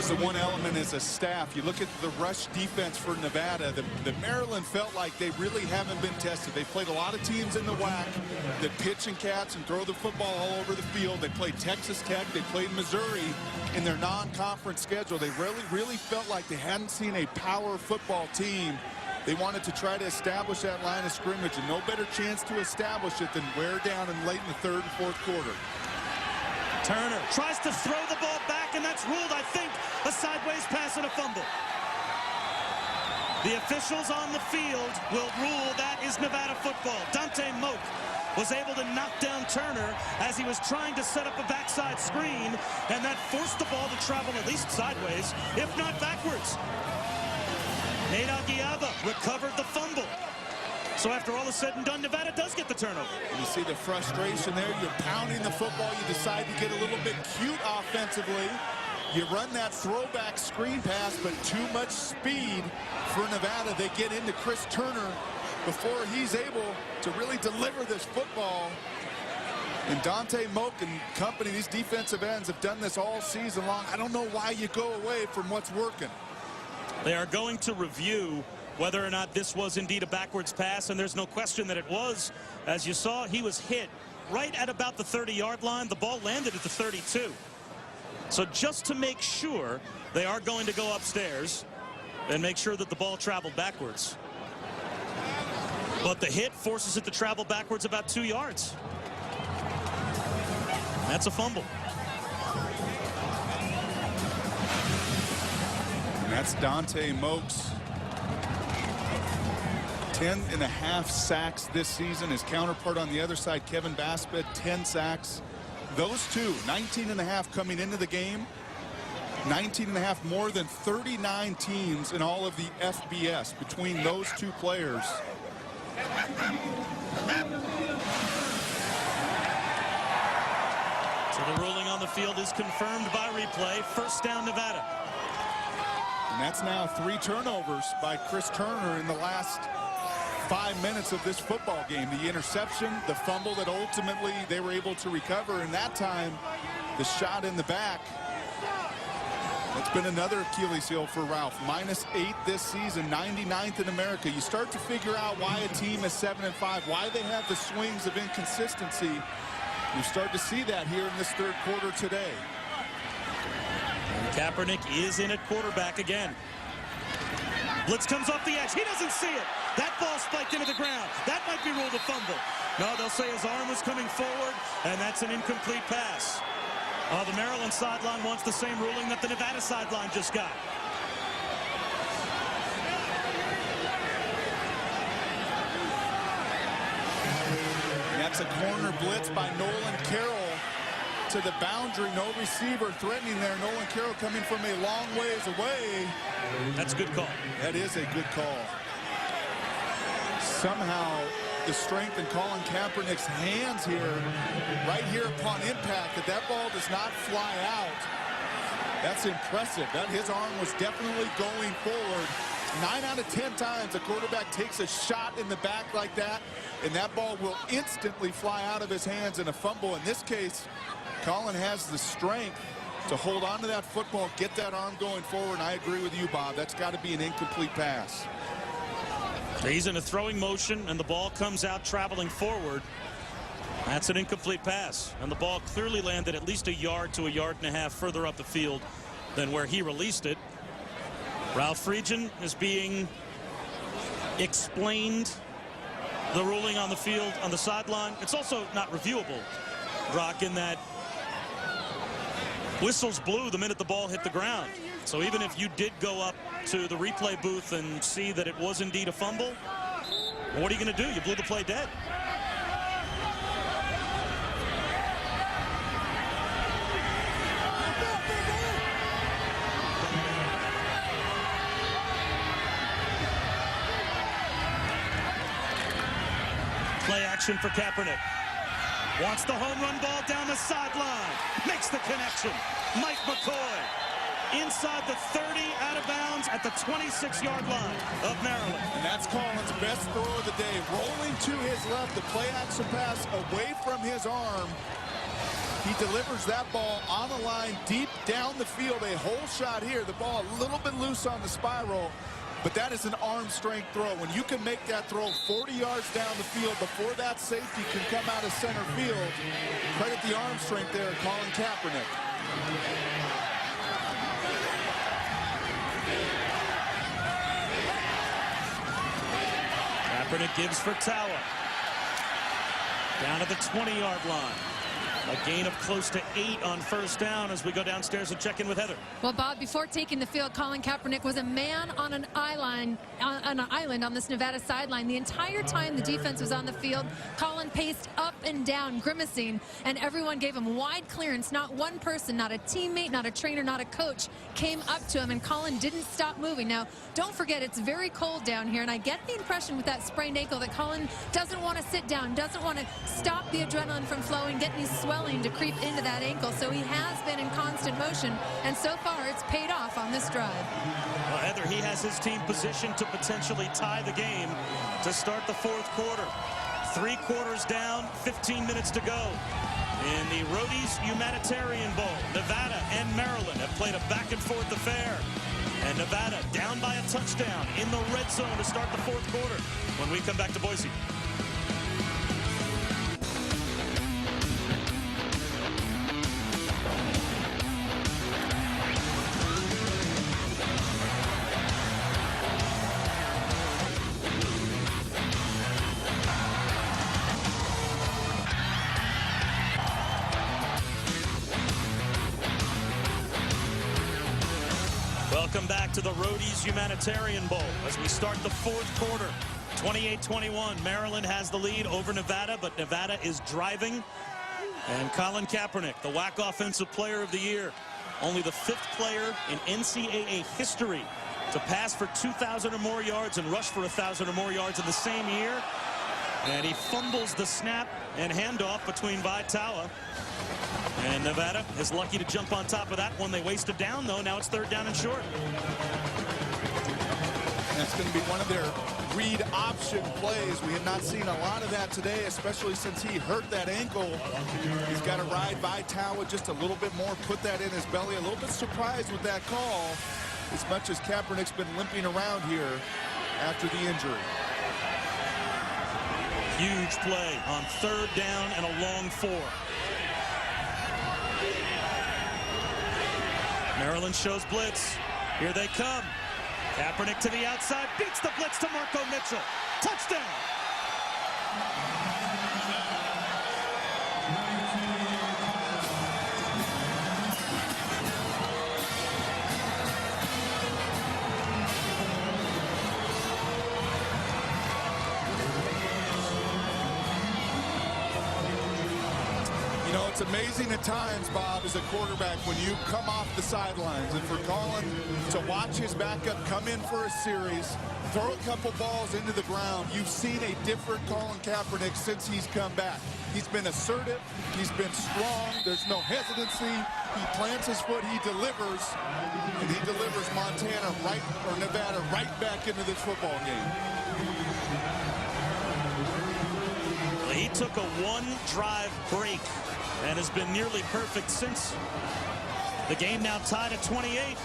was the one element as a staff. You look at the rush defense for Nevada. The Maryland felt like they really haven't been tested. They played a lot of teams in the WAC that pitch and catch and throw the football all over the field. They played Texas Tech. They played Missouri in their non-conference schedule. They really felt like they hadn't seen a power football team. They wanted to try to establish that line of scrimmage, and no better chance to establish it than wear down in late in the third and fourth quarter. Turner tries to throw the ball back, and that's ruled, I think, a sideways pass and a fumble. The officials on the field will rule that is Nevada football. Dante Moak was able to knock down Turner as he was trying to set up a backside screen, and that forced the ball to travel at least sideways, if not backwards. Nate Aguiaba recovered the fumble. So after all is said and done, Nevada does get the turnover. You see the frustration there. You're pounding the football. You decide to get a little bit cute offensively. You run that throwback screen pass, but too much speed for Nevada. They get into Chris Turner before he's able to really deliver this football. And Dante Moak and company, these defensive ends, have done this all season long. I don't know why you go away from what's working. They are going to review whether or not this was indeed a backwards pass, and there's no question that it was. As you saw, he was hit right at about the 30-yard line. The ball landed at the 32. So just to make sure, they are going to go upstairs and make sure that the ball traveled backwards. But the hit forces it to travel backwards about 2 yards. That's a fumble. And that's Dante Moak's 10.5 sacks this season. His counterpart on the other side, Kevin Baspet, 10 sacks. Those two, 19.5 coming into the game. 19.5 more than 39 teams in all of the FBS between those two players. So the ruling on the field is confirmed by replay. First down, Nevada. And that's now 3 turnovers by Chris Turner in the last 5 minutes of this football game. The interception, the fumble that ultimately they were able to recover, and that time the shot in the back. That's been another Achilles heel for Ralph. -8 this season, 99th in America. You start to figure out why a team is 7-5, why they have the swings of inconsistency. You start to see that here in this third quarter today. Kaepernick is in at quarterback again. Blitz comes off the edge. He doesn't see it. That ball spiked into the ground. That might be ruled a fumble. No, they'll say his arm was coming forward, and that's an incomplete pass. The Maryland sideline wants the same ruling that the Nevada sideline just got. That's a corner blitz by Nolan Carroll to the boundary. No receiver threatening there. Nolan Carroll coming from a long ways away. That's a good call. That is a good call. Somehow the strength in Colin Kaepernick's hands here, right here upon impact, that ball does not fly out. That's impressive. That his arm was definitely going forward. 9 out of 10 times a quarterback takes a shot in the back like that, and that ball will instantly fly out of his hands in a fumble. In this case, Colin has the strength to hold on to that football, get that arm going forward, and I agree with you, Bob. That's got to be an incomplete pass. He's in a throwing motion, and the ball comes out traveling forward. That's an incomplete pass, and the ball clearly landed at least a yard to a yard and a half further up the field than where he released it. Ralph Friedgen is being explained the ruling on the field, on the sideline. It's also not reviewable, Brock, in that whistles blew the minute the ball hit the ground. So even if you did go up to the replay booth and see that it was indeed a fumble, what are you going to do? You blew the play dead. Play action for Kaepernick. Wants the home run ball down the sideline. Makes the connection. Mike McCoy inside the 30, out of bounds at the 26-yard line of Maryland. And that's Colin's best throw of the day. Rolling to his left, the play action pass away from his arm. He delivers that ball on the line, deep down the field. A hole shot here. The ball a little bit loose on the spiral. But that is an arm strength throw. When you can make that throw 40 yards down the field before that safety can come out of center field, credit the arm strength there, Colin Kaepernick. Kaepernick gives for Tawa. Down at the 20-yard line. A gain of close to 8 on first down as we go downstairs and check in with Heather. Well, Bob, before taking the field, Colin Kaepernick was a man on an island on this Nevada sideline. The entire time the defense was on the field, Colin paced up and down, grimacing, and everyone gave him wide clearance. Not one person, not a teammate, not a trainer, not a coach came up to him, and Colin didn't stop moving. Now, don't forget, it's very cold down here, and I get the impression with that sprained ankle that Colin doesn't want to sit down, doesn't want to stop the adrenaline from flowing, get any swelling to creep into that ankle. So he has been in constant motion, and so far it's paid off on this drive. Well, Heather, he has his team positioned to potentially tie the game to start the fourth quarter. 3 quarters down, 15 minutes to go. In the Roady's Humanitarian Bowl, Nevada and Maryland have played a back-and-forth affair. And Nevada down by a touchdown in the red zone to start the fourth quarter when we come back to Boise. Welcome back to the Roady's Humanitarian Bowl as we start the fourth quarter. 28-21, Maryland has the lead over Nevada, but Nevada is driving. And Colin Kaepernick, the WAC Offensive Player of the Year, only the 5th player in NCAA history to pass for 2,000 or more yards and rush for 1,000 or more yards in the same year. And he fumbles the snap and handoff between Tawa. And Nevada is lucky to jump on top of that one. They wasted down, though. Now it's 3rd down and short. That's going to be one of their read option plays. We have not seen a lot of that today, especially since he hurt that ankle. He's got to ride Tawa just a little bit more, put that in his belly. A little bit surprised with that call, as much as Kaepernick's been limping around here after the injury. Huge play on 3rd down and a long 4. Maryland shows blitz. Here they come. Kaepernick to the outside, beats the blitz to Marco Mitchell. Touchdown! it's amazing at times, Bob, as a quarterback, when you come off the sidelines, and for Colin to watch his backup come in for a series, throw a couple balls into the ground, you've seen a different Colin Kaepernick since he's come back. He's been assertive, he's been strong, there's no hesitancy, he plants his foot, he delivers, and he delivers Montana or Nevada right back into this football game. He took a one-drive break and has been nearly perfect since. The game now tied at 28.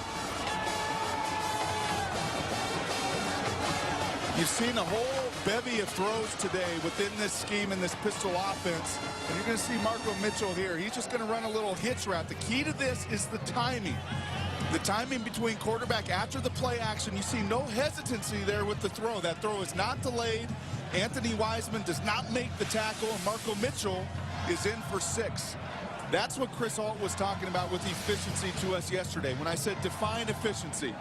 You've seen a whole bevy of throws today within this scheme and this pistol offense. And you're going to see Marco Mitchell here. He's just going to run a little hitch route. The key to this is the timing. The timing between quarterback after the play action. You see no hesitancy there with the throw. That throw is not delayed. Anthony Wiseman does not make the tackle, and Marco Mitchell is in for 6. That's what Chris Ault was talking about with efficiency to us yesterday. When I said define efficiency,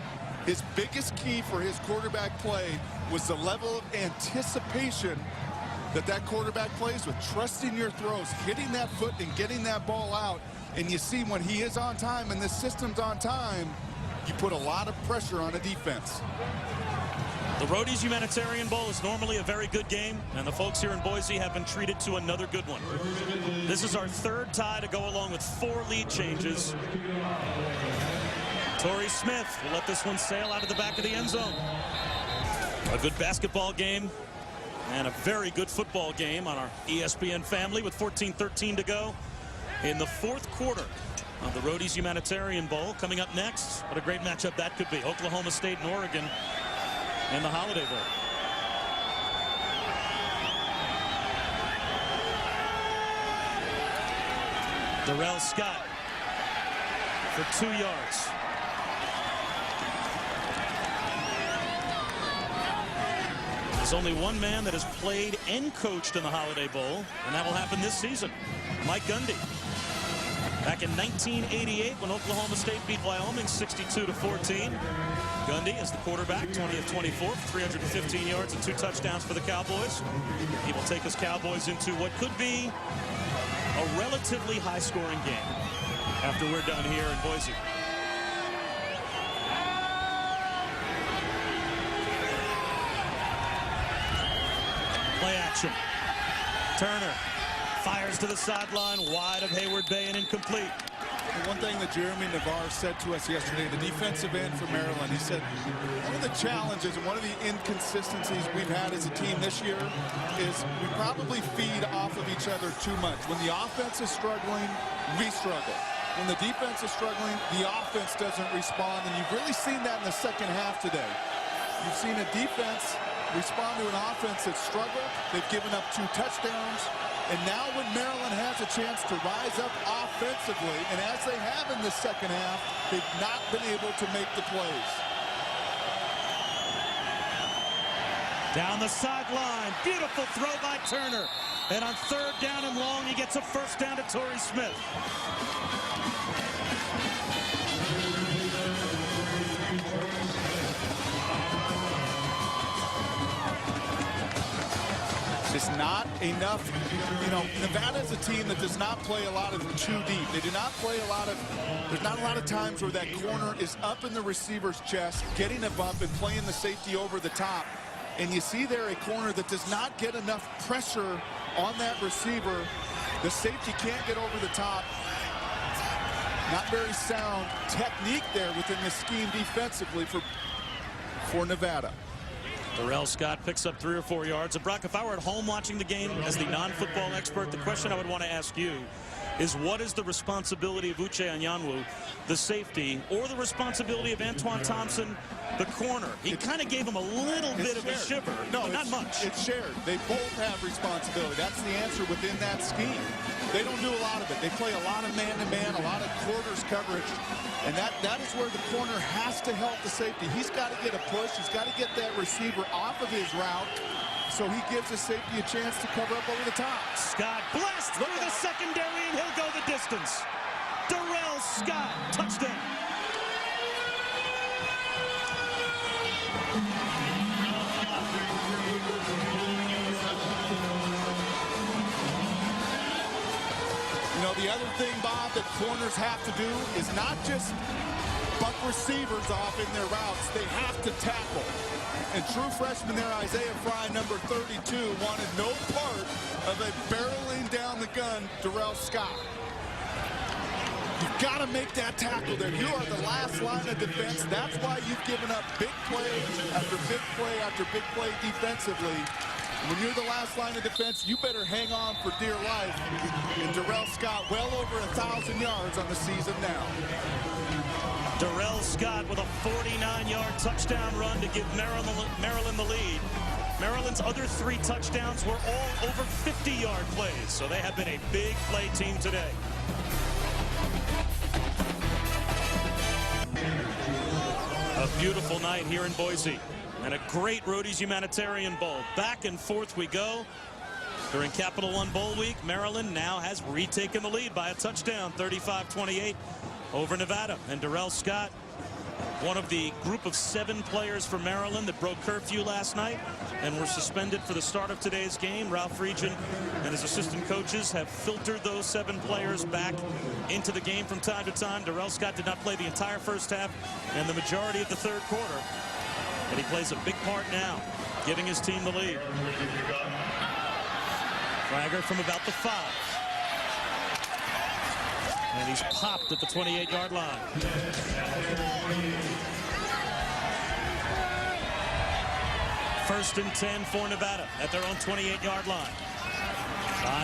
his biggest key for his quarterback play was the level of anticipation that quarterback plays with, trusting your throws, hitting that foot and getting that ball out. And you see when he is on time and this system's on time, you put a lot of pressure on a defense. The Roady's Humanitarian Bowl is normally a very good game, and the folks here in Boise have been treated to another good one. This is our third tie to go along with 4 lead changes. Torrey Smith will let this one sail out of the back of the end zone. A good basketball game and a very good football game on our ESPN family with 14-13 to go in the 4th quarter of the Roady's Humanitarian Bowl. Coming up next, what a great matchup that could be. Oklahoma State and Oregon in the Holiday Bowl. Darrell Scott for 2 yards. There's only one man that has played and coached in the Holiday Bowl, and that will happen this season. Mike Gundy. Back in 1988 when Oklahoma State beat Wyoming 62-14. Gundy is the quarterback, 20 of 24, 315 yards and 2 touchdowns for the Cowboys. He will take his Cowboys into what could be a relatively high-scoring game after we're done here in Boise. Play action. Turner fires to the sideline, wide of Hayward Bay and incomplete. One thing that Jeremy Navarre said to us yesterday, the defensive end for Maryland, he said one of the challenges and one of the inconsistencies we've had as a team this year is we probably feed off of each other too much. When the offense is struggling, we struggle. When the defense is struggling, the offense doesn't respond, and you've really seen that in the second half today. You've seen a defense respond to an offense that struggled. They've given up 2 touchdowns. And now when Maryland has a chance to rise up offensively, and as they have in the second half, they've not been able to make the plays. Down the sideline, beautiful throw by Turner. And on 3rd down and long, he gets a first down to Torrey Smith. It's not enough. You know, Nevada is a team that does not play a lot of too deep. They do not play a lot of, there's not a lot of times where that corner is up in the receiver's chest, getting a bump and playing the safety over the top. And you see there a corner that does not get enough pressure on that receiver. The safety can't get over the top. Not very sound technique there within the scheme defensively for Nevada. Darrell Scott picks up 3 or 4 yards. And Brock, if I were at home watching the game as the non-football expert, the question I would want to ask you is what is the responsibility of Uche Anyanwu, the safety, or the responsibility of Antoine Thompson, the corner? He kind of gave him a little bit of a shiver, but not much. It's shared. They both have responsibility. That's the answer within that scheme. They don't do a lot of it. They play a lot of man-to-man, a lot of quarters coverage, and that is where the corner has to help the safety. He's got to get a push. He's got to get that receiver off of his route so he gives the safety a chance to cover up over the top. Scott blast through the secondary, and he'll go the distance. Darrell Scott, touchdown. You know, the other thing, Bob, that corners have to do is not just buck receivers off in their routes. They have to tackle. And true freshman there, Isaiah Fry, number 32, wanted no part of a barreling down the gun Darrell Scott. You've got to make that tackle there. You are the last line of defense. That's why you've given up big play after big play after big play defensively. When you're the last line of defense, you better hang on for dear life. And Darrell Scott well over 1,000 yards on the season now. Darrell Scott with a 49-yard touchdown run to give Maryland the lead. Maryland's other 3 touchdowns were all over 50-yard plays, so they have been a big play team today. A beautiful night here in Boise, and a great Roady's Humanitarian Bowl. Back and forth we go. During Capital One Bowl week, Maryland now has retaken the lead by a touchdown, 35-28 over Nevada. And Darrell Scott, one of the group of 7 players for Maryland that broke curfew last night and were suspended for the start of today's game. Ralph Friedgen and his assistant coaches have filtered those 7 players back into the game from time to time. Darrell Scott did not play the entire first half and the majority of the third quarter, but he plays a big part now, giving his team the lead. Flagger from about the 5. And he's popped at the 28-yard line. First and 10 for Nevada at their own 28-yard line.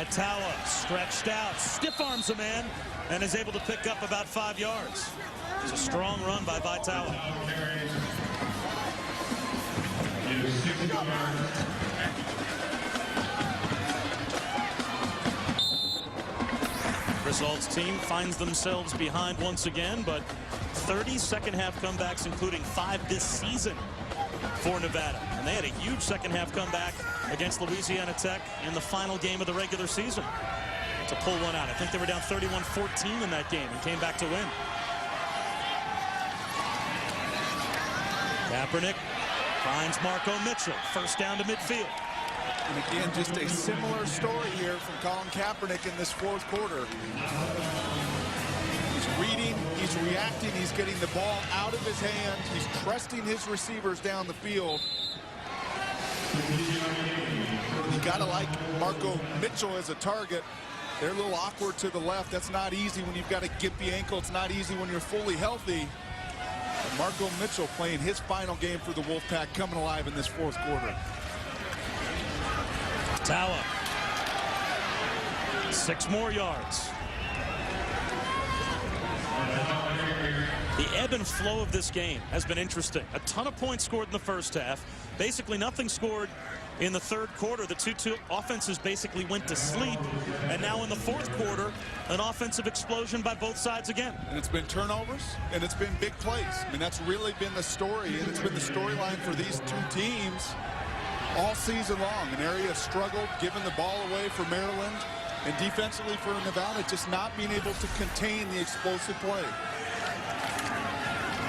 Tawa stretched out, stiff arms a man, and is able to pick up about 5 yards. It's a strong run by Tawa. Chris Ault's team finds themselves behind once again, but 30 second-half comebacks, including 5 this season for Nevada. And they had a huge second-half comeback against Louisiana Tech in the final game of the regular season to pull one out. I think they were down 31-14 in that game and came back to win. Kaepernick finds Marco Mitchell. First down to midfield. And again, just a similar story here from Colin Kaepernick in this fourth quarter. He's reading, he's reacting, he's getting the ball out of his hands, he's trusting his receivers down the field. You gotta like Marco Mitchell as a target. They're a little awkward to the left. That's not easy when you've got a gimpy ankle. It's not easy when you're fully healthy. And Marco Mitchell playing his final game for the Wolfpack, coming alive in this fourth quarter. Tawa, 6 more yards. The ebb and flow of this game has been interesting. A ton of points scored in the first half. Basically nothing scored in the third quarter. The two offenses basically went to sleep. And now in the fourth quarter, an offensive explosion by both sides again. And it's been turnovers, and it's been big plays. I mean, that's really been the story, and it's been the storyline for these 2 teams all season long. An area of struggle, giving the ball away for Maryland, and defensively for Nevada, just not being able to contain the explosive play.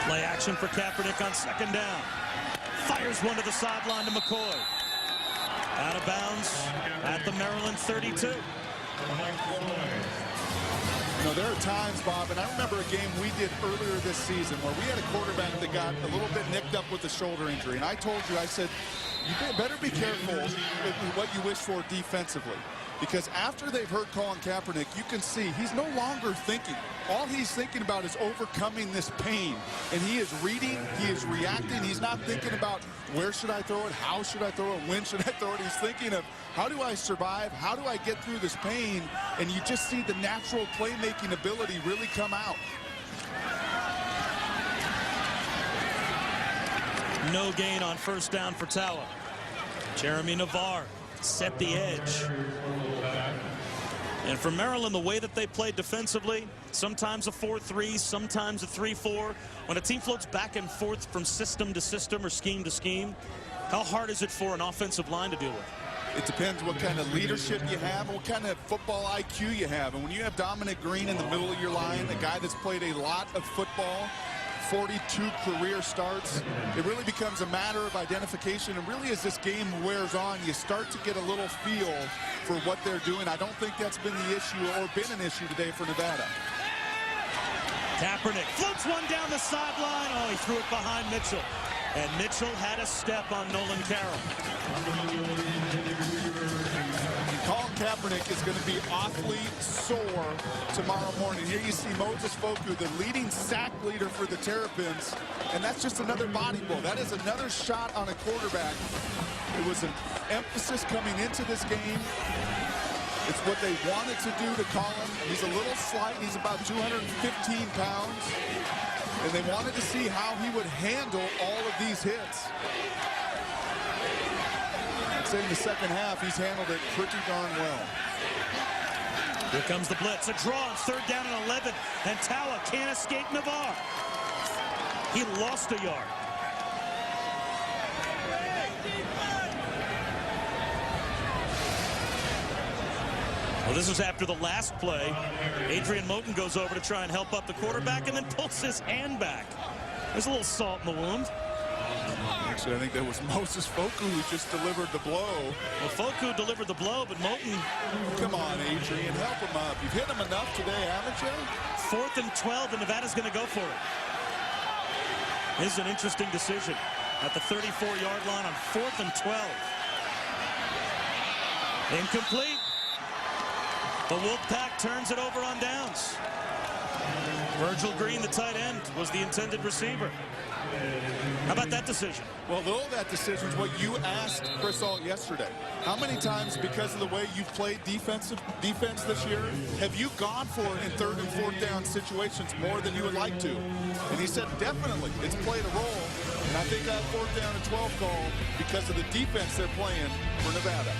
Play action for Kaepernick on second down. Fires one to the sideline to McCoy. Out of bounds at the Maryland 32. You know, there are times, Bob, and I remember a game we did earlier this season where we had a quarterback that got a little bit nicked up with a shoulder injury. And I told you, I said, you better be careful with what you wish for defensively. Because after they've heard Colin Kaepernick, you can see he's no longer thinking. All he's thinking about is overcoming this pain. And he is reading, he is reacting. He's not thinking about where should I throw it, how should I throw it, when should I throw it. He's thinking of how do I survive, how do I get through this pain. And you just see the natural playmaking ability really come out. No gain on first down for Tawa. Jeremy Navarre set the edge. And for Maryland, the way that they played defensively, sometimes a 4-3, sometimes a 3-4. When a team floats back and forth from system to system or scheme to scheme, how hard is it for an offensive line to deal with? It depends what kind of leadership you have, what kind of football IQ you have. And when you have Dominic Green in the middle of your line, a guy that's played a lot of football 42 career starts. It really becomes a matter of identification, and really as this game wears on, you start to get a little feel for what they're doing. I don't think that's been the issue or been an issue today for Nevada. Kaepernick floats one down the sideline. Oh, he threw it behind Mitchell. And Mitchell had a step on Nolan Carroll. Colin Kaepernick is going to be awfully sore tomorrow morning. Here you see Moses Foku, the leading sack leader for the Terrapins, and that's just another body blow. That is another shot on a quarterback. It was an emphasis coming into this game. It's what they wanted to do to Colin. He's a little slight. He's about 215 pounds. And they wanted to see how he would handle all of these hits. I'd say in the second half, he's handled it pretty darn well. Here comes the blitz. A draw on 3rd down and 11. And Tawa can't escape Navarre. He lost a yard. Well, this was after the last play. Adrian Moten goes over to try and help up the quarterback and then pulls his hand back. There's a little salt in the wound. Actually, I think that was Moses Foku who just delivered the blow. Well, Foku delivered the blow, but Moten... Come on, Adrian, help him up. You've hit him enough today, haven't you? 4th and 12, and Nevada's going to go for it. This is an interesting decision. At the 34-yard line on 4th and 12. Incomplete. The Wolfpack turns it over on downs. Virgil Green, the tight end, was the intended receiver. How about that decision? Well, though that decision is what you asked Chris Alt yesterday. How many times, because of the way you've played defense this year, have you gone for it in 3rd and 4th down situations more than you would like to? And he said, definitely, it's played a role. And I think that 4th down and 12 call because of the defense they're playing for Nevada.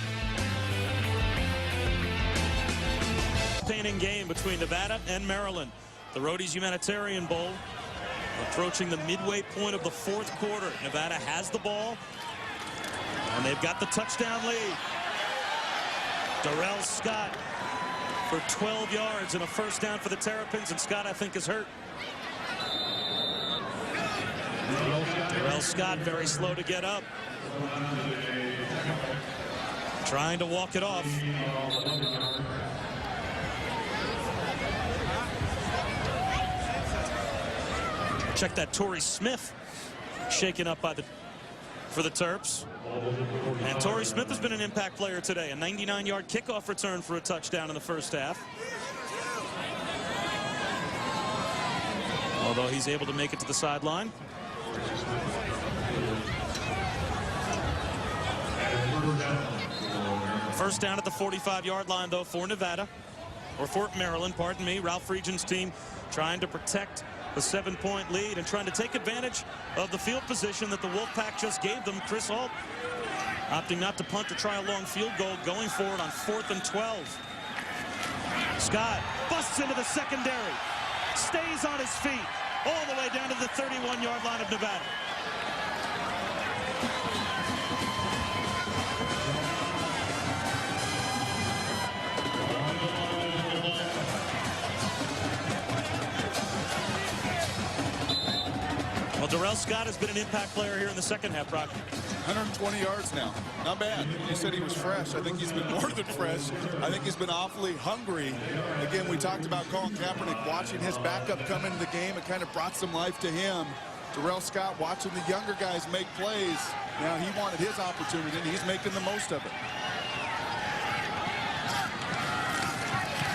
Entertaining game between Nevada and Maryland. The Roady's Humanitarian Bowl approaching the midway point of the 4th quarter. Nevada has the ball, and they've got the touchdown lead. Darrell Scott for 12 yards and a 1st down for the Terrapins, and Scott, I think, is hurt. Darrell Scott very slow to get up. Trying to walk it off. Check that, Torrey Smith shaken up for the Terps. And Torrey Smith has been an impact player today. A 99-yard kickoff return for a touchdown in the 1st half. Although he's able to make it to the sideline. First down at the 45-yard line, though, for Nevada. Or for Maryland, pardon me. Ralph Friedgen's team trying to protect the 7-point lead and trying to take advantage of the field position that the Wolfpack just gave them. Chris Alt opting not to punt to try a long field goal, going for it on 4th and 12. Scott busts into the secondary, stays on his feet all the way down to the 31-yard line of Nevada. Well, Darrell Scott has been an impact player here in the second half, Brock. 120 yards now. Not bad. You said he was fresh. I think he's been more than fresh. I think he's been awfully hungry. Again, we talked about Colin Kaepernick watching his backup come into the game. It kind of brought some life to him. Darrell Scott watching the younger guys make plays. Now he wanted his opportunity, and he's making the most of it.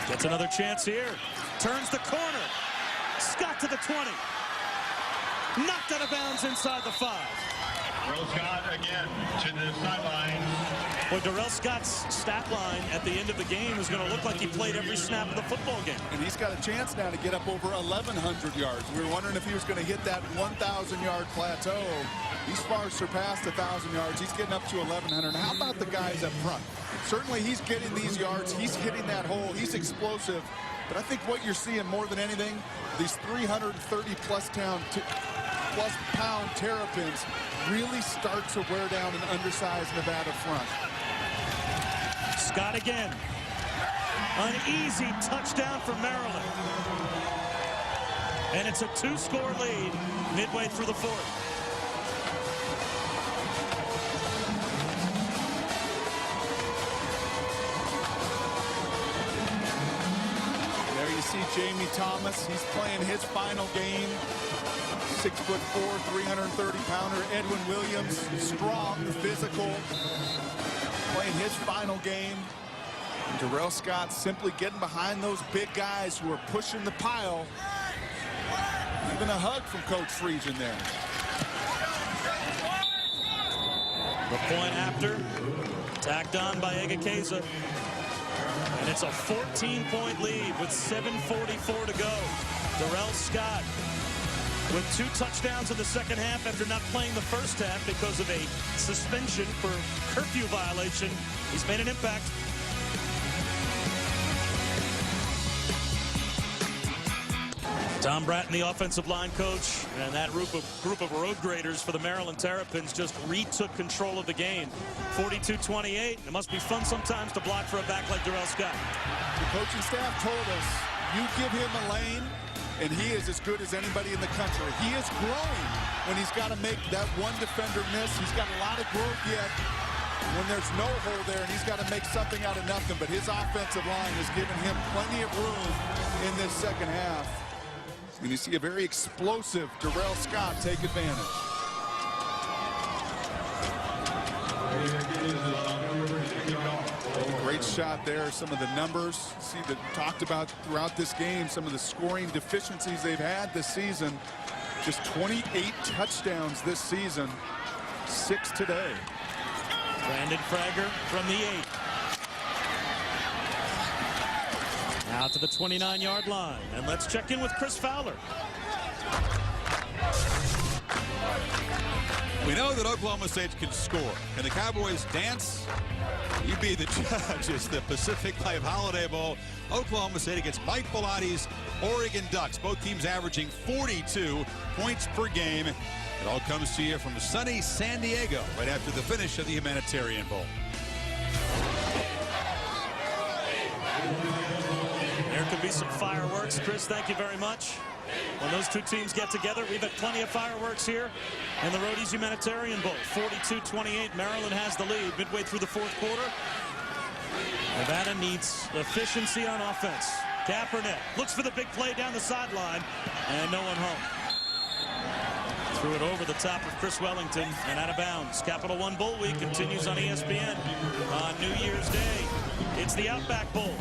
Gets another chance here. Turns the corner. Scott to the 20. Knocked out of bounds inside the 5. Darrell Scott again to the sideline. Well, Darrell Scott's stat line at the end of the game is going to look like he played every snap of the football game. And he's got a chance now to get up over 1,100 yards. We were wondering if he was going to hit that 1,000-yard plateau. He's far surpassed 1,000 yards. He's getting up to 1,100. How about the guys up front? Certainly he's getting these yards. He's hitting that hole. He's explosive. But I think what you're seeing more than anything, these 330-plus pound Terrapins really start to wear down an undersized Nevada front. Scott again. An easy touchdown for Maryland. And it's a 2-score lead midway through the fourth. See Jamie Thomas, he's playing his final game. 6'4", 330-pounder Edwin Williams, strong, physical, playing his final game. And Darrell Scott simply getting behind those big guys who are pushing the pile. Even a hug from Coach Friedgen there. The point after, tacked on by Egekeza. And it's a 14-point lead with 7:44 to go. Darrell Scott with 2 touchdowns in the second half after not playing the first half because of a suspension for curfew violation. He's made an impact. Tom Bratton, the offensive line coach, and that group of road graders for the Maryland Terrapins just retook control of the game. 42-28. It must be fun sometimes to block for a back like Darrell Scott. The coaching staff told us, you give him a lane, and he is as good as anybody in the country. He is growing when he's got to make that one defender miss. He's got a lot of growth yet when there's no hole there, and he's got to make something out of nothing. But his offensive line has given him plenty of room in this second half. And you see a very explosive Darrell Scott take advantage. Oh, great shot there. Some of the numbers, see that talked about throughout this game, some of the scoring deficiencies they've had this season. Just 28 touchdowns this season, 6 today. Brandon Frager from the 8. Out to the 29-yard line. And let's check in with Chris Fowler. We know that Oklahoma State can score. Can the Cowboys dance? You be the judge. It's the Pacific Life Holiday Bowl. Oklahoma State against Mike Belotti's Oregon Ducks. Both teams averaging 42 points per game. It all comes to you from sunny San Diego right after the finish of the Humanitarian Bowl. There could be some fireworks. Chris, thank you very much. When those two teams get together, we've had plenty of fireworks here in the Roady's Humanitarian Bowl. 42-28, Maryland has the lead midway through the fourth quarter. Nevada needs efficiency on offense. Kaepernick looks for the big play down the sideline, and no one home. Threw it over the top of Chris Wellington and out of bounds. Capital One Bowl Week continues on ESPN on New Year's Day. It's the Outback Bowl.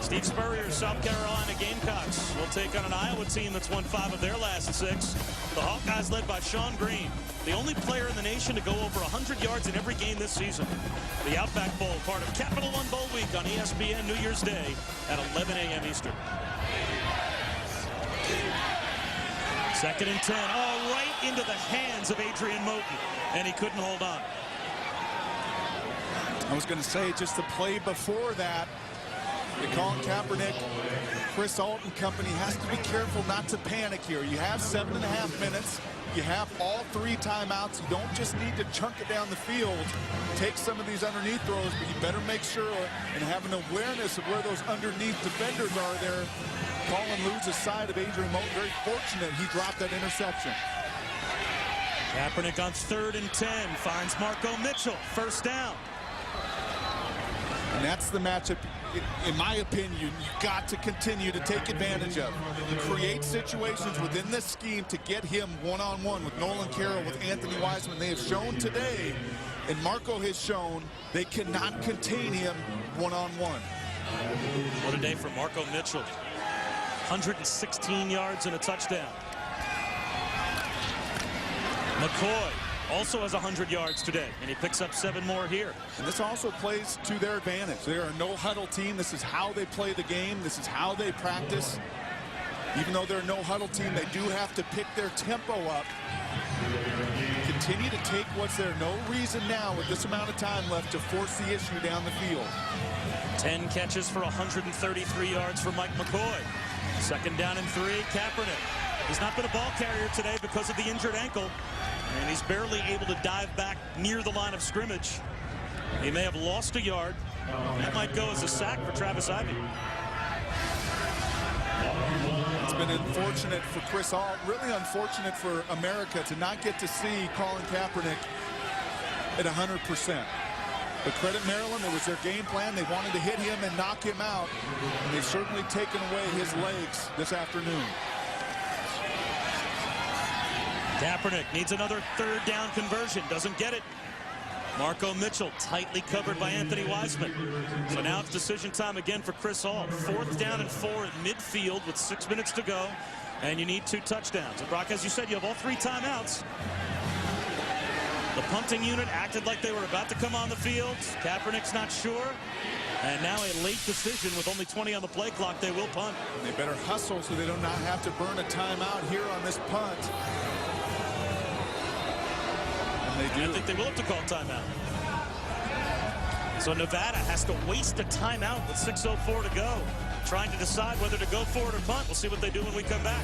Steve Spurrier's South Carolina Gamecocks will take on an Iowa team that's won 5 of their last 6. The Hawkeyes led by Sean Green, the only player in the nation to go over 100 yards in every game this season. The Outback Bowl, part of Capital One Bowl Week on ESPN New Year's Day at 11 a.m. Eastern. 2nd and 10. Oh, right into the hands of Adrian Moten, and he couldn't hold on. I was going to say, just the play before that, the Colin Kaepernick, Chris Alton company has to be careful not to panic here. You have 7.5 minutes. You have all 3 timeouts. You don't just need to chunk it down the field. Take some of these underneath throws, but you better make sure and have an awareness of where those underneath defenders are there. Colin loses sight of Adrian Moten. Very fortunate he dropped that interception. Kaepernick on 3rd and 10 finds Marco Mitchell. First down. And that's the matchup, in my opinion, you've got to continue to take advantage of. Create situations within this scheme to get him one-on-one with Nolan Carroll, with Anthony Wiseman. They have shown today, and Marco has shown, they cannot contain him one-on-one. What a day for Marco Mitchell. 116 yards and a touchdown. McCoy also has 100 yards today, and he picks up 7 more here. And this also plays to their advantage. They are a no-huddle team. This is how they play the game. This is how they practice. Even though they're a no-huddle team, they do have to pick their tempo up. Continue to take what's there. No reason now, with this amount of time left, to force the issue down the field. 10 catches for 133 yards for Mike McCoy. 2nd down and 3, Kaepernick. He's not been a ball carrier today because of the injured ankle, and he's barely able to dive back near the line of scrimmage. He may have lost a yard. That might go as a sack for Travis Ivey. It's been unfortunate for Chris Alt, really unfortunate for America to not get to see Colin Kaepernick at 100%. But credit Maryland, it was their game plan. They wanted to hit him and knock him out. And they've certainly taken away his legs this afternoon. Kaepernick needs another third down conversion. Doesn't get it. Marco Mitchell tightly covered by Anthony Wiseman. So now it's decision time again for Chris Alt. 4th down and 4 at midfield with 6 minutes to go. And you need 2 touchdowns. And Brock, as you said, you have all 3 timeouts. The punting unit acted like they were about to come on the field. Kaepernick's not sure. And now a late decision with only 20 on the play clock. They will punt. And they better hustle so they do not have to burn a timeout here on this punt. They do. I think they will have to call timeout. So Nevada has to waste a timeout with 6:04 to go, trying to decide whether to go for it or punt. We'll see what they do when we come back.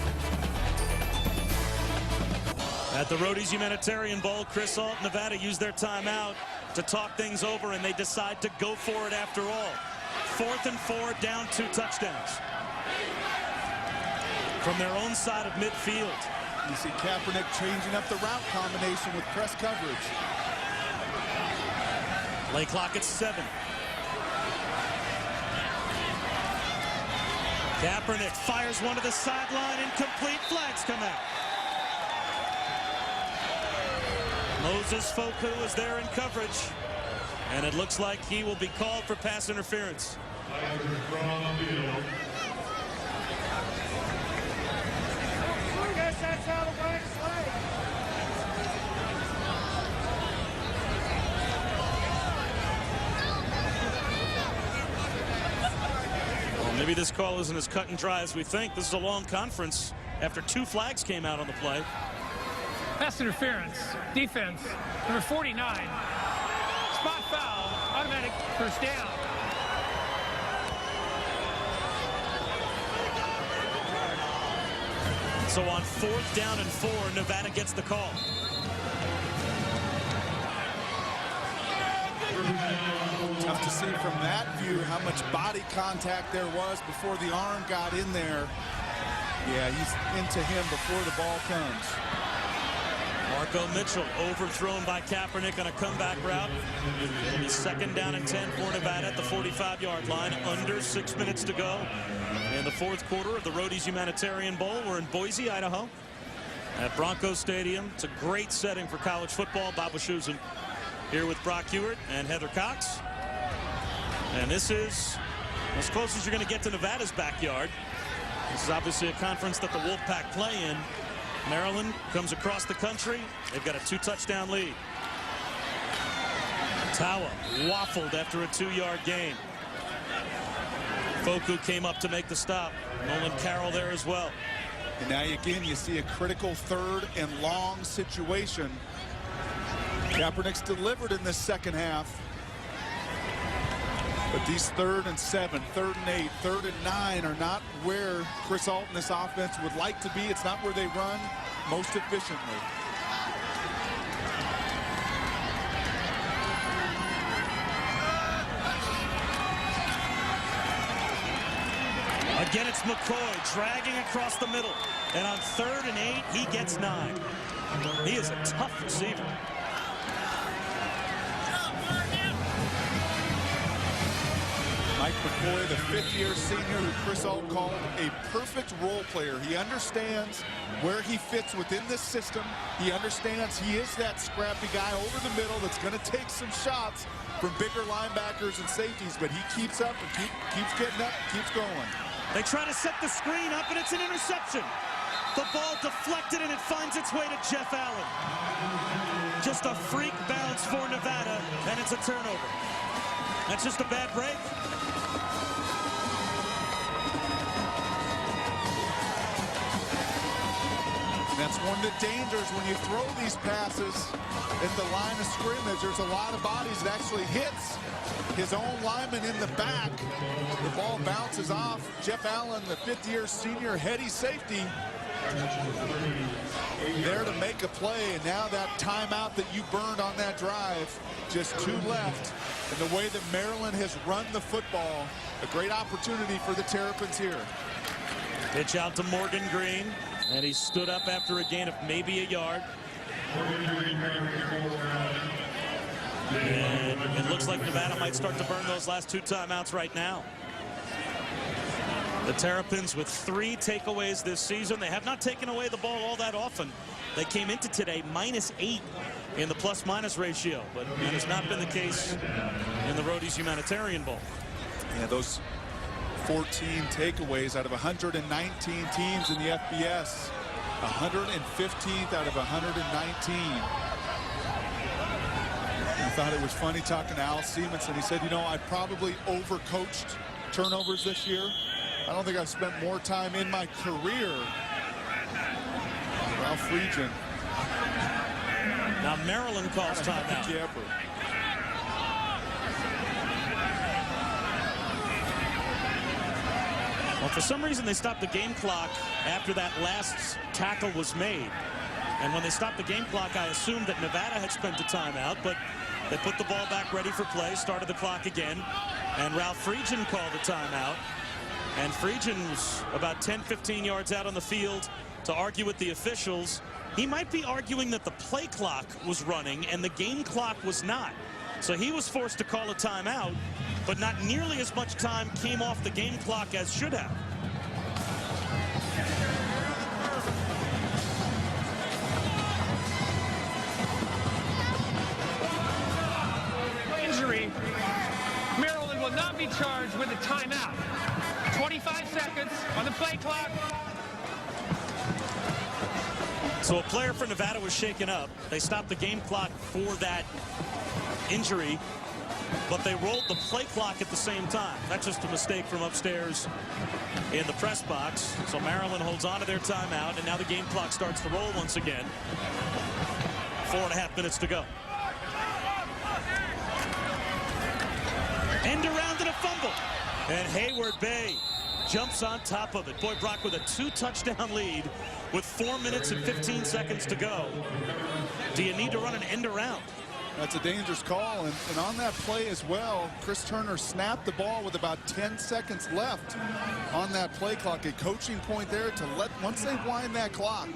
At the Roady's Humanitarian Bowl, Chris Alt, Nevada used their timeout to talk things over, and they decide to go for it after all. 4th and 4, down 2 touchdowns. From their own side of midfield. You see Kaepernick changing up the route combination with press coverage. Play clock at 7. Kaepernick fires one to the sideline, incomplete. Flags come out. Moses Foku is there in coverage, and it looks like he will be called for pass interference. Well, maybe this call isn't as cut and dry as we think. This is a long conference after 2 flags came out on the play. Pass interference, defense, number 49. Spot foul, automatic first down. So on 4th down and 4, Nevada gets the call. Tough to see from that view how much body contact there was before the arm got in there. Yeah, he's into him before the ball comes. Marco Mitchell overthrown by Kaepernick on a comeback route. It'll be 2nd down and 10 for Nevada at the 45-yard line. Under 6 minutes to go in the 4th quarter of the Roady's Humanitarian Bowl. We're in Boise, Idaho, at Bronco Stadium. It's a great setting for college football. Bob Wischusen here with Brock Hewitt and Heather Cox. And this is as close as you're going to get to Nevada's backyard. This is obviously a conference that the Wolfpack play in. Maryland comes across the country. They've got a 2-touchdown lead. Tawa waffled after a 2-yard gain. Foku came up to make the stop. Nolan Carroll there as well. And now again you see a critical 3rd and long situation. Kaepernick's delivered in this second half. But these 3rd and 7, 3rd and 8, 3rd and 9 are not where Chris Alt and this offense would like to be. It's not where they run most efficiently. Again, it's McCoy dragging across the middle. And on 3rd and 8, he gets 9. He is a tough receiver. Mike McCoy, the 5th-year senior who Chris Alt called a perfect role player. He understands where he fits within this system. He understands he is that scrappy guy over the middle that's going to take some shots from bigger linebackers and safeties, but he keeps up and keeps getting up, keeps going. They try to set the screen up, and it's an interception. The ball deflected, and it finds its way to Jeff Allen. Just a freak bounce for Nevada, and it's a turnover. That's just a bad break. That's one of the dangers when you throw these passes at the line of scrimmage. There's a lot of bodies that actually hits his own lineman in the back. The ball bounces off. Jeff Allen, the 5th-year senior heady safety, there to make a play. And now that timeout that you burned on that drive, just 2 left. And the way that Maryland has run the football, a great opportunity for the Terrapins here. Pitch out to Morgan Green, and he stood up after a gain of maybe a yard. And it looks like Nevada might start to burn those last 2 timeouts right now. The Terrapins with 3 takeaways this season. They have not taken away the ball all that often. They came into today -8 in the plus-minus ratio, but that has not been the case in the Roady's Humanitarian Bowl. Yeah, those 14 takeaways out of 119 teams in the FBS. 115th out of 119. I thought it was funny talking to Al Simonson. He said, you know, I probably overcoached turnovers this year. I don't think I've spent more time in my career. Ralph Friedgen. Now Maryland calls timeout. Well, for some reason they stopped the game clock after that last tackle was made. And when they stopped the game clock, I assumed that Nevada had spent a timeout, but they put the ball back ready for play, started the clock again, and Ralph Friedgen called a timeout. And Friedgen was about 10-15 yards out on the field to argue with the officials. He might be arguing that the play clock was running and the game clock was not. So he was forced to call a timeout, but not nearly as much time came off the game clock as should have. Injury. Maryland will not be charged with a timeout. 25 seconds on the play clock. So a player for Nevada was shaken up. They stopped the game clock for that injury, but they rolled the play clock at the same time. That's just a mistake from upstairs in the press box. So Maryland holds on to their timeout, and now the game clock starts to roll once again. 4.5 minutes to go. End around and a fumble. And Hayward Bay jumps on top of it. Boy, Brock with a 2-touchdown lead with 4 minutes and 15 seconds to go. Do you need to run an end around? That's a dangerous call, and on that play as well, Chris Turner snapped the ball with about 10 seconds left on that play clock. A coaching point there to once they wind that clock,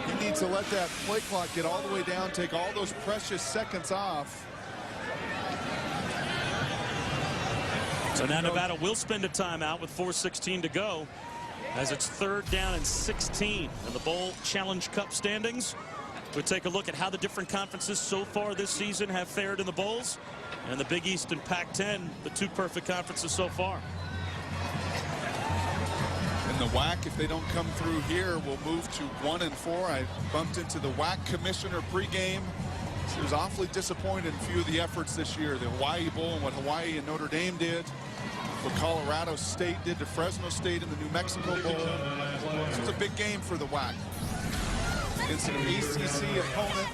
he needs to let that play clock get all the way down, take all those precious seconds off. So now Nevada will spend a timeout with 4:16 to go as it's 3rd down and 16 in the Bowl Challenge Cup standings. We'll take a look at how the different conferences so far this season have fared in the bowls, and the Big East and Pac-10, the 2 perfect conferences so far. And the WAC, if they don't come through here, will move to 1-4. I bumped into the WAC commissioner pregame. He was awfully disappointed in a few of the efforts this year. The Hawaii Bowl and what Hawaii and Notre Dame did, what Colorado State did to Fresno State in the New Mexico Bowl. This was a big game for the WAC. Against an ACC opponent.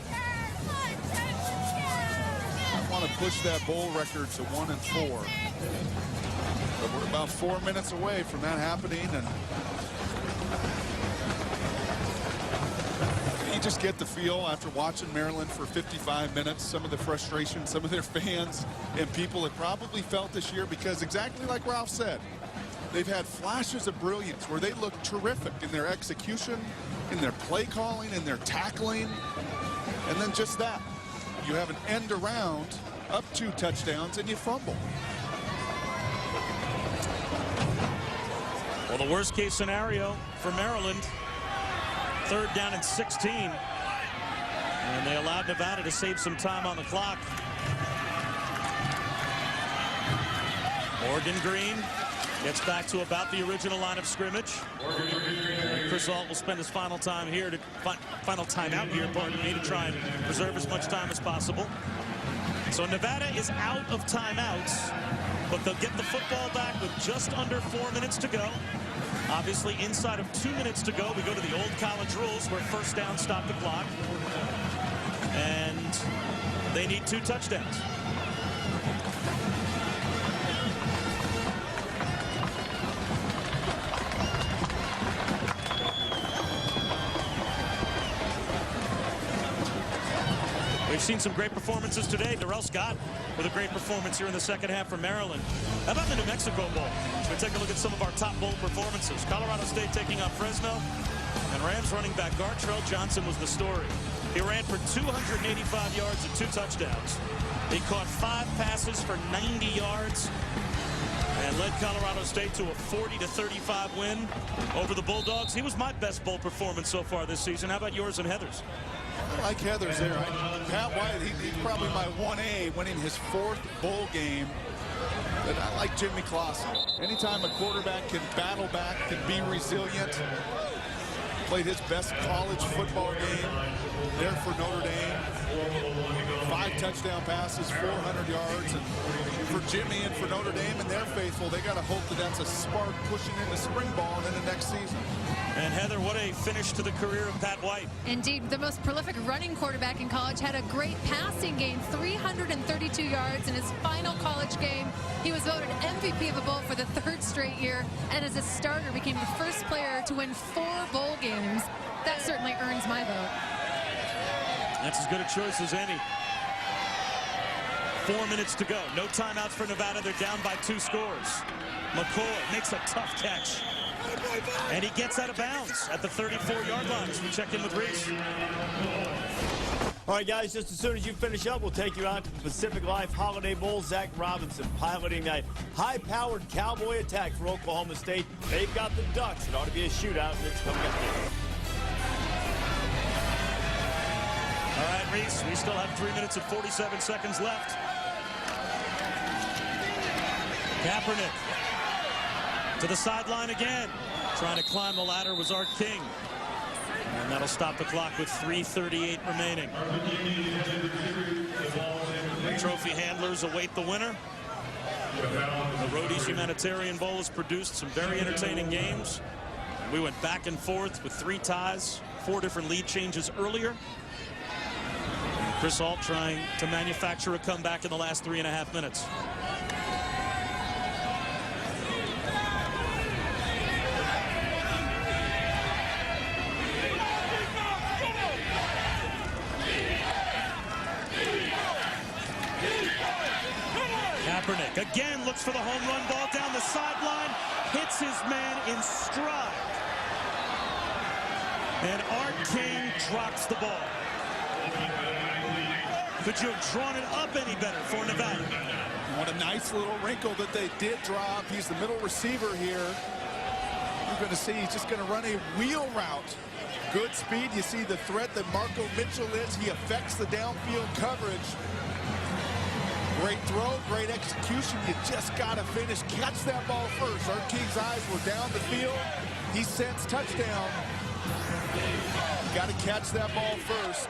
I want to push that bowl record to 1-4. But we're about 4 minutes away from that happening, and you just get the feel after watching Maryland for 55 minutes, some of the frustration, some of their fans and people have probably felt this year, because exactly like Ralph said, they've had flashes of brilliance where they look terrific in their execution, in their play calling, in their tackling, and then just that. You have an end around, up 2 touchdowns, and you fumble. Well, the worst case scenario for Maryland, 3rd down and 16. And they allowed Nevada to save some time on the clock. Morgan Green gets back to about the original line of scrimmage. And Chris Ault will spend his final time here to final timeout here, pardon me, to try and preserve as much time as possible. So Nevada is out of timeouts, but they'll get the football back with just under 4 minutes to go. Obviously, inside of 2 minutes to go, we go to the old college rules where first down stop the clock. And they need 2 touchdowns. We've seen some great performances today. Darrell Scott with a great performance here in the second half for Maryland. How about the New Mexico Bowl? So we take a look at some of our top bowl performances. Colorado State taking on Fresno, and Rams running back Gartrell Johnson was the story. He ran for 285 yards and 2 touchdowns. He caught 5 passes for 90 yards and led Colorado State to a 40-35 win over the Bulldogs. He was my best bowl performance so far this season. How about yours and Heather's? I like Heather's there. Pat White, he's probably my 1A, winning his 4th bowl game. But I like Jimmy Clausen. Anytime a quarterback can battle back, can be resilient, played his best college football game there for Notre Dame. 5 touchdown passes, 400 yards. And for Jimmy and for Notre Dame and their faithful, they got to hope that that's a spark pushing into spring ball and in the next season. And Heather, what a finish to the career of Pat White. Indeed, the most prolific running quarterback in college, had a great passing game, 332 yards in his final college game. He was voted MVP of the bowl for the 3rd straight year, and as a starter became the first player to win 4 bowl games. That certainly earns my vote. That's as good a choice as any. 4 minutes to go. No timeouts for Nevada. They're down by 2 scores. McCoy makes a tough catch. And he gets out of bounds at the 34-yard line as we check in with Reese. All right, guys, just as soon as you finish up, we'll take you out to the Pacific Life Holiday Bowl. Zach Robinson piloting a high-powered cowboy attack for Oklahoma State. They've got the Ducks. It ought to be a shootout, and it's coming up here. All right, Reese, we still have 3 minutes and 47 seconds left. Kaepernick to the sideline again. Trying to climb the ladder was Art King. And that'll stop the clock with 3:38 remaining. The trophy handlers await the winner. The Roady's Humanitarian Bowl has produced some very entertaining games. We went back and forth with 3 ties, 4 different lead changes earlier. Chris Ault trying to manufacture a comeback in the last 3.5 minutes. Kaepernick again looks for the home run ball down the sideline, hits his man in stride. And Art King drops the ball. Could you have drawn it up any better for Nevada? What a nice little wrinkle that they did drop. He's the middle receiver here. You're going to see he's just going to run a wheel route. Good speed. You see the threat that Marco Mitchell is. He affects the downfield coverage. Great throw, great execution. You just got to finish. Catch that ball first. Art King's eyes were down the field. He sends touchdown. Got to catch that ball first.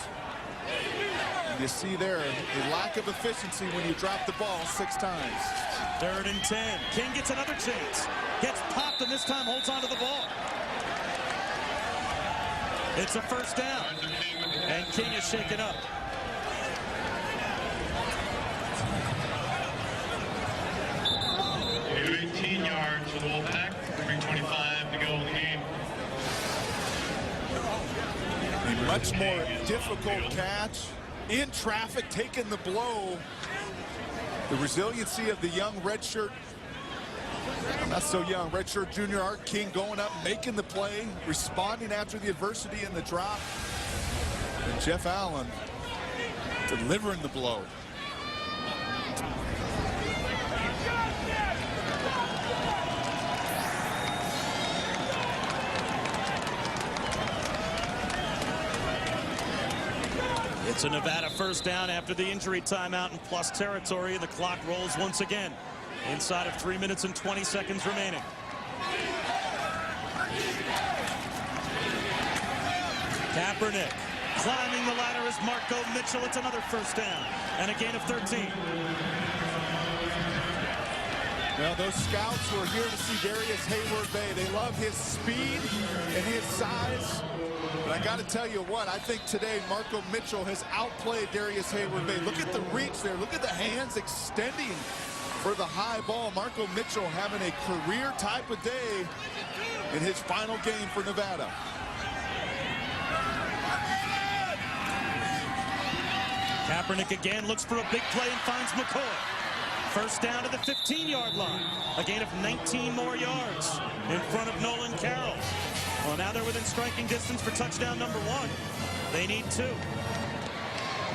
And you see there a lack of efficiency when you drop the ball 6 times. 3rd and 10. King gets another chance. Gets popped and this time holds onto the ball. It's a 1st down. And King is shaken up. They do 18 yards for the Wolfpack. 3:25 to go in the game. A much more difficult catch. In traffic, taking the blow. The resiliency of the young redshirt, not so young, redshirt junior Art King going up, making the play, responding after the adversity in the drop. And Jeff Allen delivering the blow. It's a Nevada 1st down after the injury timeout in plus territory, and the clock rolls once again inside of 3 minutes and 20 seconds remaining. Kaepernick climbing the ladder is Marco Mitchell. It's another 1st down and a gain of 13. Well, those scouts who are here to see Darius Hayward Bay, they love his speed and his size. But I got to tell you what, I think today Marco Mitchell has outplayed Darius Hayward Bay. Look at the reach there. Look at the hands extending for the high ball. Marco Mitchell having a career type of day in his final game for Nevada. Kaepernick again looks for a big play and finds McCoy. First down to the 15-yard line. A gain of 19 more yards in front of Nolan Carroll. Well, now they're within striking distance for touchdown number 1. They need 2.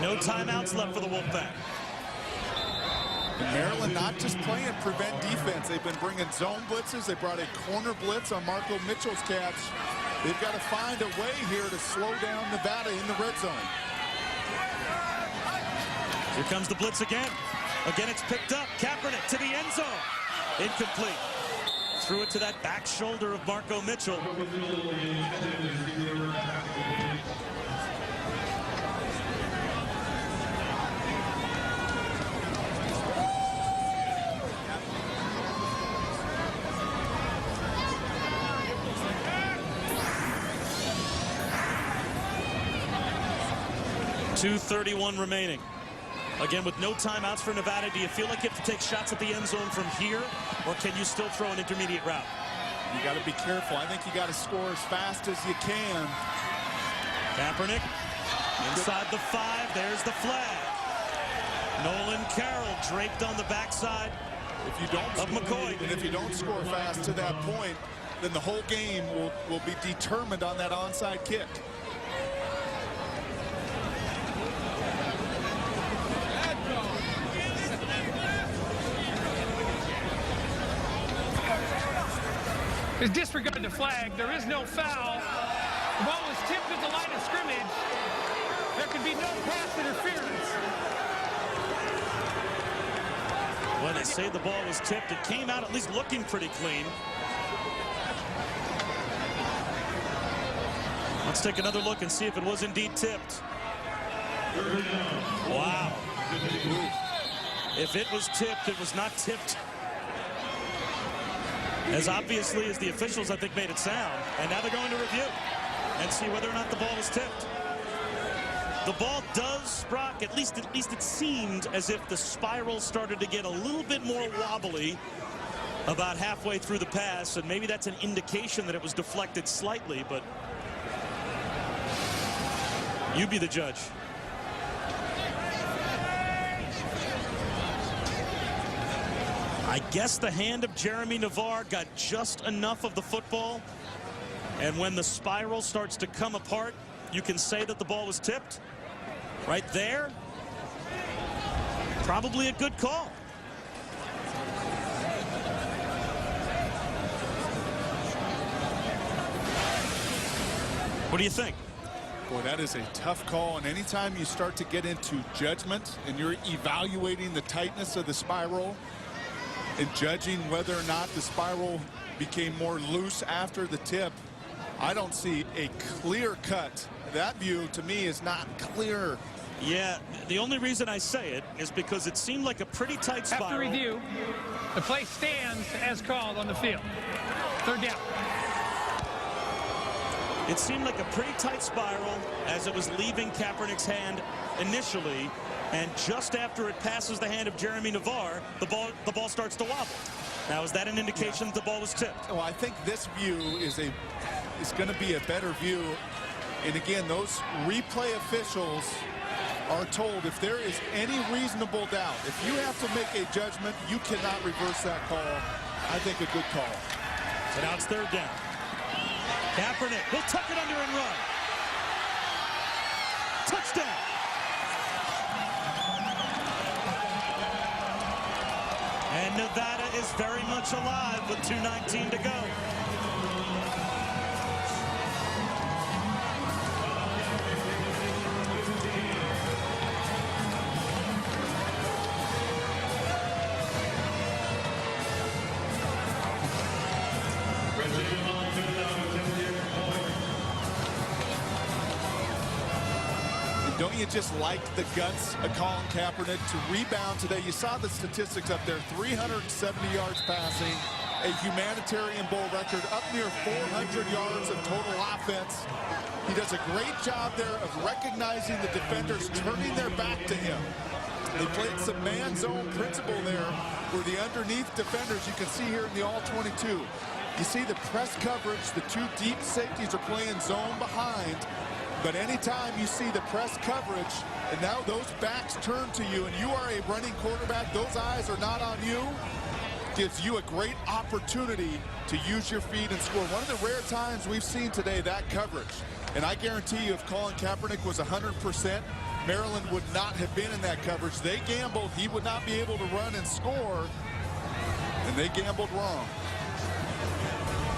No timeouts left for the Wolfpack. And Maryland not just playing prevent defense. They've been bringing zone blitzes. They brought a corner blitz on Marco Mitchell's catch. They've got to find a way here to slow down Nevada in the red zone. Here comes the blitz again. Again, it's picked up. Kaepernick to the end zone. Incomplete. Threw it to that back shoulder of Marco Mitchell. .231 remaining. Again, with no timeouts for Nevada, do you feel like you have to take shots at the end zone from here, or can you still throw an intermediate route? You got to be careful. I think you got to score as fast as you can. Kaepernick inside the 5. There's the flag. Nolan Carroll draped on the backside if you don't of McCoy. And if you don't score fast to that point, then the whole game will be determined on that onside kick. Is disregard the flag. There is no foul. The ball was tipped at the line of scrimmage. There could be no pass interference. When they say the ball was tipped, it came out at least looking pretty clean. Let's take another look and see if it was indeed tipped. Wow. If it was tipped, it was not tipped as obviously as the officials, I think, made it sound. And now they're going to review and see whether or not the ball was tipped. The ball does, Brock, at least it seemed as if the spiral started to get a little bit more wobbly about halfway through the pass, and maybe that's an indication that it was deflected slightly, but you be the judge. I guess the hand of Jeremy Navarre got just enough of the football, and when the spiral starts to come apart, you can say that the ball was tipped. Right there, probably a good call. What do you think? Boy, that is a tough call, and anytime you start to get into judgment and you're evaluating the tightness of the spiral and judging whether or not the spiral became more loose after the tip, I don't see a clear cut. That view to me is not clear. Yeah, the only reason I say it is because it seemed like a pretty tight spiral. After review, the play stands as called on the field. Third down. It seemed like a pretty tight spiral as it was leaving Kaepernick's hand initially, and just after it passes the hand of Jeremy Navarre, the ball starts to wobble. Now, is that an indication that the ball was tipped? Well, I think this view is going to be a better view. And again, those replay officials are told if there is any reasonable doubt, if you have to make a judgment, you cannot reverse that call. I think a good call. So now it's third down. Kaepernick will tuck it under and run. Touchdown. And Nevada is very much alive with 2:19 to go. Don't you just like the guts of Colin Kaepernick to rebound today? You saw the statistics up there, 370 yards passing, a Humanitarian Bowl record, up near 400 yards of total offense. He does a great job there of recognizing the defenders turning their back to him. They played some man zone principle there where the underneath defenders, you can see here in the all-22, you see the press coverage, the two deep safeties are playing zone behind. But anytime you see the press coverage, and now those backs turn to you, and you are a running quarterback, those eyes are not on you, gives you a great opportunity to use your feet and score. One of the rare times we've seen today that coverage. And I guarantee you if Colin Kaepernick was 100%, Maryland would not have been in that coverage. They gambled he would not be able to run and score, and they gambled wrong.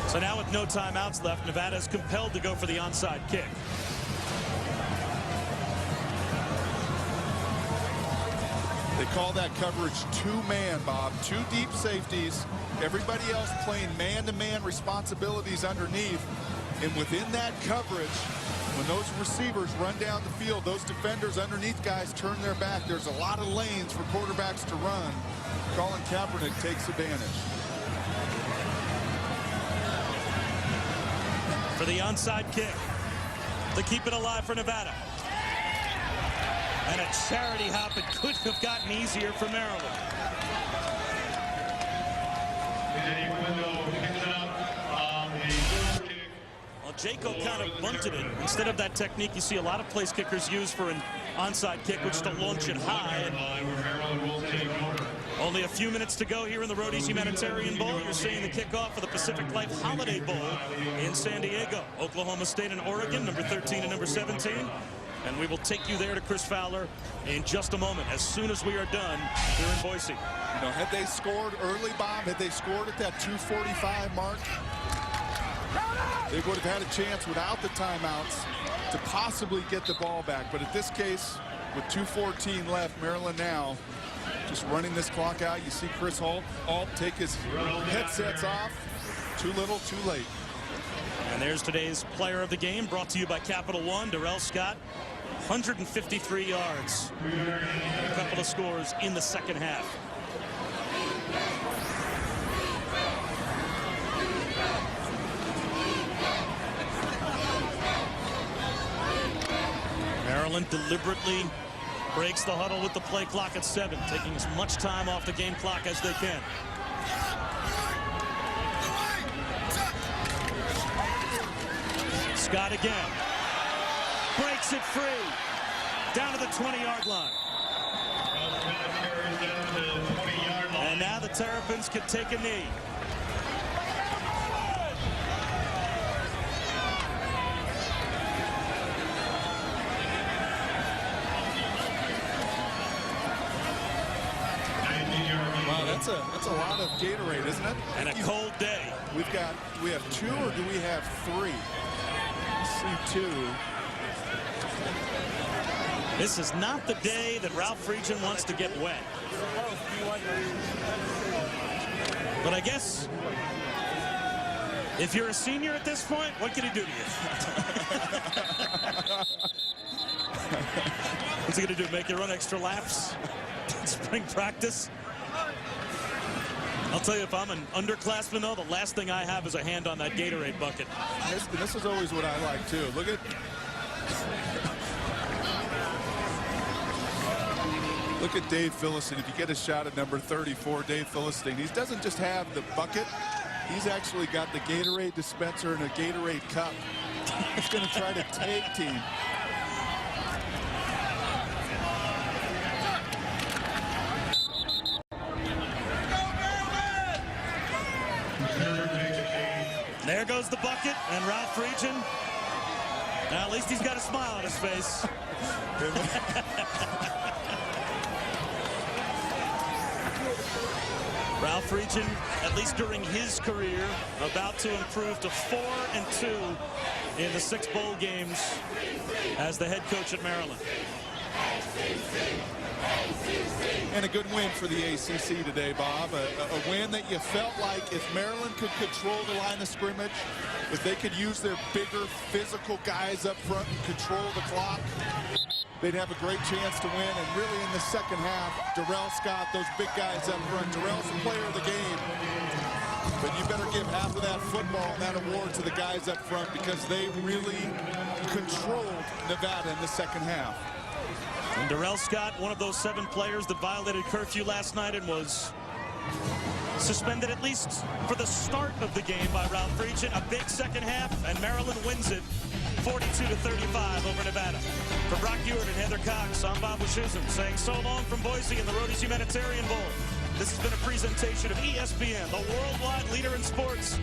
So now with no timeouts left, Nevada is compelled to go for the onside kick. They call that coverage two-man, Bob. Two deep safeties. Everybody else playing man-to-man responsibilities underneath. And within that coverage, when those receivers run down the field, those defenders underneath guys turn their back. There's a lot of lanes for quarterbacks to run. Colin Kaepernick takes advantage. For the onside kick to keep it alive for Nevada. And a charity hop, it couldn't have gotten easier for Maryland. Well, Jaco kind of bunted it. Instead of that technique you see a lot of place kickers use for an onside kick, which is to launch it high. And only a few minutes to go here in the Roady's Humanitarian Bowl. You're seeing the kickoff of the Pacific Life Holiday Bowl in San Diego. Oklahoma State and Oregon, number 13 and number 17. And we will take you there to Chris Fowler in just a moment, as soon as we are done here in Boise. You know, had they scored early, Bob, had they scored at that 2:45 mark, they would have had a chance without the timeouts to possibly get the ball back. But in this case, with 2:14 left, Maryland now just running this clock out. You see Chris Alt take his headsets off. Too little, too late. And there's today's player of the game, brought to you by Capital One, Darrell Scott. 153 yards. A couple of scores in the second half. Maryland deliberately breaks the huddle with the play clock at 7, taking as much time off the game clock as they can. Scott again. Breaks it free. Down to the 20-yard line. And now the Terrapins can take a knee. Wow, that's a lot of Gatorade, isn't it? And a cold day. We have 2 or do we have 3? See 2. This is not the day that Ralph Friedgen wants to get wet. But I guess if you're a senior at this point, what can he do to you? What's he going to do? Make you run extra laps? Spring practice? I'll tell you, if I'm an underclassman, though, the last thing I have is a hand on that Gatorade bucket. This is always what I like, too. Look at... Look at Dave Philistine. If you get a shot at number 34, Dave Philistine, he doesn't just have the bucket. He's actually got the Gatorade dispenser and a Gatorade cup. He's going to try to tag team. There goes the bucket, and Ralph Friedgen. Now, at least he's got a smile on his face. Ralph Friedgen, at least during his career, about to improve to 4-2 in the 6 bowl games as the head coach at Maryland. And a good win for the ACC today, Bob. A win that you felt like if Maryland could control the line of scrimmage, if they could use their bigger physical guys up front and control the clock, they'd have a great chance to win. And really in the second half, Darrell Scott, those big guys up front, Darrell's the player of the game. But you better give half of that football and that award to the guys up front because they really controlled Nevada in the second half. And Darrell Scott, one of those 7 players that violated curfew last night and was suspended at least for the start of the game by Ralph Friedgen. A big second half, and Maryland wins it 42-35 over Nevada. For Brock Ewart and Heather Cox, I'm Bob Wischusen saying so long from Boise in the Roady's Humanitarian Bowl. This has been a presentation of ESPN, the worldwide leader in sports.